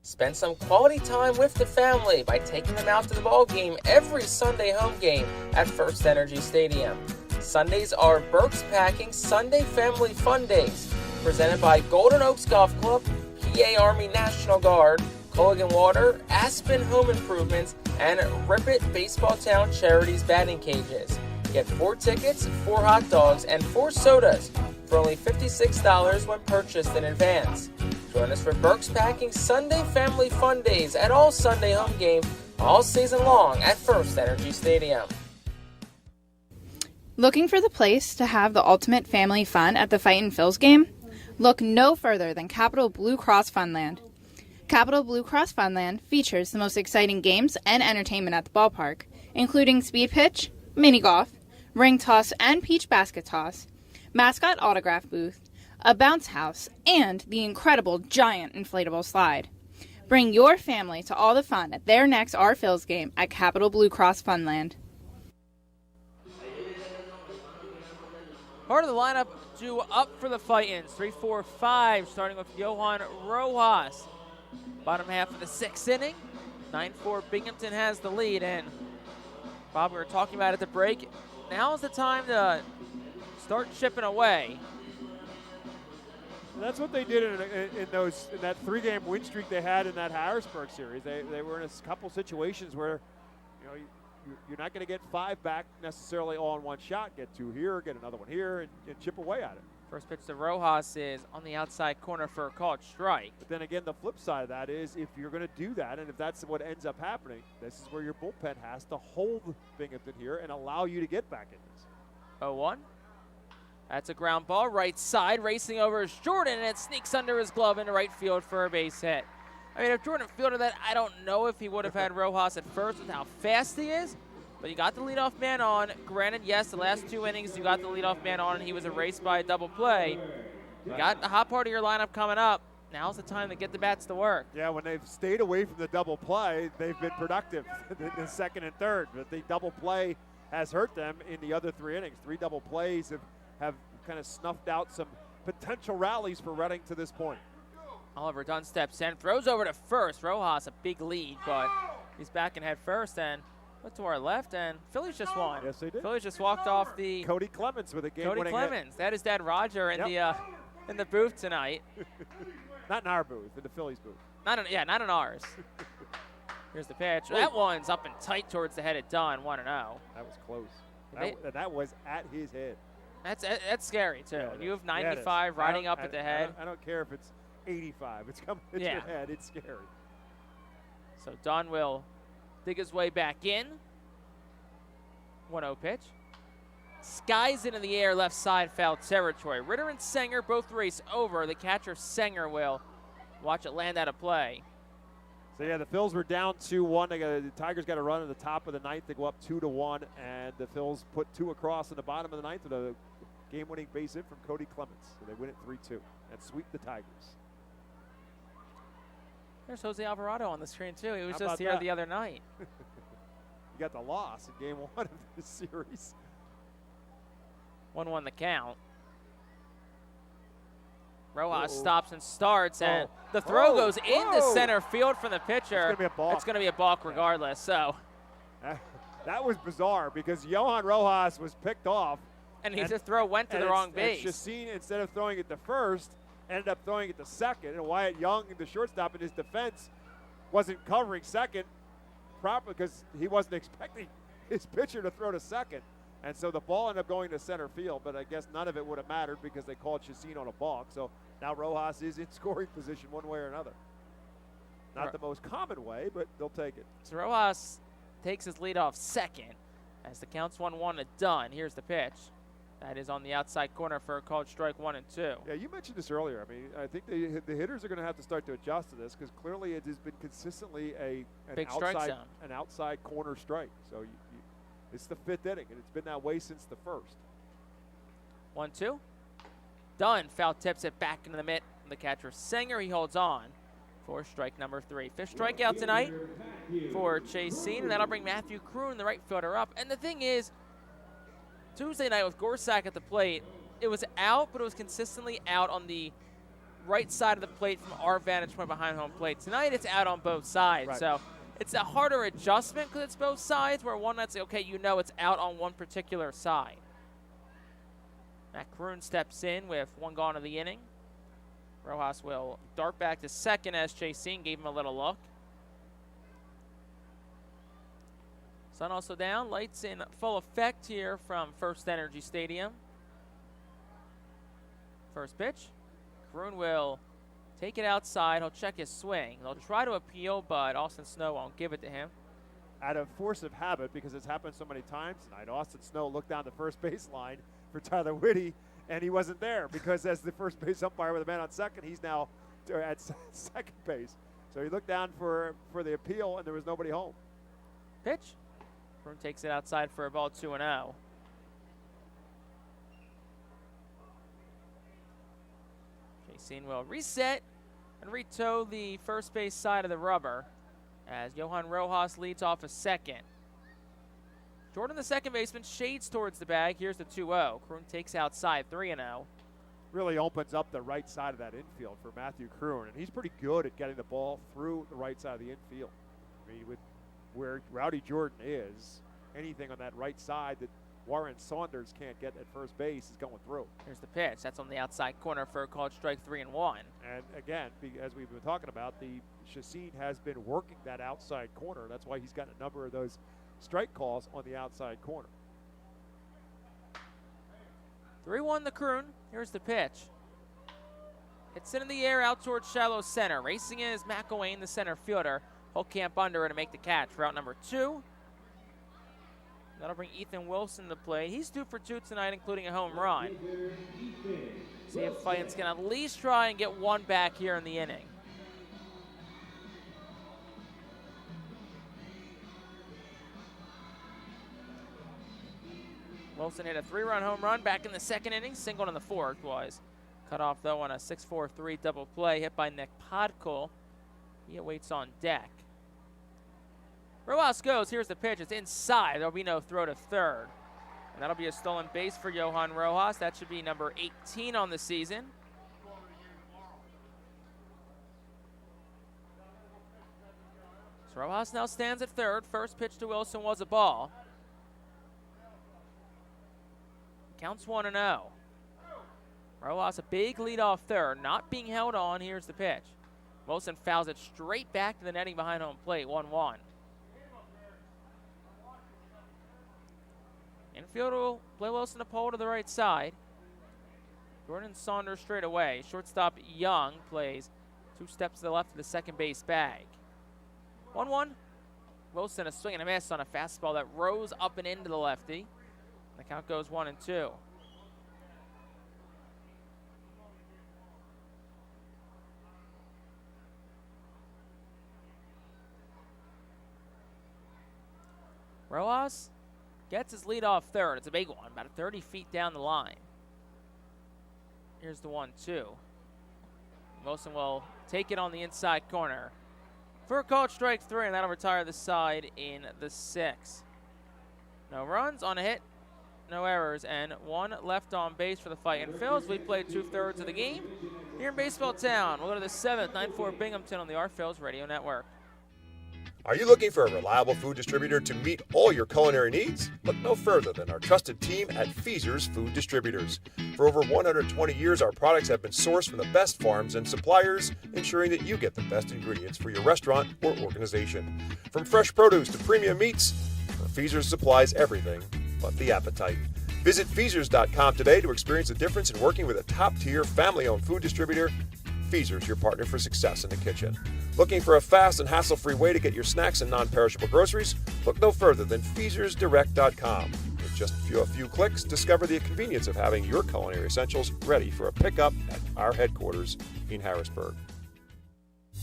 Spend some quality time with the family by taking them out to the ball game every Sunday home game at FirstEnergy Stadium. Sundays are Berks Packing Sunday Family Fun Days, presented by Golden Oaks Golf Club, PA Army National Guard, Culligan Water, Aspen Home Improvements, and Rip It Baseball Town Charities batting cages. Get 4 tickets, 4 hot dogs, and 4 sodas for only $56 when purchased in advance. Join us for Berks Packing Sunday Family Fun Days at all Sunday home games all season long at FirstEnergy Stadium. Looking for the place to have the ultimate family fun at the Fightin' Phils game? Look no further than Capital Blue Cross Funland. Capital Blue Cross Funland features the most exciting games and entertainment at the ballpark, including speed pitch, mini golf, ring toss and peach basket toss, mascot autograph booth, a bounce house, and the incredible giant inflatable slide. Bring your family to all the fun at their next Phils game at Capital Blue Cross Funland. Part of the lineup due up for the Fightins. 3-4-5, starting with Johan Rojas. Bottom half of the 6th inning. 9-4 Binghamton has the lead. And Bob, we were talking about at the break. Now is the time to start chipping away. And that's what they did in that 3-game win streak they had in that Harrisburg series. They were in a couple situations where, you know, you're not going to get 5 back necessarily all in one shot. Get 2 here, get another one here, and chip away at it. First pitch to Rojas is on the outside corner for a called strike. But then again, the flip side of that is if you're going to do that, and if that's what ends up happening, this is where your bullpen has to hold Binghamton here and allow you to get back in this. 0-1. That's a ground ball, right side, racing over is Jordan, and it sneaks under his glove into right field for a base hit. I mean, if Jordan fielded that, I don't know if he would have had Rojas at first with how fast he is, but you got the leadoff man on. Granted, yes, the last 2 innings you got the leadoff man on, and he was erased by a double play. You got the hot part of your lineup coming up. Now's the time to get the bats to work. Yeah, when they've stayed away from the double play, they've been productive in the second and third, but the double play has hurt them in the other 3 innings. 3 double plays have kind of snuffed out some potential rallies for Reading to this point. Oliver Dunn steps in, throws over to first. Rojas, a big lead, but he's back and head first, and look to our left, and Phillies just won. Yes, they did. Phillies just walked off the Cody Clemens with a game-winning Cody Clemens. That is Dad Roger in the booth tonight. Not in our booth, in the Phillies booth. Not in ours. Here's the pitch. That one's up and tight towards the head of Dunn. 1-0. That was close. That was at his head. That's scary too. Yeah, you have 95 riding up at the head. I don't care if it's 85. It's coming at your head. It's scary. So Dunn will dig his way back in. 1-0 pitch. skies it in the air, left side foul territory. Ritter and Sanger both race over. The catcher, Sanger, will watch it land out of play. So, yeah, the Phils were down 2-1. The Tigers got a run at the top of the ninth. They go up 2-1, and the Phils put 2 across in the bottom of the ninth with a game-winning base hit from Cody Clements. So they win it 3-2 and sweep the Tigers. There's Jose Alvarado on the screen, too. He was How just about here that? the other night. You got the loss in game 1 of this series. 1-1 the count. Rojas stops and starts, and the throw goes into center field from the pitcher. It's going to be a balk. It's going to be a balk regardless. So that was bizarre because Johan Rojas was picked off. And the throw went to the wrong base. Chacin, instead of throwing it to first, ended up throwing it to second. And Wyatt Young, the shortstop in his defense, wasn't covering second properly because he wasn't expecting his pitcher to throw to second. And so the ball ended up going to center field, but I guess none of it would have mattered because they called Chacin on a balk. So now Rojas is in scoring position one way or another. Not the most common way, but they'll take it. So Rojas takes his lead off second as the count's 1-1 to done. Here's the pitch. That is on the outside corner for a called strike 1 and 2. Yeah, you mentioned this earlier. I mean, I think the hitters are going to have to start to adjust to this because clearly it has been consistently an outside corner strike. So it's the 5th inning, and it's been that way since the first. 1-2. Dunn foul tips it back into the mitt. The catcher Sanger, he holds on for strike number 3. 5th strikeout tonight for Chacin, and that'll bring Matthew Kroon, the right fielder, up. And the thing is, Tuesday night with Gorsak at the plate, it was out, but it was consistently out on the right side of the plate from our vantage point behind home plate. Tonight it's out on both sides. Right. So it's a harder adjustment because it's both sides, where one night's okay, you know it's out on one particular side. Matt Kroon steps in with 1 gone of the inning. Rojas will dart back to second as Chacin gave him a little look. Sun also down, lights in full effect here from FirstEnergy Stadium. First pitch, Kroon will take it outside. He'll check his swing. They'll try to appeal, but Austin Snow won't give it to him. Out of force of habit, because it's happened so many times tonight, Austin Snow looked down the first baseline for Tyler Whitty, and he wasn't there because as the first base umpire with a man on second, he's now at second base. So he looked down for the appeal, and there was nobody home. Pitch. Kroon takes it outside for a ball 2-0. Chacin will reset and retow the first base side of the rubber as Johan Rojas leads off a second. Jordan, the second baseman, shades towards the bag. Here's the 2-0. Kroon takes outside 3-0. Really opens up the right side of that infield for Matthew Kroon, and he's pretty good at getting the ball through the right side of the infield. I mean, with where Rowdy Jordan is, anything on that right side that Warren Saunders can't get at first base is going through. Here's the pitch. That's on the outside corner for a called strike 3-1. And again, as we've been talking about, the Chacin has been working that outside corner. That's why he's got a number of those strike calls on the outside corner. 3-1 the Kroon. Here's the pitch. It's in the air out towards shallow center. Racing in is McElwain, the center fielder. Holtkamp under to make the catch. Route number 2. That'll bring Ethan Wilson to play. He's due for 2 tonight, including a home run. See if Fightin's can at least try and get 1 back here in the inning. Wilson hit a 3-run home run back in the second inning. Singled in the 4th was cut off, though, on a 6-4-3 double play hit by Nick Podkul. He awaits on deck. Rojas goes. Here's the pitch. It's inside. There'll be no throw to third. And that'll be a stolen base for Johan Rojas. That should be number 18 on the season. So Rojas now stands at third. First pitch to Wilson was a ball. Counts 1-0. Rojas a big lead off third. Not being held on. Here's the pitch. Wilson fouls it straight back to the netting behind home plate. 1-1. Infield will play Wilson a pole to the right side. Jordan Saunders straight away. Shortstop Young plays 2 steps to the left of the second base bag. 1-1. Wilson a swing and a miss on a fastball that rose up and into the lefty. The count goes 1-2. Rojas gets his lead off third. It's a big one, about 30 feet down the line. Here's the 1-2. Wilson will take it on the inside corner for a called strike 3, and that'll retire the side in the 6th. No runs on a hit, no errors, and 1 left on base for the Fightin Phils. We played 2/3 of the game here in Baseball Town. We'll go to the 7th, 9-4 Binghamton on the Our Phils Radio Network. Are you looking for a reliable food distributor to meet all your culinary needs? Look no further than our trusted team at Feaser's Food Distributors. For over 120 years, our products have been sourced from the best farms and suppliers, ensuring that you get the best ingredients for your restaurant or organization. From fresh produce to premium meats, Feaser's supplies everything but the appetite. Visit Feasers.com today to experience the difference in working with a top-tier, family-owned food distributor. Feaser's, your partner for success in the kitchen. Looking for a fast and hassle-free way to get your snacks and non-perishable groceries? Look no further than FeasersDirect.com. With just a few clicks, discover the convenience of having your culinary essentials ready for a pickup at our headquarters in Harrisburg.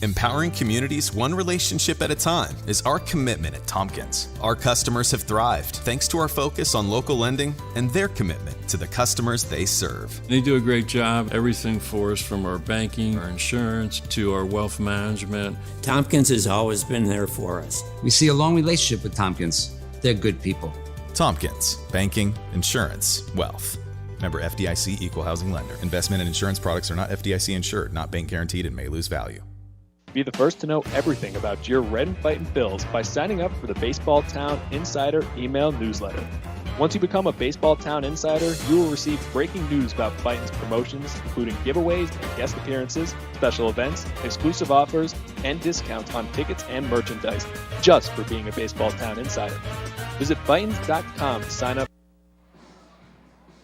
Empowering communities one relationship at a time is our commitment at Tompkins. Our customers have thrived thanks to our focus on local lending and their commitment to the customers they serve. They do a great job. Everything for us, from our banking, our insurance, to our wealth management. Tompkins has always been there for us. We see a long relationship with Tompkins. They're good people. Tompkins, banking, insurance, wealth. Member FDIC Equal Housing Lender. Investment and insurance products are not FDIC insured, not bank guaranteed, and may lose value. Be the first to know everything about your Red and Fightin Phils by signing up for the Baseball Town Insider email newsletter. Once you become a Baseball Town Insider, you will receive breaking news about Fightin's promotions, including giveaways and guest appearances, special events, exclusive offers, and discounts on tickets and merchandise, just for being a Baseball Town Insider. Visit Fightin.com to sign up.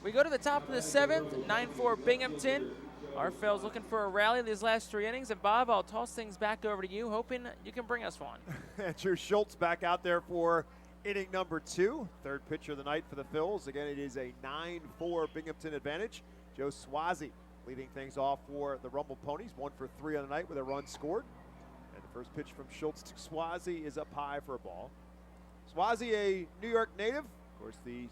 We go to the top of the 7th, 9-4 Binghamton. Our Phil's looking for a rally these last 3 innings. And, Bob, I'll toss things back over to you, hoping you can bring us one. Andrew Schultz back out there for inning number 2. Third pitcher of the night for the Phils. Again, it is a 9-4 Binghamton advantage. Joe Swazi leading things off for the Rumble Ponies. 1 for 3 on the night with a run scored. And the first pitch from Schultz to Swazi is up high for a ball. Swazi, a New York native. Of course, the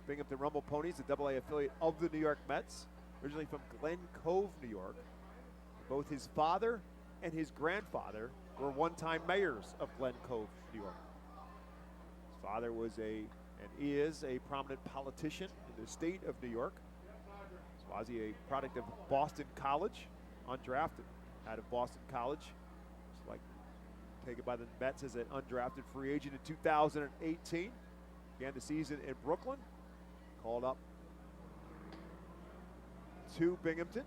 Binghamton Rumble Ponies, the AA affiliate of the New York Mets. Originally from Glen Cove, New York. Both his father and his grandfather were one-time mayors of Glen Cove, New York. His father was and is a prominent politician in the state of New York. Swazi, a product of Boston College, undrafted out of Boston College. It's like taken by the Mets as an undrafted free agent in 2018. Began the season in Brooklyn. Called up to Binghamton,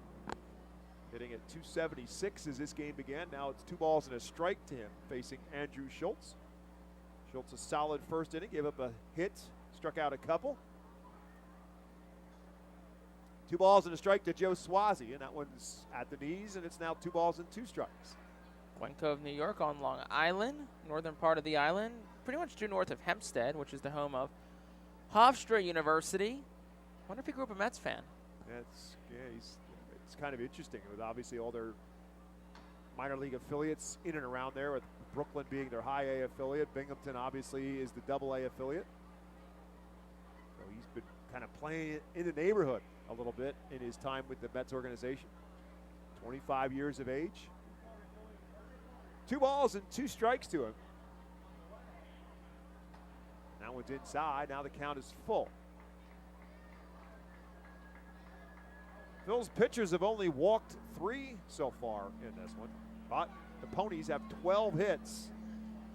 hitting at 276 as this game began. Now it's 2 balls and a strike to him, facing Andrew Schultz. Schultz, a solid first inning, gave up a hit, struck out a couple. 2 balls and a strike to Joe Swazi, and that one's at the knees, and it's now 2 balls and 2 strikes. Glen Cove, New York, on Long Island, northern part of the island, pretty much due north of Hempstead, which is the home of Hofstra University. Wonder if he grew up a Mets fan. It's kind of interesting with obviously all their minor league affiliates in and around there, with Brooklyn being their high A affiliate. Binghamton obviously is the AA affiliate. So he's been kind of playing in the neighborhood a little bit in his time with the Mets organization. 25 years of age. 2 balls and 2 strikes to him. That one's inside. Now the count is full. Phil's pitchers have only walked 3 so far in this one, but the Ponies have 12 hits,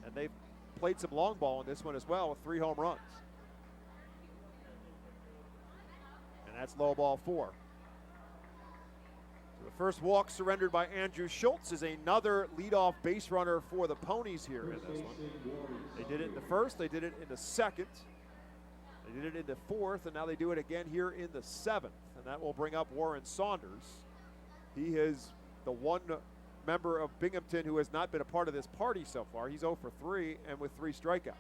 and they've played some long ball in this one as well with 3 home runs. And that's low ball 4. So the first walk surrendered by Andrew Schultz is another leadoff base runner for the Ponies here in this one. They did it in the first, they did it in the second, they did it in the fourth, and now they do it again here in the 7th. And that will bring up Warren Saunders. He is the one member of Binghamton who has not been a part of this party so far. He's 0 for 3 and with 3 strikeouts.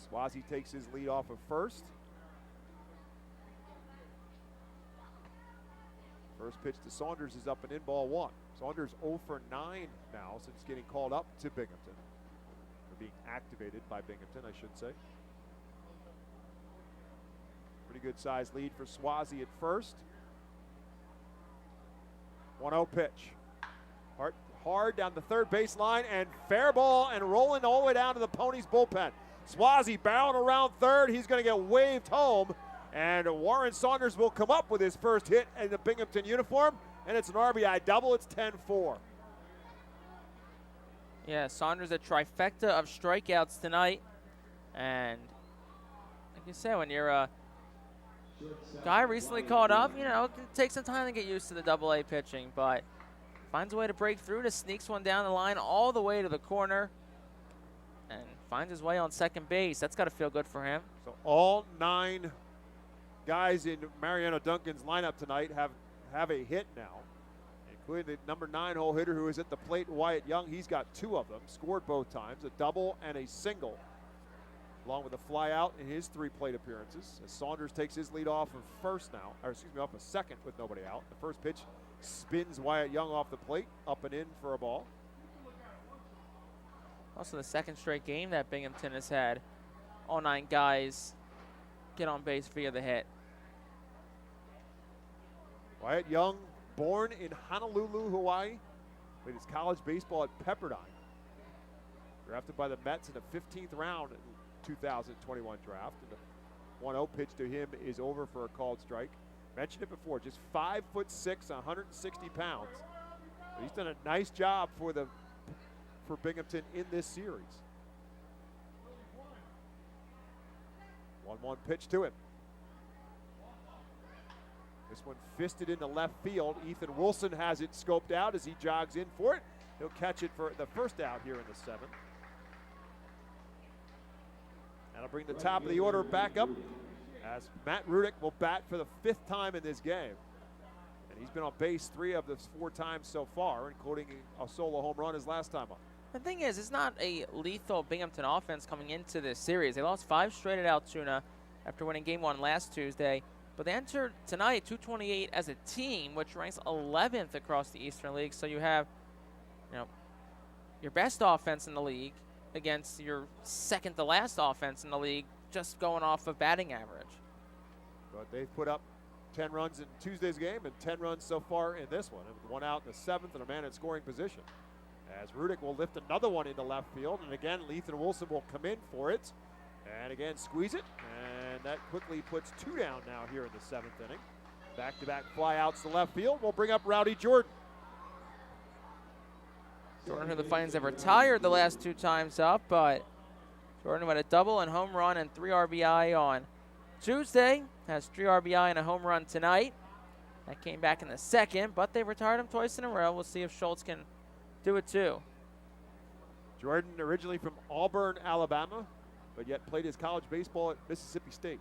Swazi takes his lead off of first. First pitch to Saunders is up and in, ball one. Saunders 0 for 9 now since getting called up to Binghamton. Or being activated by Binghamton, I should say. Pretty good size lead for Swazi at first. 1-0 pitch. Hard down the third baseline, and fair ball and rolling all the way down to the Ponies bullpen. Swazi barreling around third. He's going to get waved home, and Warren Saunders will come up with his first hit in the Binghamton uniform, and it's an RBI double. It's 10-4. Yeah, Saunders a trifecta of strikeouts tonight, and like you said, when you're a guy recently called up, you know, it can take some time to get used to the double-A pitching, but finds a way to break through, to sneaks one down the line all the way to the corner and finds his way on second base. That's got to feel good for him. So all 9 guys in Mariano Duncan's lineup tonight have a hit now, including the number 9 hole hitter who is at the plate, Wyatt Young. He's got 2 of them, scored both times, a double and a single, along with a fly out in his 3 plate appearances. As Saunders takes his lead off of first now, or excuse me, off of second with nobody out. The first pitch spins Wyatt Young off the plate, up and in for a ball. Also the second straight game that Binghamton has had all 9 guys get on base via the hit. Wyatt Young, born in Honolulu, Hawaii, played his college baseball at Pepperdine. Drafted by the Mets in the 15th round in 2021 draft. And the 1-0 pitch to him is over for a called strike. Mentioned it before, just 5'6", 160 pounds. But he's done a nice job for Binghamton in this series. 1-1 pitch to him. This one fisted into left field. Ethan Wilson has it scoped out as he jogs in for it. He'll catch it for the first out here in the 7th. That'll bring the top of the order back up as Matt Rudick will bat for the 5th time in this game. And he's been on base 3 of the 4 times so far, including a solo home run his last time up. The thing is, it's not a lethal Binghamton offense coming into this series. They lost 5 straight at Altoona after winning game 1 last Tuesday. But they entered tonight 228 as a team, which ranks 11th across the Eastern League. So you have, you know, your best offense in the league against your second to last offense in the league, just going off of batting average. But they've put up 10 runs in Tuesday's game and 10 runs so far in this one. With 1 out in the 7th and a man in scoring position. As Rudick will lift another one into left field. And again, Ethan Wilson will come in for it. And again, squeeze it. And that quickly puts 2 down now here in the 7th inning. Back-to-back flyouts to left field will bring up Rowdy Jordan. Jordan, who the Fightin's have retired the last 2 times up, but Jordan with a double and home run and 3 RBI on Tuesday. Has 3 RBI and a home run tonight. That came back in the 2nd, but they retired him twice in a row. We'll see if Schultz can do it too. Jordan originally from Auburn, Alabama, but yet played his college baseball at Mississippi State.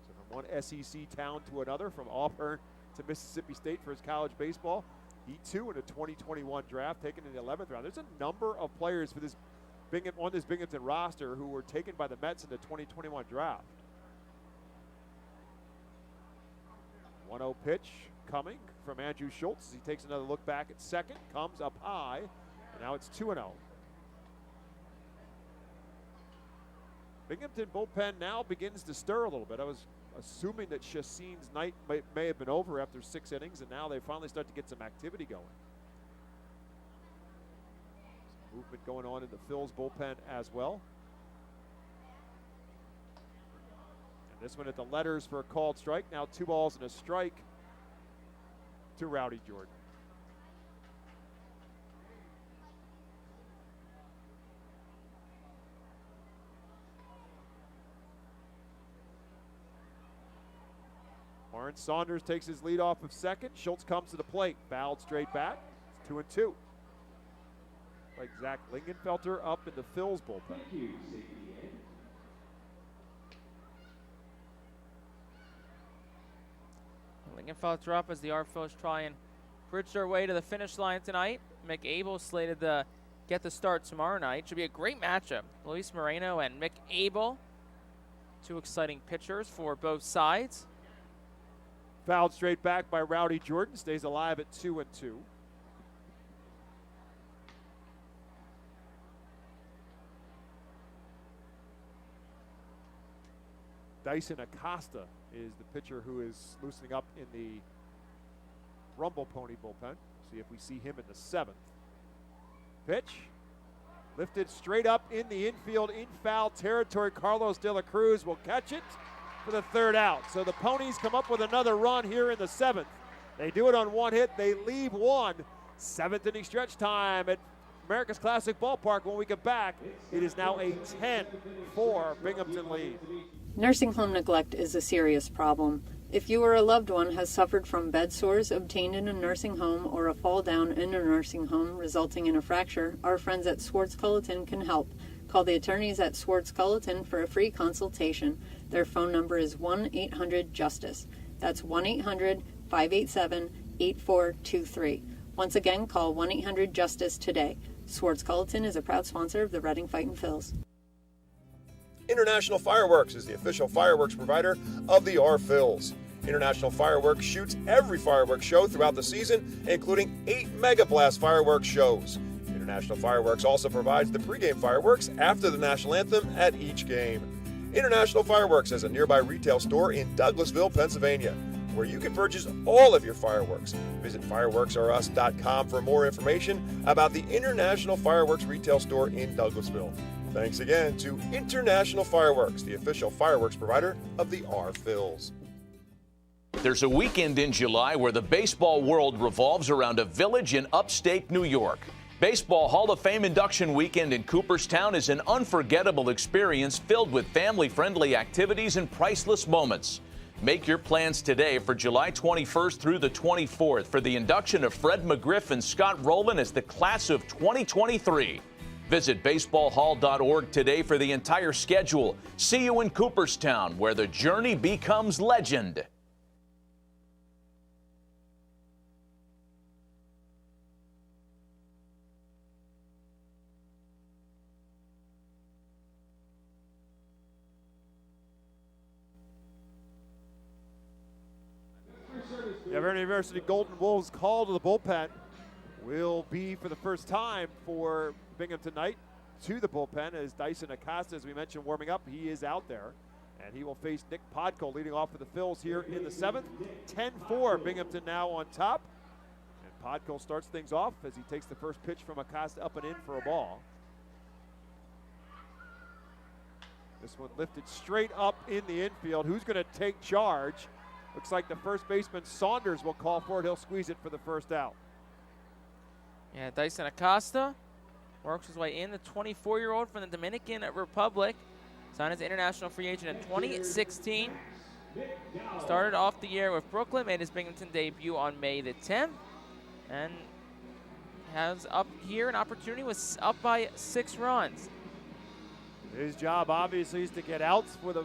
So from one SEC town to another, from Auburn to Mississippi State for his college baseball. He too in a 2021 draft, taken in the 11th round. There's a number of players for this on this Binghamton roster who were taken by the Mets in the 2021 draft. 1-0 pitch coming from Andrew Schultz as he takes another look back at second, comes up high, and now it's 2-0. Binghamton bullpen now begins to stir a little bit. I was assuming that Chassine's night may have been over after 6 innings, and now they finally start to get some activity going. Some movement going on in the Phil's bullpen as well. And this one at the letters for a called strike. Now 2 balls and a strike to Rowdy Jordan. Warren Saunders takes his lead off of second. Schultz comes to the plate. Fouled straight back. It's 2-2. Like Zach Lingenfelter up in the Phil's bullpen. Lingenfelter up as the Phillies try and bridge their way to the finish line tonight. McAble slated to get the start tomorrow night. Should be a great matchup. Luis Moreno and Mick Abel, two exciting pitchers for both sides. Fouled straight back by Rowdy Jordan. Stays alive at 2-2. Dyson Acosta is the pitcher who is loosening up in the Rumble Pony bullpen. See if we see him in the 7th. Pitch. Lifted straight up in the infield, in foul territory. Carlos De La Cruz will catch it for the 3rd out. So the Ponies come up with another run here in the 7th. They do it on one hit. They leave one. 7th inning stretch time at America's Classic Ballpark. When we get back, it is now a 10-4 Binghamton lead. Nursing home neglect is a serious problem. If you or a loved one has suffered from bed sores obtained in a nursing home or a fall down in a nursing home resulting in a fracture, our friends at Swartz Culleton can help. Call the attorneys at Swartz Culleton for a free consultation. Their phone number is 1-800-JUSTICE. That's 1-800-587-8423. Once again, call 1-800-JUSTICE today. Swartz Culleton is a proud sponsor of the Reading Fightin' Phils. International Fireworks is the official fireworks provider of the Phillies. International Fireworks shoots every fireworks show throughout the season, including 8 Mega Blast fireworks shows. International Fireworks also provides the pregame fireworks after the national anthem at each game. International Fireworks has a nearby retail store in Douglasville, Pennsylvania, where you can purchase all of your fireworks. Visit fireworksorus.com for more information about the International Fireworks retail store in Douglasville. Thanks again to International Fireworks, the official fireworks provider of the Phillies. There's a weekend in July where the baseball world revolves around a village in upstate New York. Baseball Hall of Fame induction weekend in Cooperstown is an unforgettable experience filled with family-friendly activities and priceless moments. Make your plans today for July 21st through the 24th for the induction of Fred McGriff and Scott Rowland as the class of 2023. Visit baseballhall.org today for the entire schedule. See you in Cooperstown, where the journey becomes legend. The Vernon University Golden Wolves call to the bullpen will be for the first time for Binghamton tonight to the bullpen as Dyson Acosta, as we mentioned, warming up. He is out there, and he will face Nick Podko leading off for the Phils here in the 7th. 10-4, Binghamton now on top. And Podko starts things off as he takes the first pitch from Acosta up and in for a ball. This one lifted straight up in the infield. Who's going to take charge? Looks like the first baseman, Saunders, will call for it. He'll squeeze it for the first out. Yeah, Dyson Acosta works his way in. The 24-year-old from the Dominican Republic. Signed as an international free agent in 2016. Started off the year with Brooklyn, made his Binghamton debut on May the 10th. And has up here an opportunity, was up by 6 runs. His job, obviously, is to get outs for the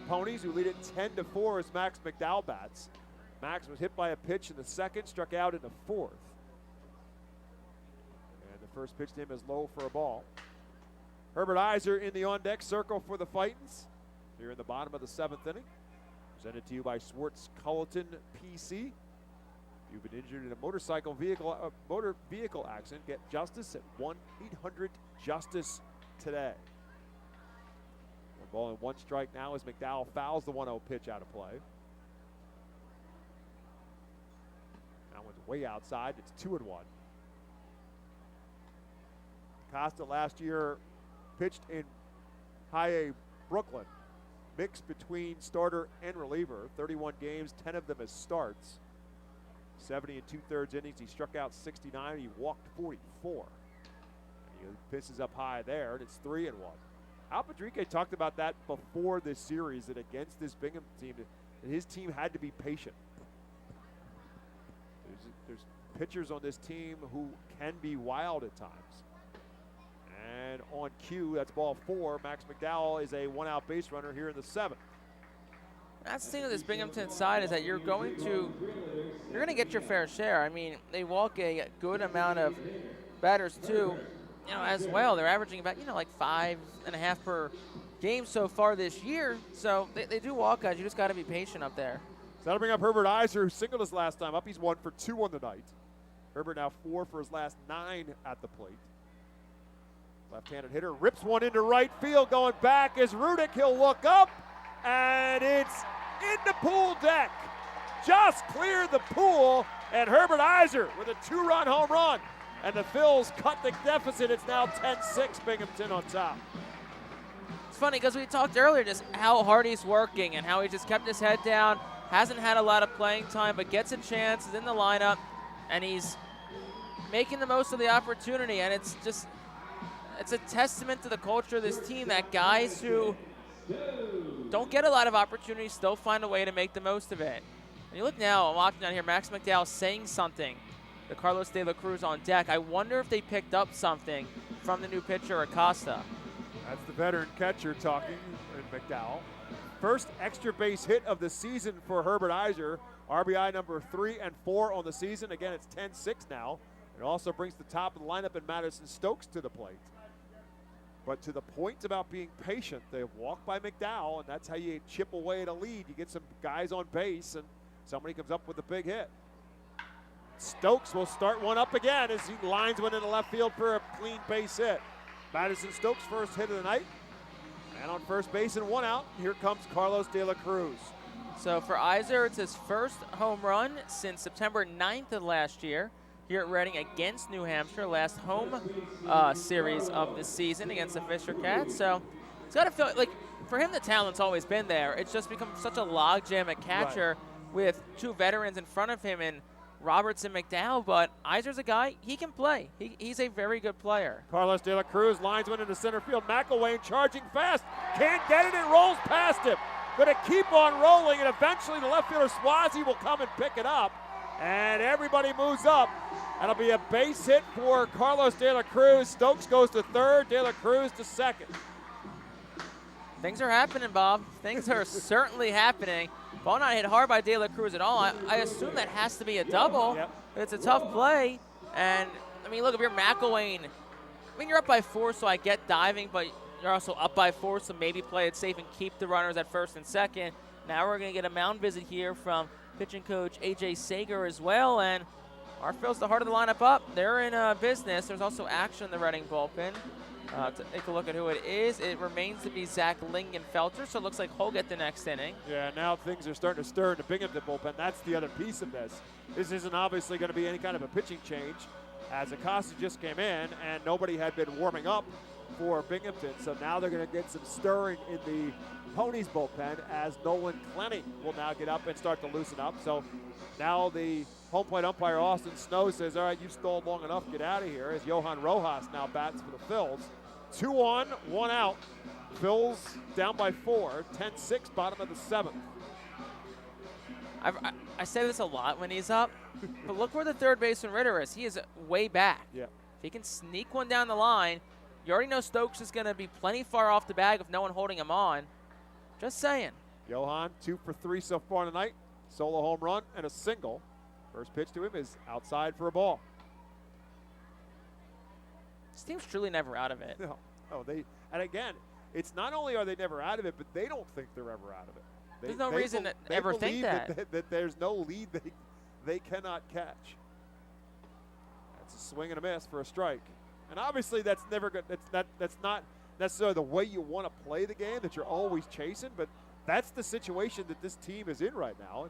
Ponies, who lead it 10-4 as Max McDowell bats. Max was hit by a pitch in the 2nd, struck out in the 4th. And the first pitch to him is low for a ball. Herbert Iser in the on-deck circle for the Fightins here in the bottom of the 7th inning. Presented to you by Swartz Culleton PC. If you've been injured in a motor vehicle accident, get justice at 1-800-JUSTICE today. 1 ball and 1 strike now as McDowell fouls the 1-0 pitch out of play. That one's way outside. It's 2-1. Acosta last year pitched in High A, Brooklyn. Mixed between starter and reliever. 31 games, 10 of them as starts. 70 2/3 innings. He struck out 69. He walked 44. He pisses up high there, and it's 3-1. Al Padrique talked about that before this series, that against this Bingham team, that his team had to be patient. There's pitchers on this team who can be wild at times. And on cue, that's ball 4. Max McDowell is a 1-out base runner here in the 7th. That's the thing with this Binghamton side, is that you're going to get your fair share. I mean, they walk a good amount of batters too. as well. They're averaging about, like 5.5 per game so far this year. So they do walk guys. You just got to be patient up there. So that'll bring up Herbert Iser, who singled us last time up. He's 1 for 2 on the night. Herbert now 4 for his last 9 at the plate. Left-handed hitter rips one into right field. Going back is Rudick. He'll look up, and it's in the pool deck. Just cleared the pool, and Herbert Iser with a 2-run home run. And the Phils cut the deficit. It's now 10-6, Binghamton on top. It's funny because we talked earlier just how hard he's working and how he just kept his head down, hasn't had a lot of playing time, but gets a chance, is in the lineup, and he's making the most of the opportunity. And it's a testament to the culture of this team that guys who don't get a lot of opportunities still find a way to make the most of it. And you look now, I'm watching down here, Max McDowell saying something to Carlos De La Cruz on deck. I wonder if they picked up something from the new pitcher, Acosta. That's the veteran catcher talking, McDowell. First extra base hit of the season for Herbert Iser. RBI number 3 and 4 on the season. Again, it's 10-6 now. It also brings the top of the lineup and Madison Stokes to the plate. But to the point about being patient, they walk by McDowell, and that's how you chip away at a lead. You get some guys on base, and somebody comes up with a big hit. Stokes will start one up again as he lines one into left field for a clean base hit. Madison Stokes' first hit of the night. And on first base and 1 out, here comes Carlos De La Cruz. So for Iser, it's his first home run since September 9th of last year here at Reading against New Hampshire, last home series of the season against the Fisher Cats. So it's got to feel like, for him, the talent's always been there. It's just become such a logjam at catcher with 2 veterans in front of him in Roberts and McDowell, but Iser's a guy, he can play. He's a very good player. Carlos De La Cruz lines one into center field. McElwain charging fast. Can't get it. It rolls past him. Going to keep on rolling, and eventually the left fielder Swazi will come and pick it up. And everybody moves up. That'll be a base hit for Carlos De La Cruz. Stokes goes to third. De La Cruz to second. Things are happening, Bob. Things are certainly happening. Ball not hit hard by De La Cruz at all. I assume that has to be a double. Yep. It's a tough play. And, I mean, look, if you're McElwain, I mean, you're up by 4, so I get diving, but you're also up by 4, so maybe play it safe and keep the runners at first and second. Now we're going to get a mound visit here from pitching coach A.J. Sager as well. And our Phil's the heart of the lineup up. They're in business. There's also action in the Reading bullpen. To take a look at who it is, it remains to be Zach Lingenfelter, so it looks like he'll get the next inning. Yeah, now things are starting to stir in the Binghamton bullpen. That's the other piece of this. This isn't obviously going to be any kind of a pitching change, as Acosta just came in and nobody had been warming up for Binghamton. So now they're going to get some stirring in the Ponies bullpen as Nolan Clenny will now get up and start to loosen up. So now the home plate umpire Austin Snow says, all right, you've stalled long enough, get out of here, as Johan Rojas now bats for the Phils. 2 on, 1 out. Phils down by 4, 10-6, bottom of the 7th. I say this a lot when he's up, but look where the third baseman Ritter is. He is way back. Yeah. If he can sneak one down the line, you already know Stokes is going to be plenty far off the bag with no one holding him on. Just saying. Johan, 2 for 3 so far tonight. Solo home run and a single. First pitch to him is outside for a ball. This team's truly never out of it. No, and again, it's not only are they never out of it, but they don't think they're ever out of it. There's no reason to ever think that. That there's no lead they cannot catch. That's a swing and a miss for a strike. And obviously that's never good. That's not necessarily the way you want to play the game, that you're always chasing, but that's the situation that this team is in right now.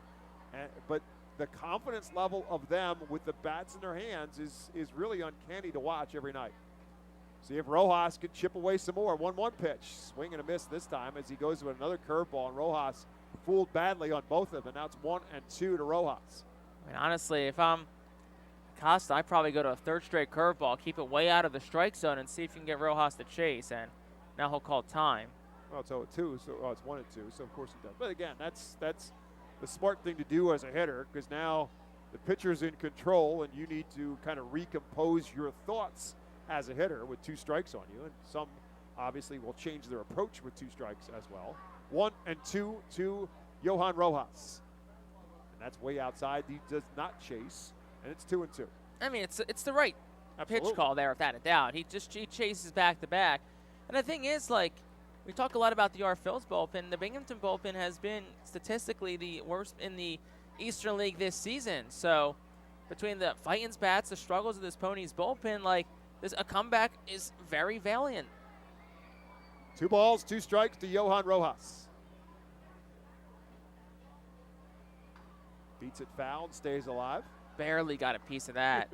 But the confidence level of them with the bats in their hands is really uncanny to watch every night. See if Rojas can chip away some more. 1-1 pitch. Swing and a miss this time as he goes to another curveball, and Rojas fooled badly on both of them. And now it's 1 and 2 to Rojas. I mean, honestly, if I'm Costa, I'd probably go to a third straight curveball, keep it way out of the strike zone, and see if you can get Rojas to chase. And now he'll call time. Well, it's 0-2, so it's 1 and 2, so of course he does. But again, that's the smart thing to do as a hitter, because now the pitcher's in control, and you need to kind of recompose your thoughts as a hitter with 2 strikes on you. And some obviously will change their approach with 2 strikes as well. 1 and 2 to Johan Rojas. And that's way outside. He does not chase, and it's 2 and 2. I mean, it's the right pitch call there, without a doubt. He chases back to back. And the thing is, like, we talk a lot about the Phillies bullpen. The Binghamton bullpen has been statistically the worst in the Eastern League this season. So between the Fightin's bats, the struggles of this Ponies bullpen, like, a comeback is very valiant. 2 balls, 2 strikes to Johan Rojas. Beats it foul and stays alive. Barely got a piece of that.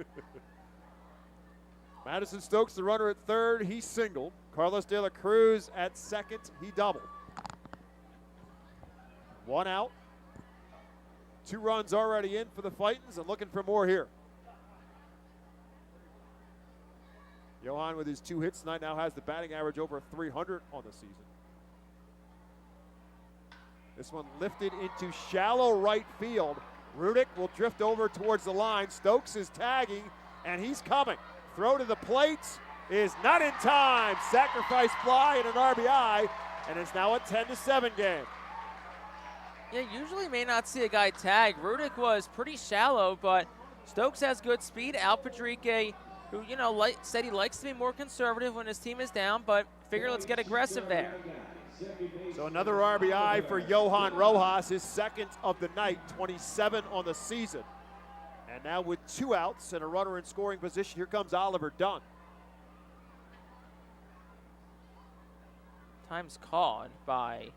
Madison Stokes, the runner at third, he singled. Carlos De La Cruz at second, he doubled. 1 out. 2 runs already in for the Fightins and looking for more here. Johan with his 2 hits tonight now has the batting average over 300 on the season. This one lifted into shallow right field. Rudick will drift over towards the line. Stokes is tagging, and he's coming. Throw to the plate is not in time. Sacrifice fly and an RBI, and it's now a 10-7 game. Yeah, usually may not see a guy tag. Rudick was pretty shallow, but Stokes has good speed. Al Padrique, who, you know, said he likes to be more conservative when his team is down, but figure let's get aggressive there. So another RBI for Johan Rojas, his second of the night, 27 on the season. And now with 2 outs and a runner in scoring position, here comes Oliver Dunn. Time's called by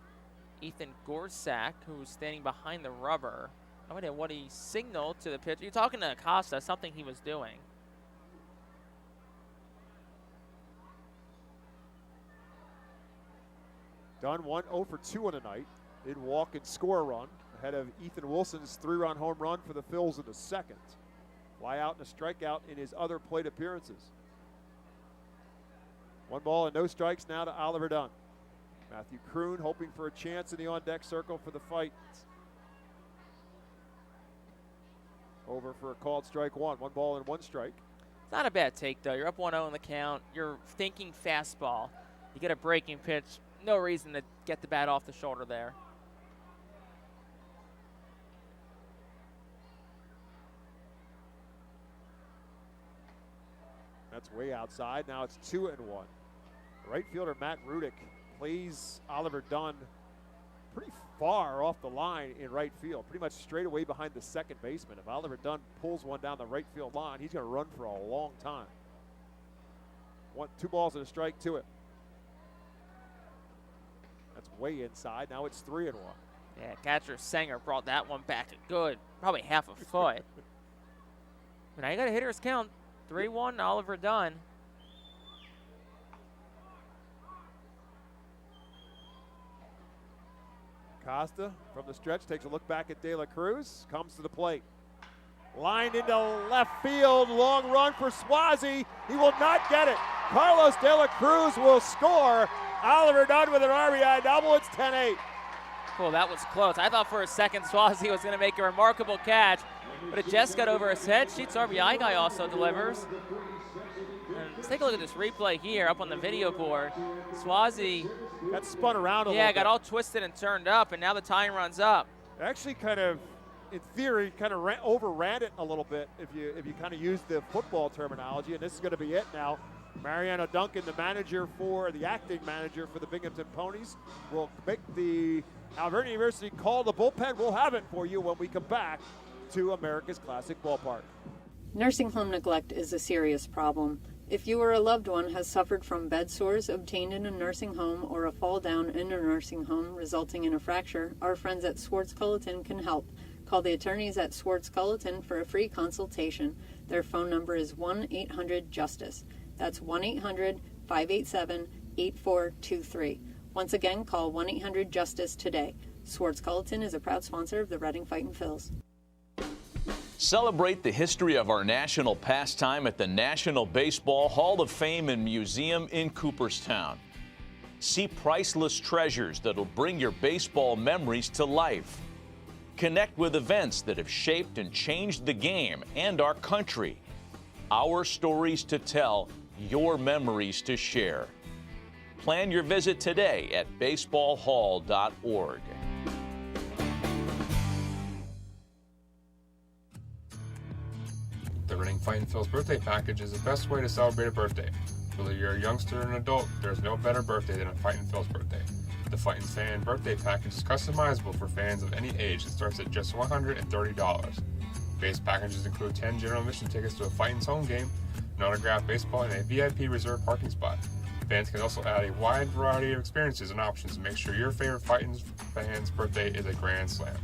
Ethan Gorsak, who's standing behind the rubber. I wonder what he signaled to the pitcher. You're talking to Acosta, something he was doing. Dunn 1-0 for 2 on the night. Did walk and score a run ahead of Ethan Wilson's 3-run home run for the Phils in the second. Fly out and a strikeout in his other plate appearances. 1 ball and no strikes now to Oliver Dunn. Matthew Kroon hoping for a chance in the on-deck circle for the fight. Over for a called strike 1. 1 ball and 1 strike. It's not a bad take, though. You're up 1-0 in the count. You're thinking fastball. You get a breaking pitch. No reason to get the bat off the shoulder there. That's way outside. Now it's 2-1. Right fielder Matt Rudick plays Oliver Dunn pretty far off the line in right field, pretty much straight away behind the second baseman. If Oliver Dunn pulls one down the right field line, he's going to run for a long time. 2 balls and a strike to it. That's way inside. Now it's 3-1. Yeah, catcher Sanger brought that one back a good, probably half a foot. But now you got a hitter's count. 3-1, Oliver Dunn. Costa from the stretch takes a look back at De La Cruz, comes to the plate. Lined into left field, long run for Swazi. He will not get it. Carlos De La Cruz will score. Oliver Dunn with an RBI double. It's 10-8. Cool, that was close. I thought for a second Swazi was going to make a remarkable catch, but it just got over his head. Sheets RBI guy also delivers. And let's take a look at this replay here up on the video board. Swazi got spun around a little bit. Yeah, got all twisted and turned up, and now the tying run's up. Actually kind of, in theory, kind of overran it a little bit if you kind of use the football terminology, and this is going to be it now. Mariano Duncan, the acting manager for the Binghamton Ponies, will make the Alvernia University call the bullpen. We'll have it for you when we come back to America's Classic Ballpark. Nursing home neglect is a serious problem. If you or a loved one has suffered from bed sores obtained in a nursing home or a fall down in a nursing home resulting in a fracture, our friends at Swartz Culleton can help. Call the attorneys at Swartz Culleton for a free consultation. Their phone number is 1-800-JUSTICE. That's 1-800-587-8423. Once again, call 1-800-JUSTICE today. Swartz Culleton is a proud sponsor of the Reading Fightin' Phils. Celebrate the history of our national pastime at the National Baseball Hall of Fame and Museum in Cooperstown. See priceless treasures that'll bring your baseball memories to life. Connect with events that have shaped and changed the game and our country. Our stories to tell, your memories to share. Plan your visit today at baseballhall.org. The Reading Fightin' Fightin Phil's birthday package is the best way to celebrate a birthday. Whether you're a youngster or an adult, there's no better birthday than a Fightin Phil's birthday. The Fightin Fan birthday package is customizable for fans of any age and starts at just $130. Base packages include 10 general admission tickets to a Fightin's home game, an autographed baseball, and a VIP reserved parking spot. Fans can also add a wide variety of experiences and options to make sure your favorite Fightin's fan's birthday is a grand slam.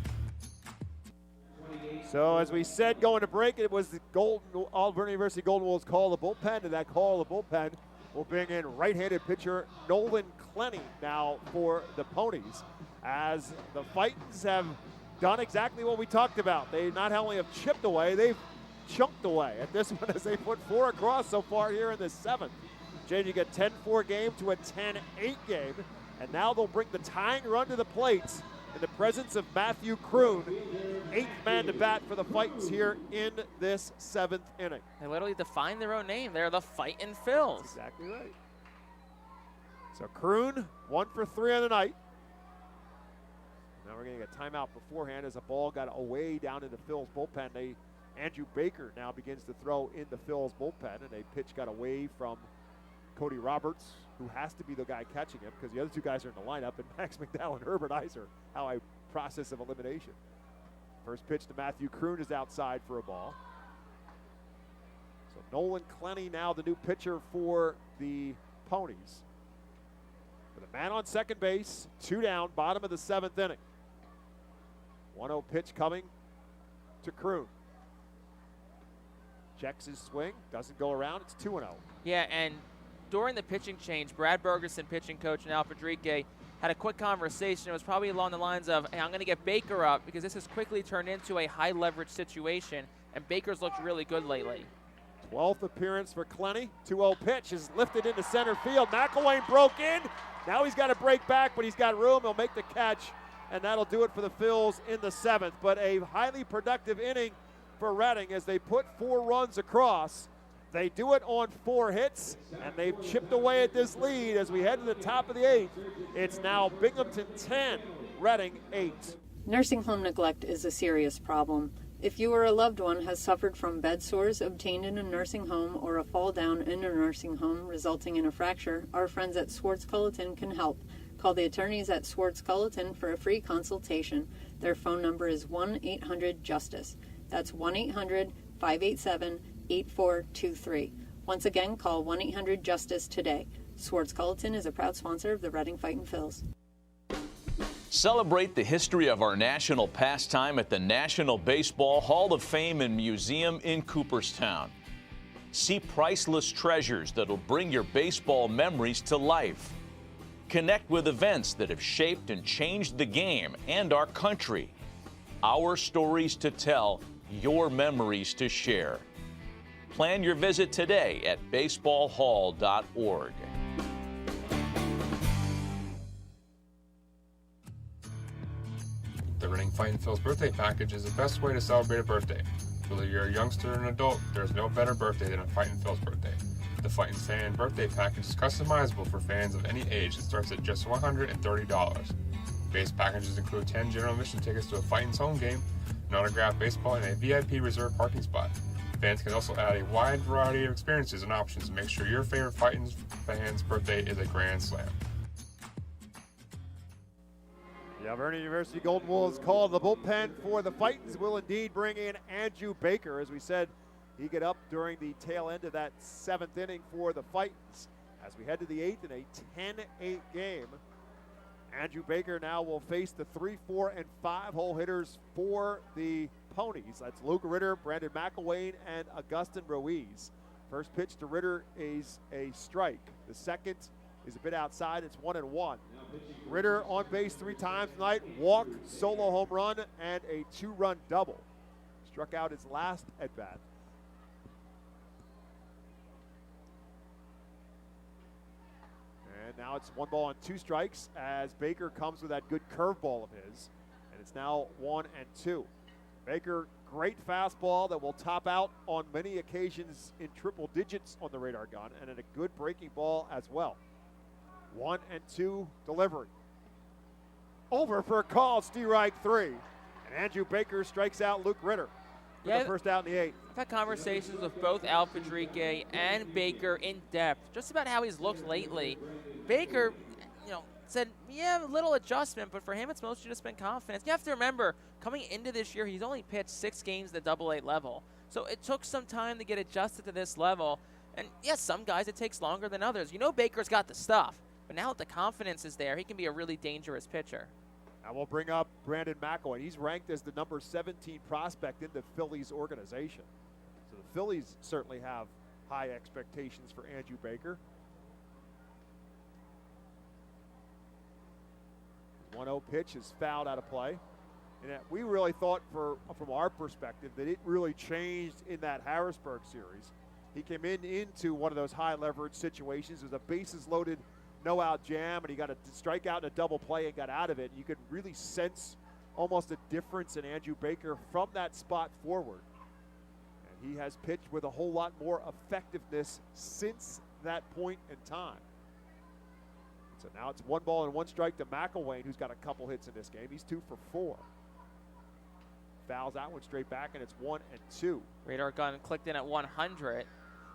So as we said going to break, it was the Auburn University Golden Wolves call the bullpen, and that call the bullpen will bring in right-handed pitcher Nolan Clenny now for the Ponies, as the Fightins have done exactly what we talked about. They not only have chipped away, they've chunked away at this one as they put 4 across so far here in the 7th. Changing a 10-4 game to a 10-8 game, and now they'll bring the tying run to the plate in the presence of Matthew Kroon, 8th man to bat for the Fightins here in this 7th inning. They literally defined their own name. They're the Fightin Phils. That's exactly right. So Kroon, 1 for 3 on the night. Now we're getting a timeout beforehand as a ball got away down into Phil's bullpen. Andrew Baker now begins to throw in the Phil's bullpen, and a pitch got away from Cody Roberts, who has to be the guy catching him because the other 2 guys are in the lineup, and Max McDowell and Herbert Iser, how a process of elimination. First pitch to Matthew Kroon is outside for a ball. So Nolan Clenny now the new pitcher for the Ponies. With a man on second base, 2 down, bottom of the 7th inning. 1-0 pitch coming to Kroon. Checks his swing, doesn't go around, it's 2-0. Yeah, and during the pitching change, Brad Bergeson, pitching coach, and Al Federique had a quick conversation. It was probably along the lines of, hey, I'm going to get Baker up because this has quickly turned into a high-leverage situation, and Baker's looked really good lately. 12th appearance for Clenny. 2-0 pitch is lifted into center field. McElwain broke in. Now he's got to break back, but he's got room. He'll make the catch, and that'll do it for the Phils in the 7th. But a highly productive inning for Reading as they put 4 runs across. They do it on 4 hits, and they've chipped away at this lead as we head to the top of the 8th. It's now Binghamton 10, Reading 8. Nursing home neglect is a serious problem. If you or a loved one has suffered from bed sores obtained in a nursing home or a fall down in a nursing home resulting in a fracture, our friends at Swartz Culleton can help. Call the attorneys at Swartz Culleton for a free consultation. Their phone number is 1-800-JUSTICE. That's 1-800-587-8423. Once again, call 1-800-JUSTICE today. Swartz Culleton is a proud sponsor of the Reading Fightin Phils. Celebrate the history of our national pastime at the National Baseball Hall of Fame and Museum in Cooperstown. See priceless treasures that'll bring your baseball memories to life. Connect with events that have shaped and changed the game and our country. Our stories to tell, your memories to share. Plan your visit today at baseballhall.org. The Reading Fightin Phil's birthday package is the best way to celebrate a birthday. Whether you're a youngster or an adult, there's no better birthday than a Fightin Phil's birthday. The Fightin Fan birthday package is customizable for fans of any age and starts at just $130. Base packages include 10 general admission tickets to a Fightin's home game, an autographed baseball, and a VIP reserved parking spot. Fans can also add a wide variety of experiences and options to make sure your favorite Fightin's fan's birthday is a grand slam. The Auburn University Golden Wolves call the bullpen for the Fightins will indeed bring in Andrew Baker. As we said, he get up during the tail end of that 7th inning for the Fightins. As we head to the 8th in a 10-8 game, Andrew Baker now will face the 3, 4, and 5-hole hitters for the Ponies. That's Luke Ritter, Brandon McElwain, and Augustin Ruiz. First pitch to Ritter is a strike. The second is a bit outside. It's 1-1. Ritter on base 3 times tonight. Walk, solo home run, and a 2-run double. Struck out his last at bat. And now it's 1 ball and 2 strikes as Baker comes with that good curveball of his. And it's now 1-2. Baker, great fastball that will top out on many occasions in triple digits on the radar gun, and a good breaking ball as well. 1-2 delivery. Over for a call, strike 3. And Andrew Baker strikes out Luke Ritter. for the first out in the 8th. I've had conversations with both Alpadrique and Baker in depth, just about how he's looked lately. Baker, said, yeah, a little adjustment, but for him it's mostly just been confidence. You have to remember, coming into this year, he's only pitched 6 games at the AA level. So it took some time to get adjusted to this level. And yes, some guys it takes longer than others. Baker's got the stuff, but now that the confidence is there, he can be a really dangerous pitcher. Now we'll bring up Brandon McElwain. He's ranked as the number 17 prospect in the Phillies organization. So the Phillies certainly have high expectations for Andrew Baker. 1-0 pitch is fouled out of play. And we really thought, from our perspective, that it really changed in that Harrisburg series. He came into one of those high leverage situations. It was a bases loaded, no out jam, and he got a strikeout and a double play and got out of it. You could really sense almost a difference in Andrew Baker from that spot forward. And he has pitched with a whole lot more effectiveness since that point in time. So now it's 1 ball and 1 strike to McElwain, who's got a couple hits in this game. He's 2 for 4. Fouls that one straight back, and it's 1-2. Radar gun clicked in at 100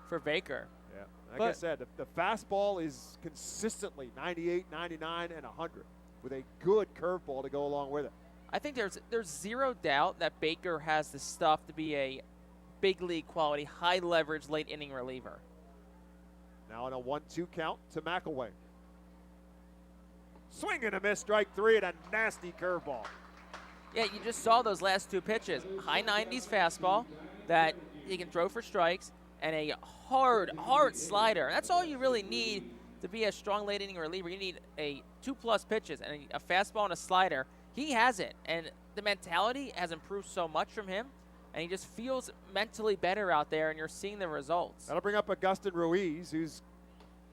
for Baker. Yeah, like I said, the fastball is consistently 98, 99, and 100 with a good curveball to go along with it. I think there's zero doubt that Baker has the stuff to be a big league quality, high leverage, late inning reliever. Now on a 1-2 count to McElwain. Swing and a miss, strike 3, and a nasty curveball. Yeah, you just saw those last 2 pitches. High 90s fastball that he can throw for strikes, and a hard slider. That's all you really need to be a strong late inning reliever. You need 2+ pitches and a fastball and a slider. He has it, and the mentality has improved so much from him, and he just feels mentally better out there, and you're seeing the results. That'll bring up Agustin Ruiz, who's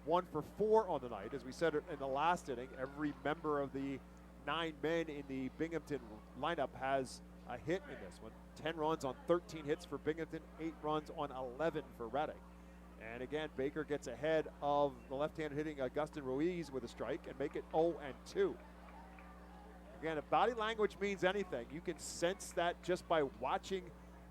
1 for 4 on the night. As we said in the last inning, every member of the 9 men in the Binghamton lineup has a hit in this one. 10 runs on 13 hits for Binghamton, 8 runs on 11 for Reading. And again, Baker gets ahead of the left-handed hitting Agustin Ruiz with a strike and make it 0-2. Again, if body language means anything, you can sense that just by watching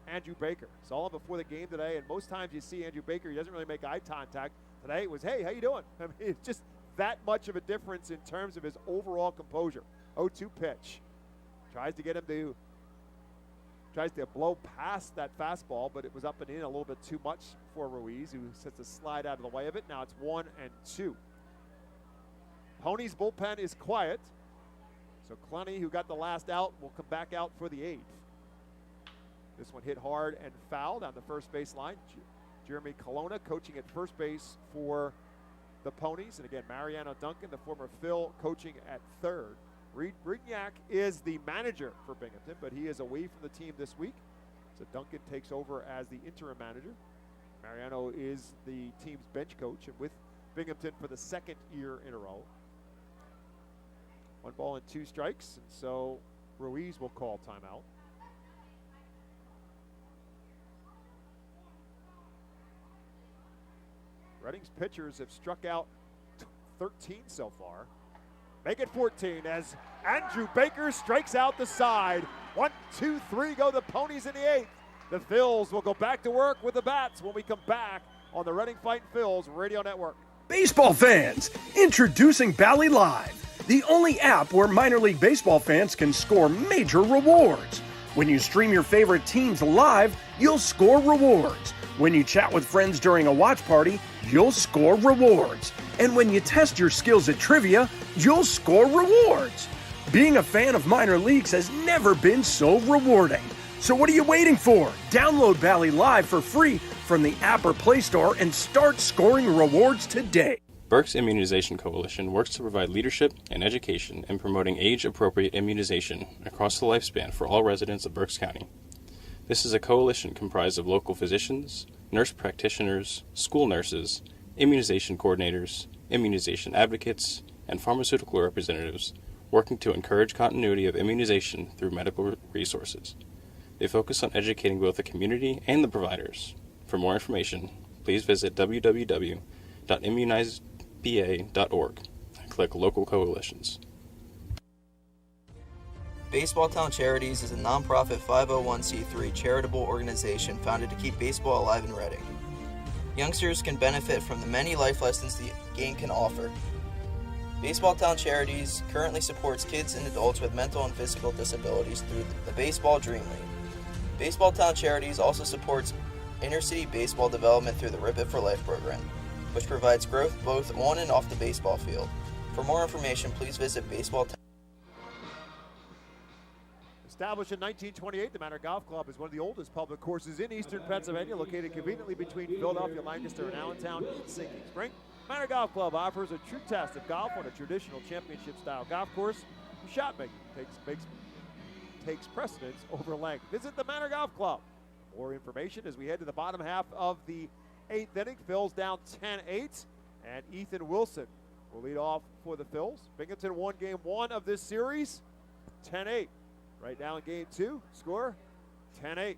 Andrew Baker. Saw him before the game today, and most times you see Andrew Baker, he doesn't really make eye contact. Today it was, hey, how you doing? I mean, it's just that much of a difference in terms of his overall composure. 0-2 pitch. Tries to blow past that fastball, but it was up and in a little bit too much for Ruiz, who sets a slide out of the way of it. Now it's 1-2. Ponies bullpen is quiet. So Clooney, who got the last out, will come back out for the 8th. This one hit hard and foul down the first base line. Jeremy Colonna coaching at first base for the Ponies. And again, Mariano Duncan, the former Phil, coaching at third. Reed Brignac is the manager for Binghamton, but he is away from the team this week. So Duncan takes over as the interim manager. Mariano is the team's bench coach and with Binghamton for the 2nd year in a row. 1 ball and 2 strikes, and so Ruiz will call timeout. Reading's pitchers have struck out 13 so far. Make it 14 as Andrew Baker strikes out the side. 1, 2, 3 go the Ponies in the 8th. The Phils will go back to work with the bats when we come back on the Reading Fightin' Phils Radio Network. Baseball fans, introducing Bally Live, the only app where minor league baseball fans can score major rewards. When you stream your favorite teams live, you'll score rewards. When you chat with friends during a watch party, you'll score rewards. And when you test your skills at trivia, you'll score rewards. Being a fan of minor leagues has never been so rewarding. So what are you waiting for? Download Bally Live for free from the app or Play Store and start scoring rewards today. Berk's Immunization Coalition works to provide leadership and education in promoting age-appropriate immunization across the lifespan for all residents of Berks County. This is a coalition comprised of local physicians, nurse practitioners, school nurses, immunization coordinators, immunization advocates, and pharmaceutical representatives working to encourage continuity of immunization through medical resources. They focus on educating both the community and the providers. For more information, please visit www.immunizeba.org and click Local Coalitions. Baseball Town Charities is a nonprofit 501c3 charitable organization founded to keep baseball alive in Reading. Youngsters can benefit from the many life lessons the game can offer. Baseball Town Charities currently supports kids and adults with mental and physical disabilities through the Baseball Dream League. Baseball Town Charities also supports inner-city baseball development through the Rip It for Life program, which provides growth both on and off the baseball field. For more information, please visit Baseball Town. Established in 1928, the Manor Golf Club is one of the oldest public courses in eastern Pennsylvania, located conveniently between Philadelphia, Lancaster, and Allentown in Sinking Spring. Manor Golf Club offers a true test of golf on a traditional championship-style golf course. Shot making takes precedence over length. Visit the Manor Golf Club. More information as we head to the bottom half of the 8th inning. Phil's down 10-8, and Ethan Wilson will lead off for the Phils. Binghamton won game 1 of this series, 10-8. Right now in game 2, score 10-8.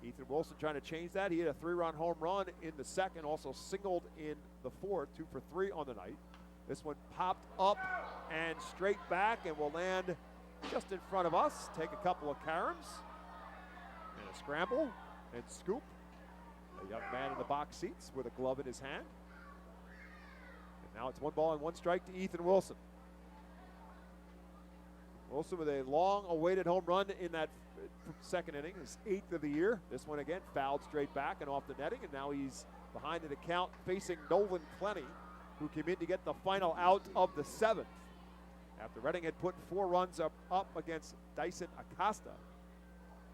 Ethan Wilson trying to change that. He hit a 3-run home run in the second, also singled in the fourth, 2 for 3 on the night. This one popped up and straight back and will land just in front of us. Take a couple of caroms and a scramble and scoop. A young man in the box seats with a glove in his hand. And now it's 1 ball and 1 strike to Ethan Wilson. Wilson with a long-awaited home run in that second inning, his 8th of the year. This one again fouled straight back and off the netting, and now he's behind in the count facing Nolan Clenny, who came in to get the final out of the 7th. After Reading had put 4 runs up against Dyson Acosta.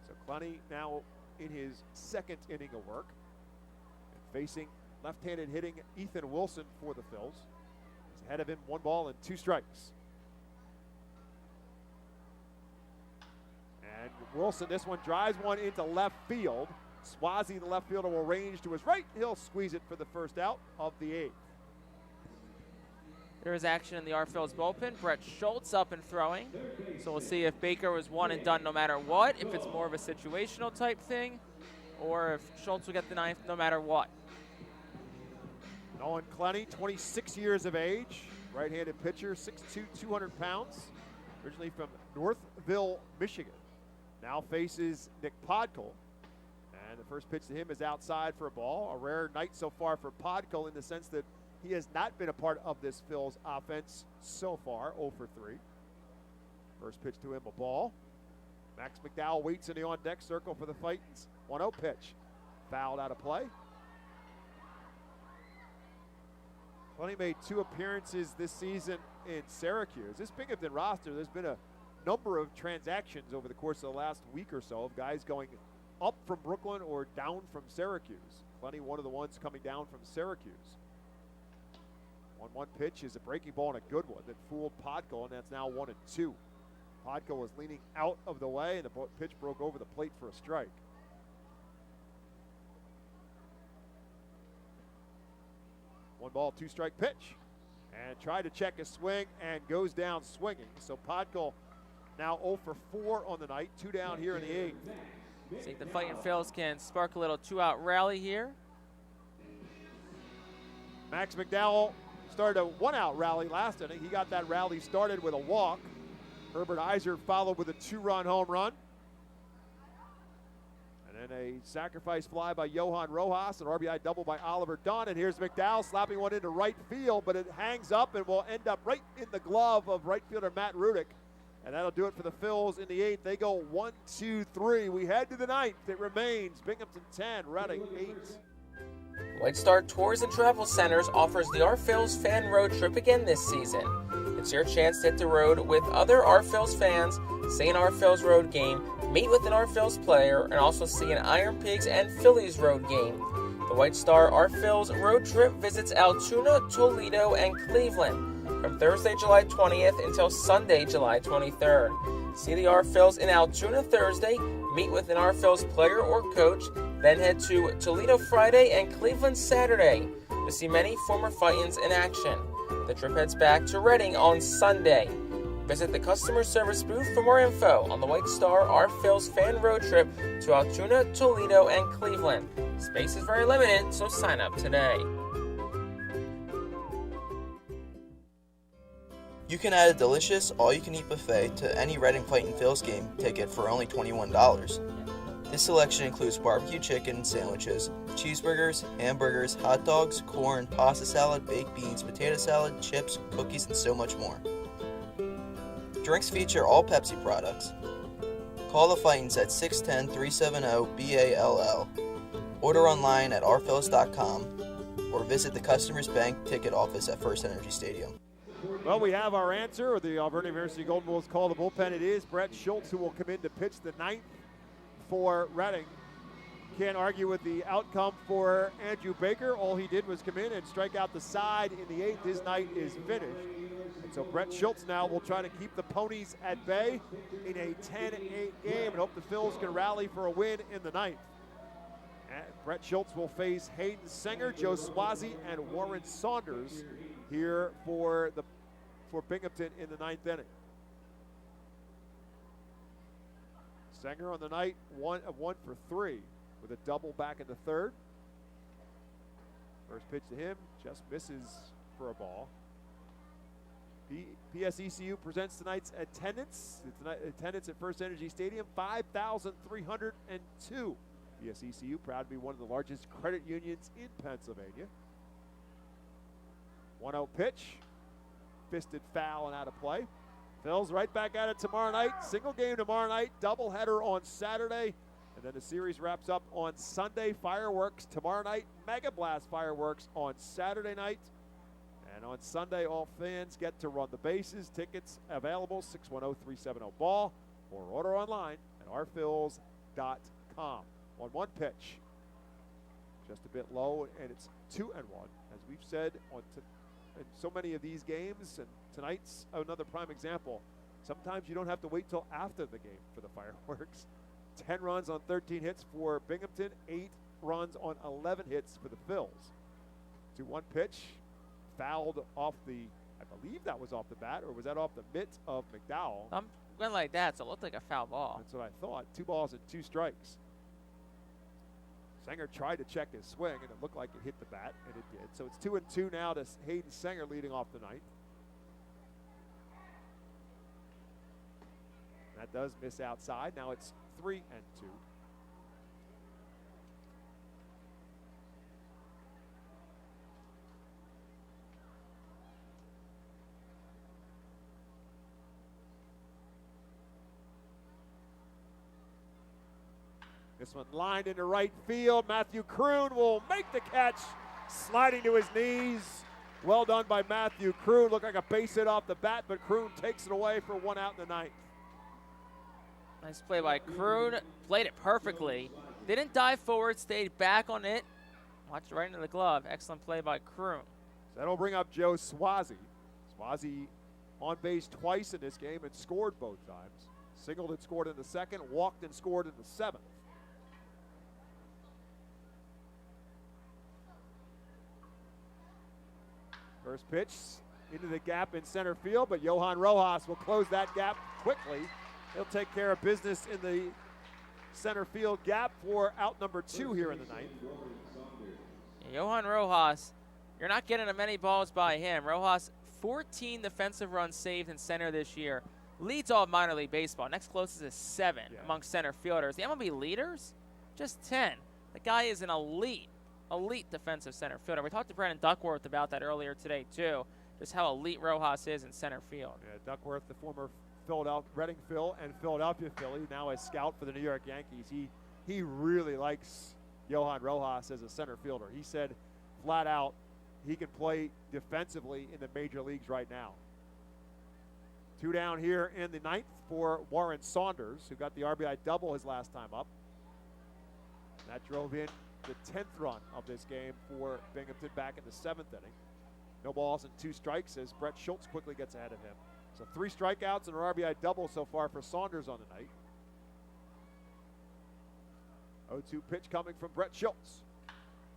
So Clenny now in his 2nd inning of work, and facing left-handed hitting Ethan Wilson for the Phils. He's ahead of him, 1 ball and 2 strikes. And Wilson, this one drives one into left field. Swazi, the left fielder, will range to his right. He'll squeeze it for the first out of the 8th. There is action in the Phil's bullpen. Brett Schultz up and throwing. So we'll see if Baker was one and done no matter what, if it's more of a situational type thing, or if Schultz will get the 9th no matter what. Nolan Clenny, 26 years of age, right-handed pitcher, 6'2", 200 pounds, originally from Northville, Michigan. Now faces Nick Podkul. And the first pitch to him is outside for a ball. A rare night so far for Podkul in the sense that he has not been a part of this Phil's offense so far, 0 for 3. First pitch to him, a ball. Max McDowell waits in the on-deck circle for the Fightins. 1-0 pitch. Fouled out of play. Clenny made 2 appearances this season in Syracuse. This Binghamton roster, there's been a number of transactions over the course of the last week or so of guys going up from Brooklyn or down from Syracuse. Clenny, one of the ones coming down from Syracuse. 1-1 pitch is a breaking ball and a good one that fooled Podkul, and that's now 1-2. Podkul was leaning out of the way, and the pitch broke over the plate for a strike. One ball, 2 strike pitch. And tried to check his swing and goes down swinging. So Podkul now 0 for 4 on the night, 2 down here in the 8th. See if the Fightin' Phils can spark a little 2-out rally here. Max McDowell started a 1-out rally last inning. He got that rally started with a walk. Herbert Iser followed with a 2-run home run. And then a sacrifice fly by Johan Rojas, an RBI double by Oliver Dunn. And here's McDowell slapping one into right field, but it hangs up and will end up right in the glove of right fielder Matt Rudick. And that'll do it for the Phils in the 8th. They go 1, 2, 3. We head to the 9th. It remains Binghamton 10, Reading 8. White Star Tours and Travel Centers offers the Phils fan road trip again this season. It's your chance to hit the road with other Phils fans, see an Phils road game, meet with an Phils player, and also see an Iron Pigs and Phillies road game. The White Star Phils road trip visits Altoona, Toledo, and Cleveland from Thursday, July 20th until Sunday, July 23rd. See the Phils in Altoona Thursday, meet with an Phils player or coach, then head to Toledo Friday and Cleveland Saturday to see many former Fightins in action. The trip heads back to Reading on Sunday. Visit the customer service booth for more info on the White Star Phils fan road trip to Altoona, Toledo, and Cleveland. Space is very limited, so sign up today. You can add a delicious all-you-can-eat buffet to any Reading Fightin' Phil's game ticket for only $21. This selection includes barbecue chicken sandwiches, cheeseburgers, hamburgers, hot dogs, corn, pasta salad, baked beans, potato salad, chips, cookies, and so much more. Drinks feature all Pepsi products. Call the Fightins at 610-370-BALL. Order online at rphillies.com or visit the Customers Bank ticket office at FirstEnergy Stadium. Well, we have our answer. The Alberta University Golden Bulls call the bullpen. It is Brett Schultz who will come in to pitch the ninth for Reading. Can't argue with the outcome for Andrew Baker. All he did was come in and strike out the side in the eighth. His night is finished. And so Brett Schultz now will try to keep the Ponies at bay in a 10-8 game and hope the Phils can rally for a win in the ninth. And Brett Schultz will face Hayden Sanger, Joe Swazi, and Warren Saunders here for Binghamton in the ninth inning. Sanger on the night, 1 for 3 with a double back in the third. First pitch to him, just misses for a ball. PSECU presents tonight's attendance. Attendance at FirstEnergy Stadium, 5,302. PSECU proud to be one of the largest credit unions in Pennsylvania. 1-0 pitch, fisted foul and out of play. Phil's right back at it tomorrow night. Single game tomorrow night, doubleheader on Saturday. And then the series wraps up on Sunday. Fireworks tomorrow night, Mega Blast fireworks on Saturday night. And on Sunday, all fans get to run the bases. Tickets available, 610-370-BALL, or order online at rphils.com. 1-1 pitch. Just a bit low, and it's 2-1. As we've said in so many of these games, and tonight's another prime example. Sometimes you don't have to wait till after the game for the fireworks. 10 runs on 13 hits for Binghamton, 8 runs on 11 hits for the Phils. 2-1 pitch, fouled off the, I believe that was off the bat, or was that off the mitt of McDowell? Went like that, so it looked like a foul ball. That's what I thought. 2 balls and 2 strikes. Sanger tried to check his swing, and it looked like it hit the bat, and it did. So it's 2-2 now to Hayden Sanger leading off the ninth. That does miss outside. Now it's 3-2. This one lined into right field. Matthew Kroon will make the catch, sliding to his knees. Well done by Matthew Kroon. Looked like a base hit off the bat, but Kroon takes it away for 1 out in the ninth. Nice play by Kroon. Played it perfectly. Didn't dive forward, stayed back on it. Watched it right into the glove. Excellent play by Kroon. So that'll bring up Joe Swazi. Swazi on base twice in this game and scored both times. Singled and scored in the second, walked and scored in the seventh. First pitch into the gap in center field, but Johan Rojas will close that gap quickly. He'll take care of business in the center field gap for out number 2 here in the ninth. Johan Rojas, you're not getting many balls by him. Rojas, 14 defensive runs saved in center this year. Leads all minor league baseball. Next closest is 7 among center fielders. The MLB leaders, just 10. The guy is an elite defensive center fielder. We talked to Brandon Duckworth about that earlier today, too, just how elite Rojas is in center field. Yeah, Duckworth, the former Reading Phil and Philadelphia Philly, now a scout for the New York Yankees. He really likes Johan Rojas as a center fielder. He said flat out he can play defensively in the major leagues right now. 2 down here in the ninth for Warren Saunders, who got the RBI double his last time up. That drove in the 10th run of this game for Binghamton back in the 7th inning. No balls and 2 strikes as Brett Schultz quickly gets ahead of him. So 3 strikeouts and an RBI double so far for Saunders on the night. 0-2 pitch coming from Brett Schultz.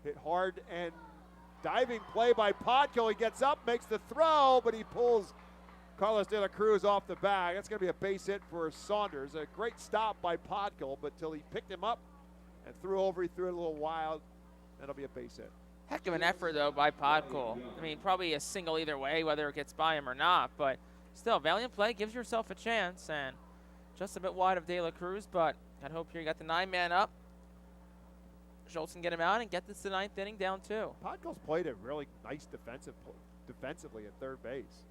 Hit hard and diving play by Podkill. He gets up, makes the throw, but he pulls Carlos De La Cruz off the bag. That's going to be a base hit for Saunders. A great stop by Podkill, but till he picked him up and threw over, he threw it a little wild. That'll be a base hit. Heck of an effort, though, by Podkill. I mean, probably a single either way, whether it gets by him or not, but still, valiant play, gives yourself a chance, and just a bit wide of De La Cruz, but I'd hope here you got the 9-man up. Schultz can get him out and get this to 9th inning down 2. Podkol's played a really nice defensively at third base.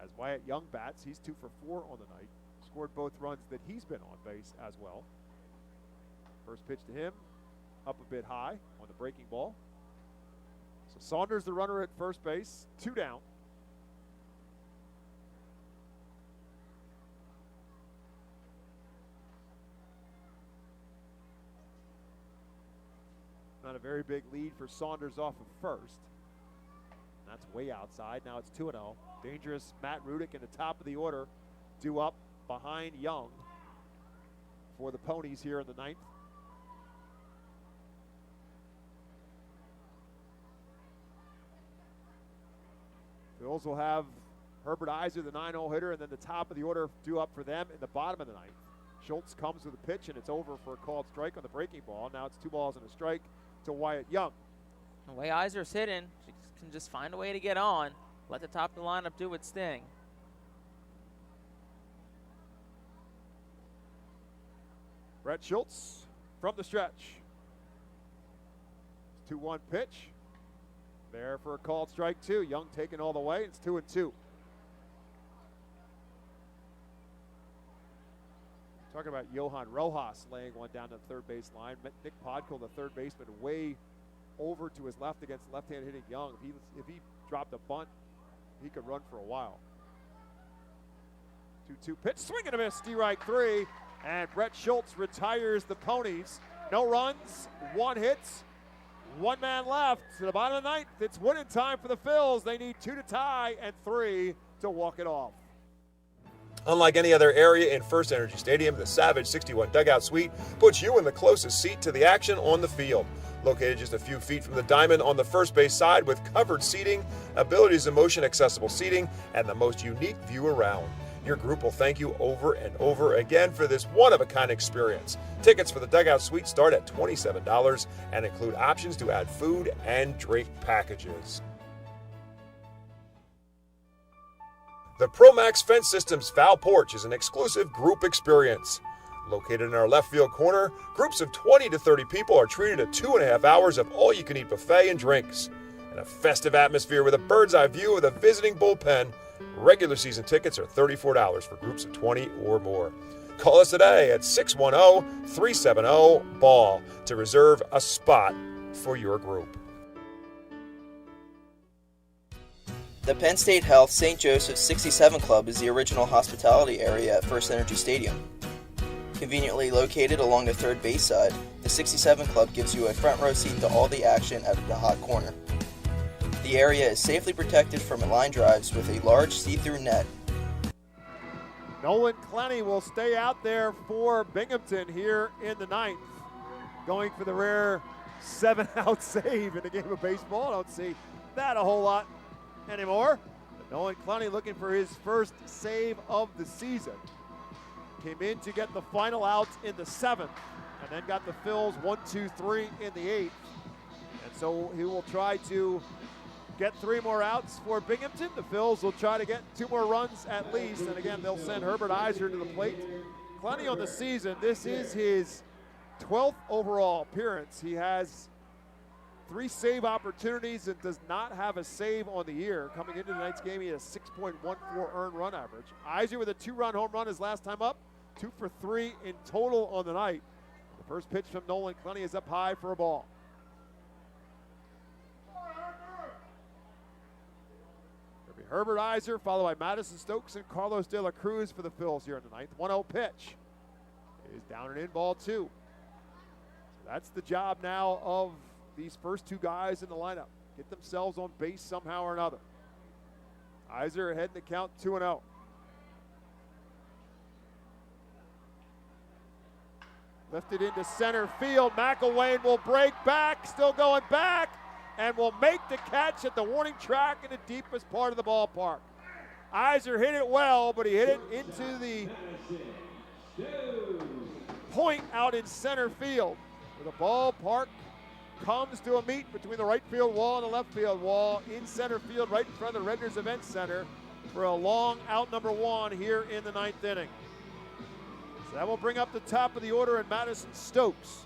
As Wyatt Young bats, he's 2 for 4 on the night. Scored both runs that he's been on base as well. First pitch to him, up a bit high on the breaking ball. So Saunders, the runner at first base, 2 down. Not a very big lead for Saunders off of first. That's way outside. Now it's 2-0. Dangerous Matt Rudick in the top of the order, due up behind Young for the Ponies here in the 9th. Phils will have Herbert Iser, the 9-0 hitter, and then the top of the order due up for them in the bottom of the 9th. Schultz comes with a pitch, and it's over for a called strike on the breaking ball. Now it's 2 balls and a strike to Wyatt Young. The way Iser's hitting, she can just find a way to get on. Let the top of the lineup do its thing. Brett Schultz from the stretch. 2-1 pitch. There for a called strike 2. Young taking all the way. It's 2-2. Talking about Johan Rojas laying one down the third base line. Nick Podkol, the third baseman, way over to his left against left-hand hitting Young. If he dropped a bunt, he could run for a while. 2-2 pitch, swing and a miss, strike 3. And Brett Schultz retires the Ponies. No runs, 1 hit, 1 man left. To the bottom of the 9th, it's winning time for the Phils. They need 2 to tie and 3 to walk it off. Unlike any other area in FirstEnergy Stadium, the Savage 61 Dugout Suite puts you in the closest seat to the action on the field. Located just a few feet from the diamond on the first base side with covered seating, abilities of motion accessible seating, and the most unique view around. Your group will thank you over and over again for this one-of-a-kind experience. Tickets for the Dugout Suite start at $27 and include options to add food and drink packages. The ProMax Fence Systems Foul Porch is an exclusive group experience. Located in our left field corner, groups of 20 to 30 people are treated to 2.5 hours of all-you-can-eat buffet and drinks. In a festive atmosphere with a bird's-eye view of the visiting bullpen, regular season tickets are $34 for groups of 20 or more. Call us today at 610-370-BALL to reserve a spot for your group. The Penn State Health St. Joseph's 67 Club is the original hospitality area at FirstEnergy Stadium. Conveniently located along the third base side, the 67 Club gives you a front row seat to all the action at the hot corner. The area is safely protected from line drives with a large see-through net. Nolan Clenny will stay out there for Binghamton here in the 9th. Going for the rare 7-out save in a game of baseball. I don't see that a whole lot anymore. But Nolan Clenny looking for his first save of the season. Came in to get the final out in the 7th, and then got the Phils 1-2-3 in the 8th. And so he will try to get 3 more outs for Binghamton. The Phils will try to get 2 more runs at least. And again, they'll send Herbert Iser to the plate. Clenny on the season. This is his 12th overall appearance. He has 3 save opportunities and does not have a save on the year. Coming into tonight's game, he had a 6.14 earned run average. Iser with a 2-run home run his last time up. 2 for 3 in total on the night. The first pitch from Nolan Clenny is up high for a ball. It'll be Herbert Iser, followed by Madison Stokes and Carlos De La Cruz for the Phils here in the 9th. 1-0 pitch is down and in, ball 2. So that's the job now of these first 2 guys in the lineup. Get themselves on base somehow or another. Iser ahead in the count, 2-0. Lifted into center field. McElwain will break back, still going back, and will make the catch at the warning track in the deepest part of the ballpark. Iser hit it well, but he hit it into the point out in center field, where the ballpark comes to a meet between the right field wall and the left field wall in center field, right in front of the Redners Event Center. for a long out number 1 here in the 9th inning. So that will bring up the top of the order in Madison Stokes.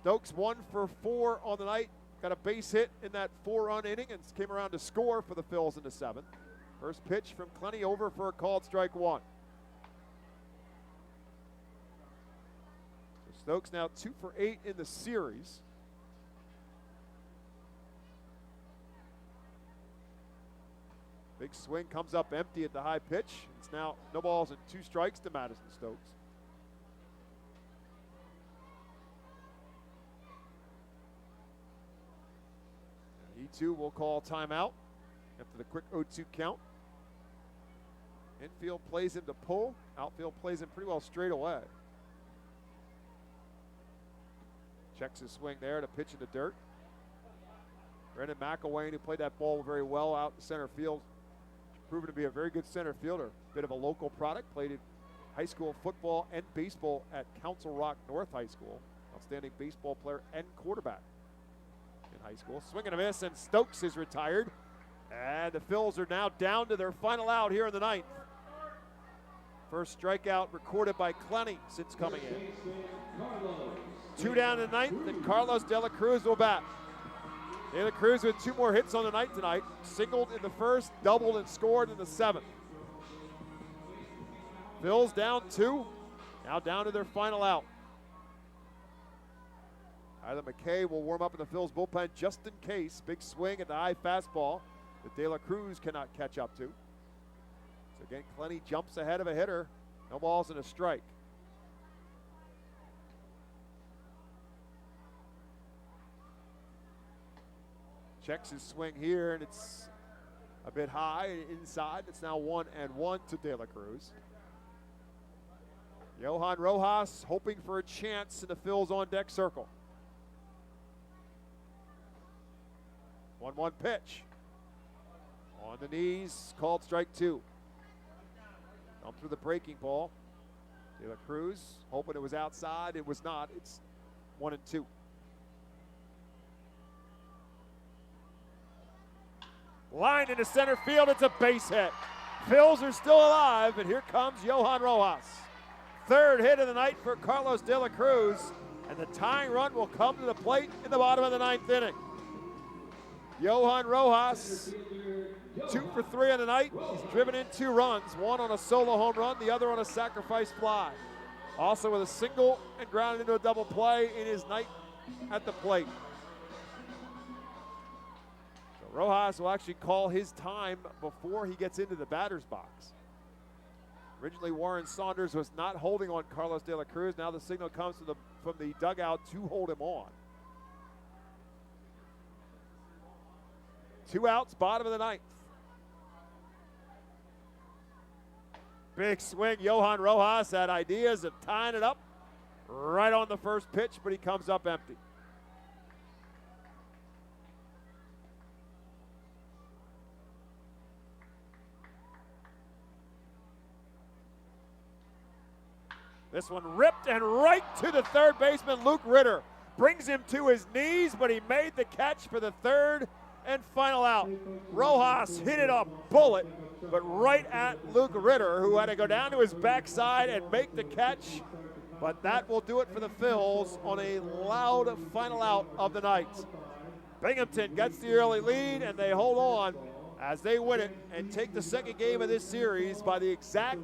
Stokes 1 for 4 on the night. Got a base hit in that 4-run inning and came around to score for the Phils in the 7th. First pitch from Clenny over for a called strike 1. So Stokes now 2 for 8 in the series. Big swing comes up empty at the high pitch. It's now no balls and 2 strikes to Madison Stokes. E2 will call timeout after the quick 0-2 count. Infield plays him to pull. Outfield plays him pretty well straight away. Checks his swing there to pitch in the dirt. Brendan McElwain, who played that ball very well out in center field, proven to be a very good center fielder. Bit of a local product. Played in high school football and baseball at Council Rock North High School. Outstanding baseball player and quarterback in high school. Swing and a miss, and Stokes is retired. And the Phils are now down to their final out here in the 9th. First strikeout recorded by Clenny since coming in. 2 down in the 9th, and Carlos De La Cruz will bat. De La Cruz with 2 more hits on the night tonight. Singled in the 1st, doubled and scored in the 7th. Phils down 2, now down to their final out. Tyler McKay will warm up in the Phils bullpen just in case. Big swing at the high fastball that De La Cruz cannot catch up to. So again, Clenny jumps ahead of a hitter. No balls and a strike. Checks his swing here, and it's a bit high inside. It's now 1-1 to De La Cruz. Johan Rojas hoping for a chance in the Phils on deck circle. 1-1 pitch. On the knees, called strike 2. Come through the breaking ball. De La Cruz hoping it was outside. It was not. It's 1-2. Line into center field. It's a base hit. Phils are still alive, and here comes Johan Rojas. 3rd hit of the night for Carlos De La Cruz, and the tying run will come to the plate in the bottom of the 9th inning. Johan Rojas, 2 for 3 on the night. He's driven in 2 runs, 1 on a solo home run, the other on a sacrifice fly. Also with a single and grounded into a double play in his night at the plate. So Rojas will actually call his time before he gets into the batter's box. Originally, Warren Saunders was not holding on Carlos De La Cruz. Now the signal comes from the dugout to hold him on. 2 outs, bottom of the 9th. Big swing. Johan Rojas had ideas of tying it up right on the first pitch, but he comes up empty. This one ripped and right to the third baseman, Luke Ritter. Brings him to his knees, but he made the catch for the 3rd and final out. Rojas hit it a bullet, but right at Luke Ritter, who had to go down to his backside and make the catch. But that will do it for the Phils on a loud final out of the night. Binghamton gets the early lead, and they hold on as they win it and take the 2nd game of this series by the exact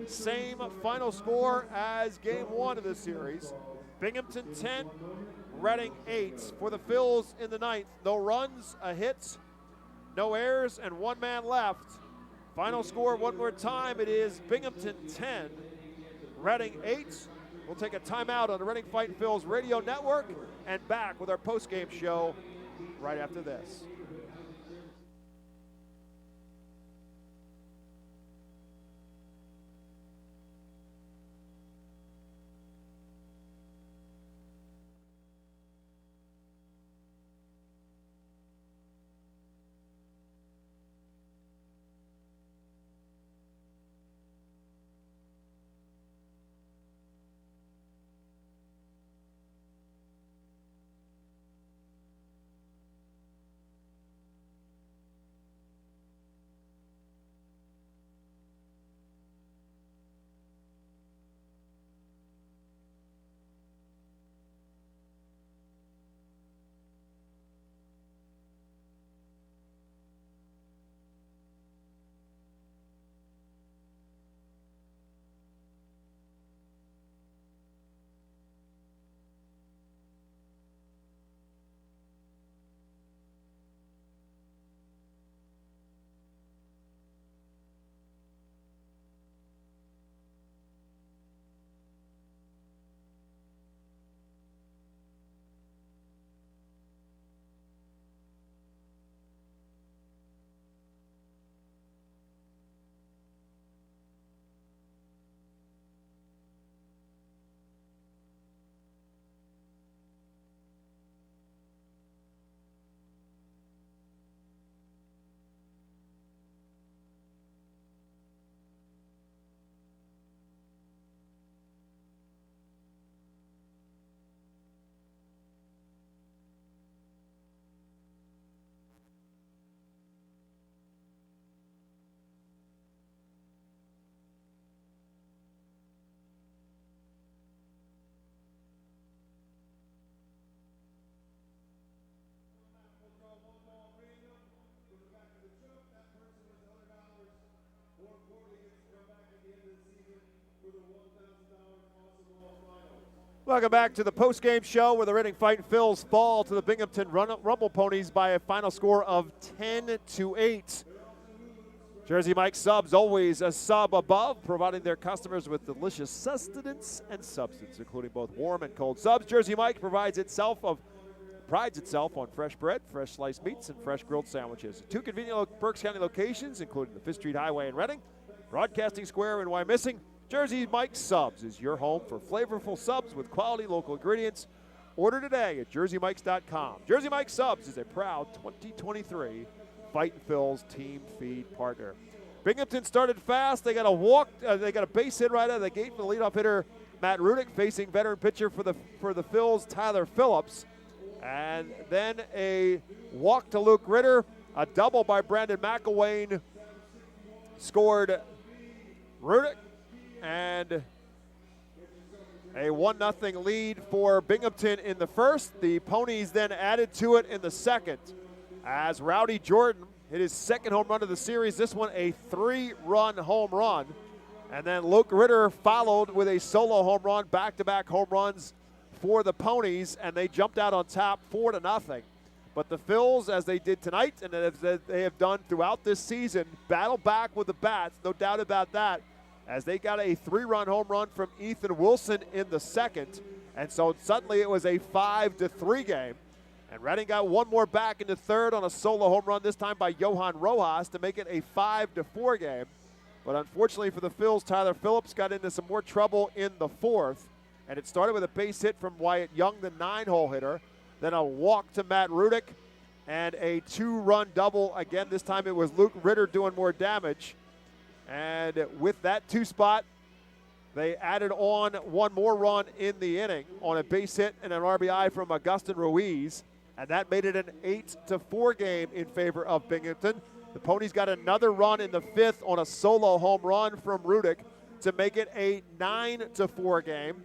same final score as game 1 of this series. Binghamton 10, Reading 8 for the Phils in the 9th. No runs, a hit, no errors, and 1 man left. Final score one more time. It is Binghamton 10, Reading 8. We'll take a timeout on the Reading Fightin' Phils radio network and back with our post-game show right after this. Welcome back to the post-game show where the Reading Fightin' Phils fall to the Binghamton Rumble Ponies by a final score of 10-8. Jersey Mike Subs, always a sub above, providing their customers with delicious sustenance and substance, including both warm and cold subs. Jersey Mike prides itself on fresh bread, fresh sliced meats, and fresh grilled sandwiches. 2 convenient Berks County locations, including the 5th Street Highway in Reading, Broadcasting Square in Wyomissing. Jersey Mike Subs is your home for flavorful subs with quality local ingredients. Order today at jerseymikes.com. Jersey Mike Subs is a proud 2023 Fightin' Phils team feed partner. Binghamton started fast. They got a base hit right out of the gate from the leadoff hitter Matt Rudick, facing veteran pitcher for the Phils Tyler Phillips, and then a walk to Luke Ritter, a double by Brandon McElwain scored Rudick, and a 1-0 lead for Binghamton in the first. The Ponies then added to it in the second as Rowdy Jordan hit his second home run of the series. This one a 3-run home run. And then Luke Ritter followed with a solo home run, back-to-back home runs for the Ponies, and they jumped out on top 4-0. But the Phils, as they did tonight and as they have done throughout this season, battle back with the bats, no doubt about that, as they got a 3-run home run from Ethan Wilson in the second. And so suddenly it was a 5-3 game. And Reading got one more back in the third on a solo home run, this time by Johan Rojas, to make it a 5-4 game. But unfortunately for the Phils, Tyler Phillips got into some more trouble in the fourth. And it started with a base hit from Wyatt Young, the 9-hole hitter. Then a walk to Matt Rudick and a 2-run double. Again, this time it was Luke Ritter doing more damage. And with that 2 spot, they added on one more run in the inning on a base hit and an RBI from Augustin Ruiz. And that made it an 8-4 game in favor of Binghamton. The Ponies got another run in the fifth on a solo home run from Rudick to make it a 9-4 game.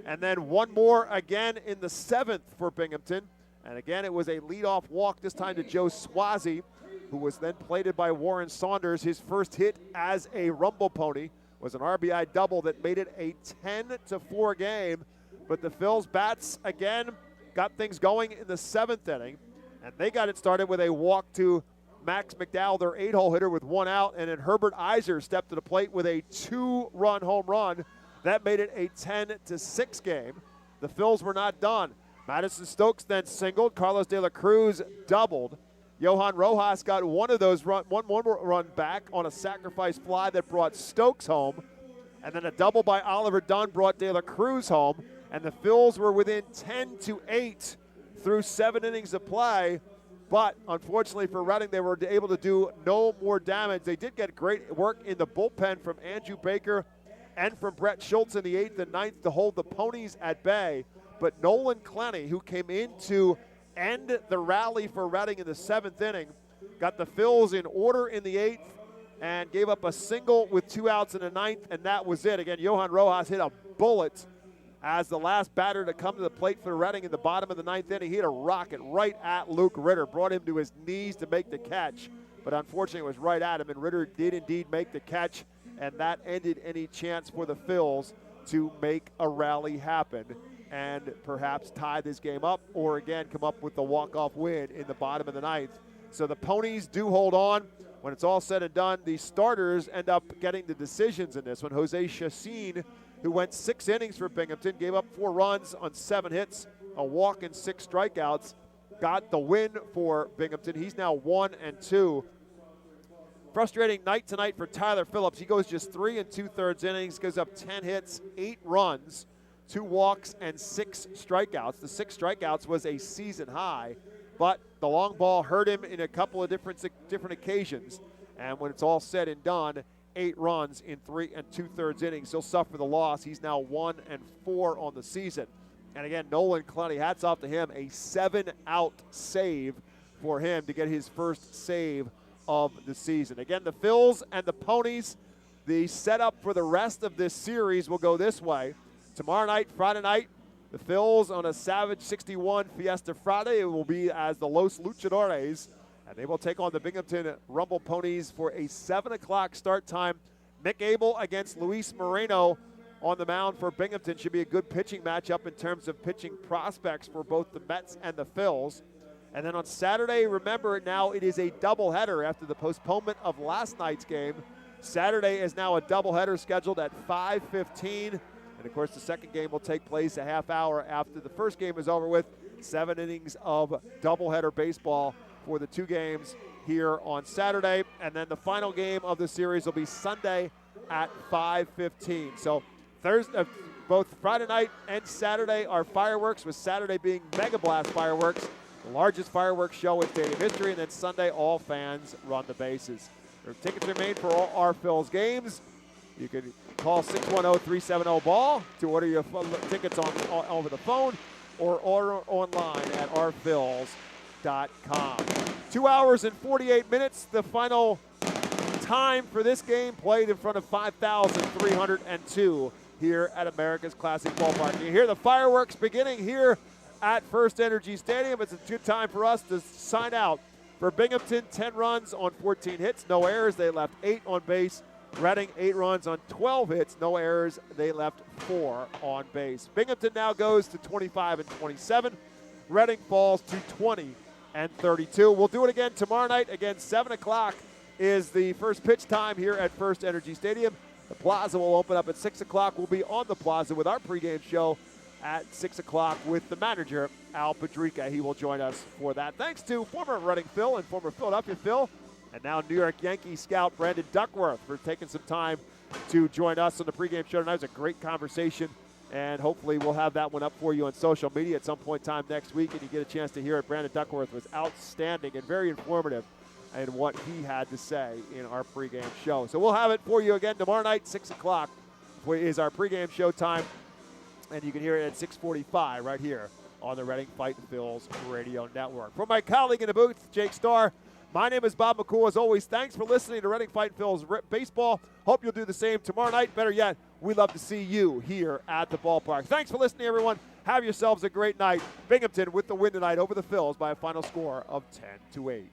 And then one more again in the seventh for Binghamton. And again, it was a leadoff walk, this time to Joe Swazi, who was then plated by Warren Saunders. His first hit as a Rumble Pony was an RBI double that made it a 10-4 game. But the Phils bats again got things going in the seventh inning, and they got it started with a walk to Max McDowell, their 8-hole hitter, with 1 out, and then Herbert Iser stepped to the plate with a 2-run home run. That made it a 10-6 game. The Phils were not done. Madison Stokes then singled. Carlos De La Cruz doubled. Johan Rojas got one more run back on a sacrifice fly that brought Stokes home. And then a double by Oliver Dunn brought De La Cruz home. And the Phils were within 10-8 through 7 innings of play. But unfortunately for Reading, they were able to do no more damage. They did get great work in the bullpen from Andrew Baker and from Brett Schultz in the 8th and 9th to hold the Ponies at bay. But Nolan Clenny, who came in to end the rally for Reading in the 7th inning, got the Phils in order in the 8th and gave up a single with 2 outs in the 9th, and that was it. Again, Johan Rojas hit a bullet as the last batter to come to the plate for Reading in the bottom of the 9th inning. He hit a rocket right at Luke Ritter, brought him to his knees to make the catch, but unfortunately it was right at him, and Ritter did indeed make the catch, and that ended any chance for the Phils to make a rally happen and perhaps tie this game up or again come up with the walk-off win in the bottom of the 9th. So the Ponies do hold on. When it's all said and done, the starters end up getting the decisions in this one. Jose Chacin, who went 6 innings for Binghamton, gave up 4 runs on 7 hits, a walk and 6 strikeouts, got the win for Binghamton. He's now 1-2. Frustrating night tonight for Tyler Phillips. He goes just 3 2/3 innings, gives up 10 hits, 8 runs, 2 walks, and 6 strikeouts. The 6 strikeouts was a season high, but the long ball hurt him in a couple of different occasions. And when it's all said and done, 8 runs in 3 2/3 innings. He'll suffer the loss. He's now 1-4 on the season. And again, Nolan Clenny, hats off to him, a 7-out save for him to get his first save of the season. Again, the Phils and the Ponies, the setup for the rest of this series will go this way. Tomorrow night, Friday night, the Phils on a Savage 61 Fiesta Friday. It will be as the Los Luchadores And they will take on the Binghamton Rumble Ponies for a 7 o'clock start time. Mick Abel against Luis Moreno on the mound for Binghamton. Should be a good pitching matchup in terms of pitching prospects for both the Mets and the Phils. And then on Saturday, remember now it is a doubleheader after the postponement of last night's game. Saturday is now a doubleheader scheduled at 5:15. And, of course, the second game will take place a half hour after the first game is over with. 7 innings of doubleheader baseball for the 2 games here on Saturday. And then the final game of the series will be Sunday at 5:15. So Thursday, both Friday night and Saturday are fireworks, with Saturday being Mega Blast fireworks, the largest fireworks show in stadium history. And then Sunday, all fans run the bases. Tickets remain for all our Phils games. You can call 610-370-BALL to order your tickets over the phone or order online at ourphils.com. 2 hours and 48 minutes, the final time for this game, played in front of 5,302 here at America's Classic Ballpark. You hear the fireworks beginning here at FirstEnergy Stadium. It's a good time for us to sign out. For Binghamton, 10 runs on 14 hits, no errors. They left 8 on base. Reading, 8 runs on 12 hits, no errors. They left 4 on base. Binghamton now goes to 25 and 27. Reading falls to 20 and 32. We'll do it again tomorrow night. Again, 7 o'clock is the first pitch time here at FirstEnergy Stadium. The Plaza will open up at 6 o'clock. We'll be on the Plaza with our pregame show at 6 o'clock with the manager, Al Padrica. He will join us for that. Thanks to former Reading Phil and former Philadelphia Phil, and now New York Yankee scout Brandon Duckworth for taking some time to join us on the pregame show tonight. It was a great conversation, and hopefully we'll have that one up for you on social media at some point in time next week, and you get a chance to hear it. Brandon Duckworth was outstanding and very informative in what he had to say in our pregame show. So we'll have it for you again tomorrow night, 6 o'clock is our pregame show time. And you can hear it at 6:45 right here on the Reading Fightin Phils radio network. For my colleague in the booth, Jake Starr, my name is Bob McCool. As always, thanks for listening to Reading Fightin Phils baseball. Hope you'll do the same tomorrow night. Better yet, we'd love to see you here at the ballpark. Thanks for listening, everyone. Have yourselves a great night. Binghamton with the win tonight over the Phils by a final score of 10-8.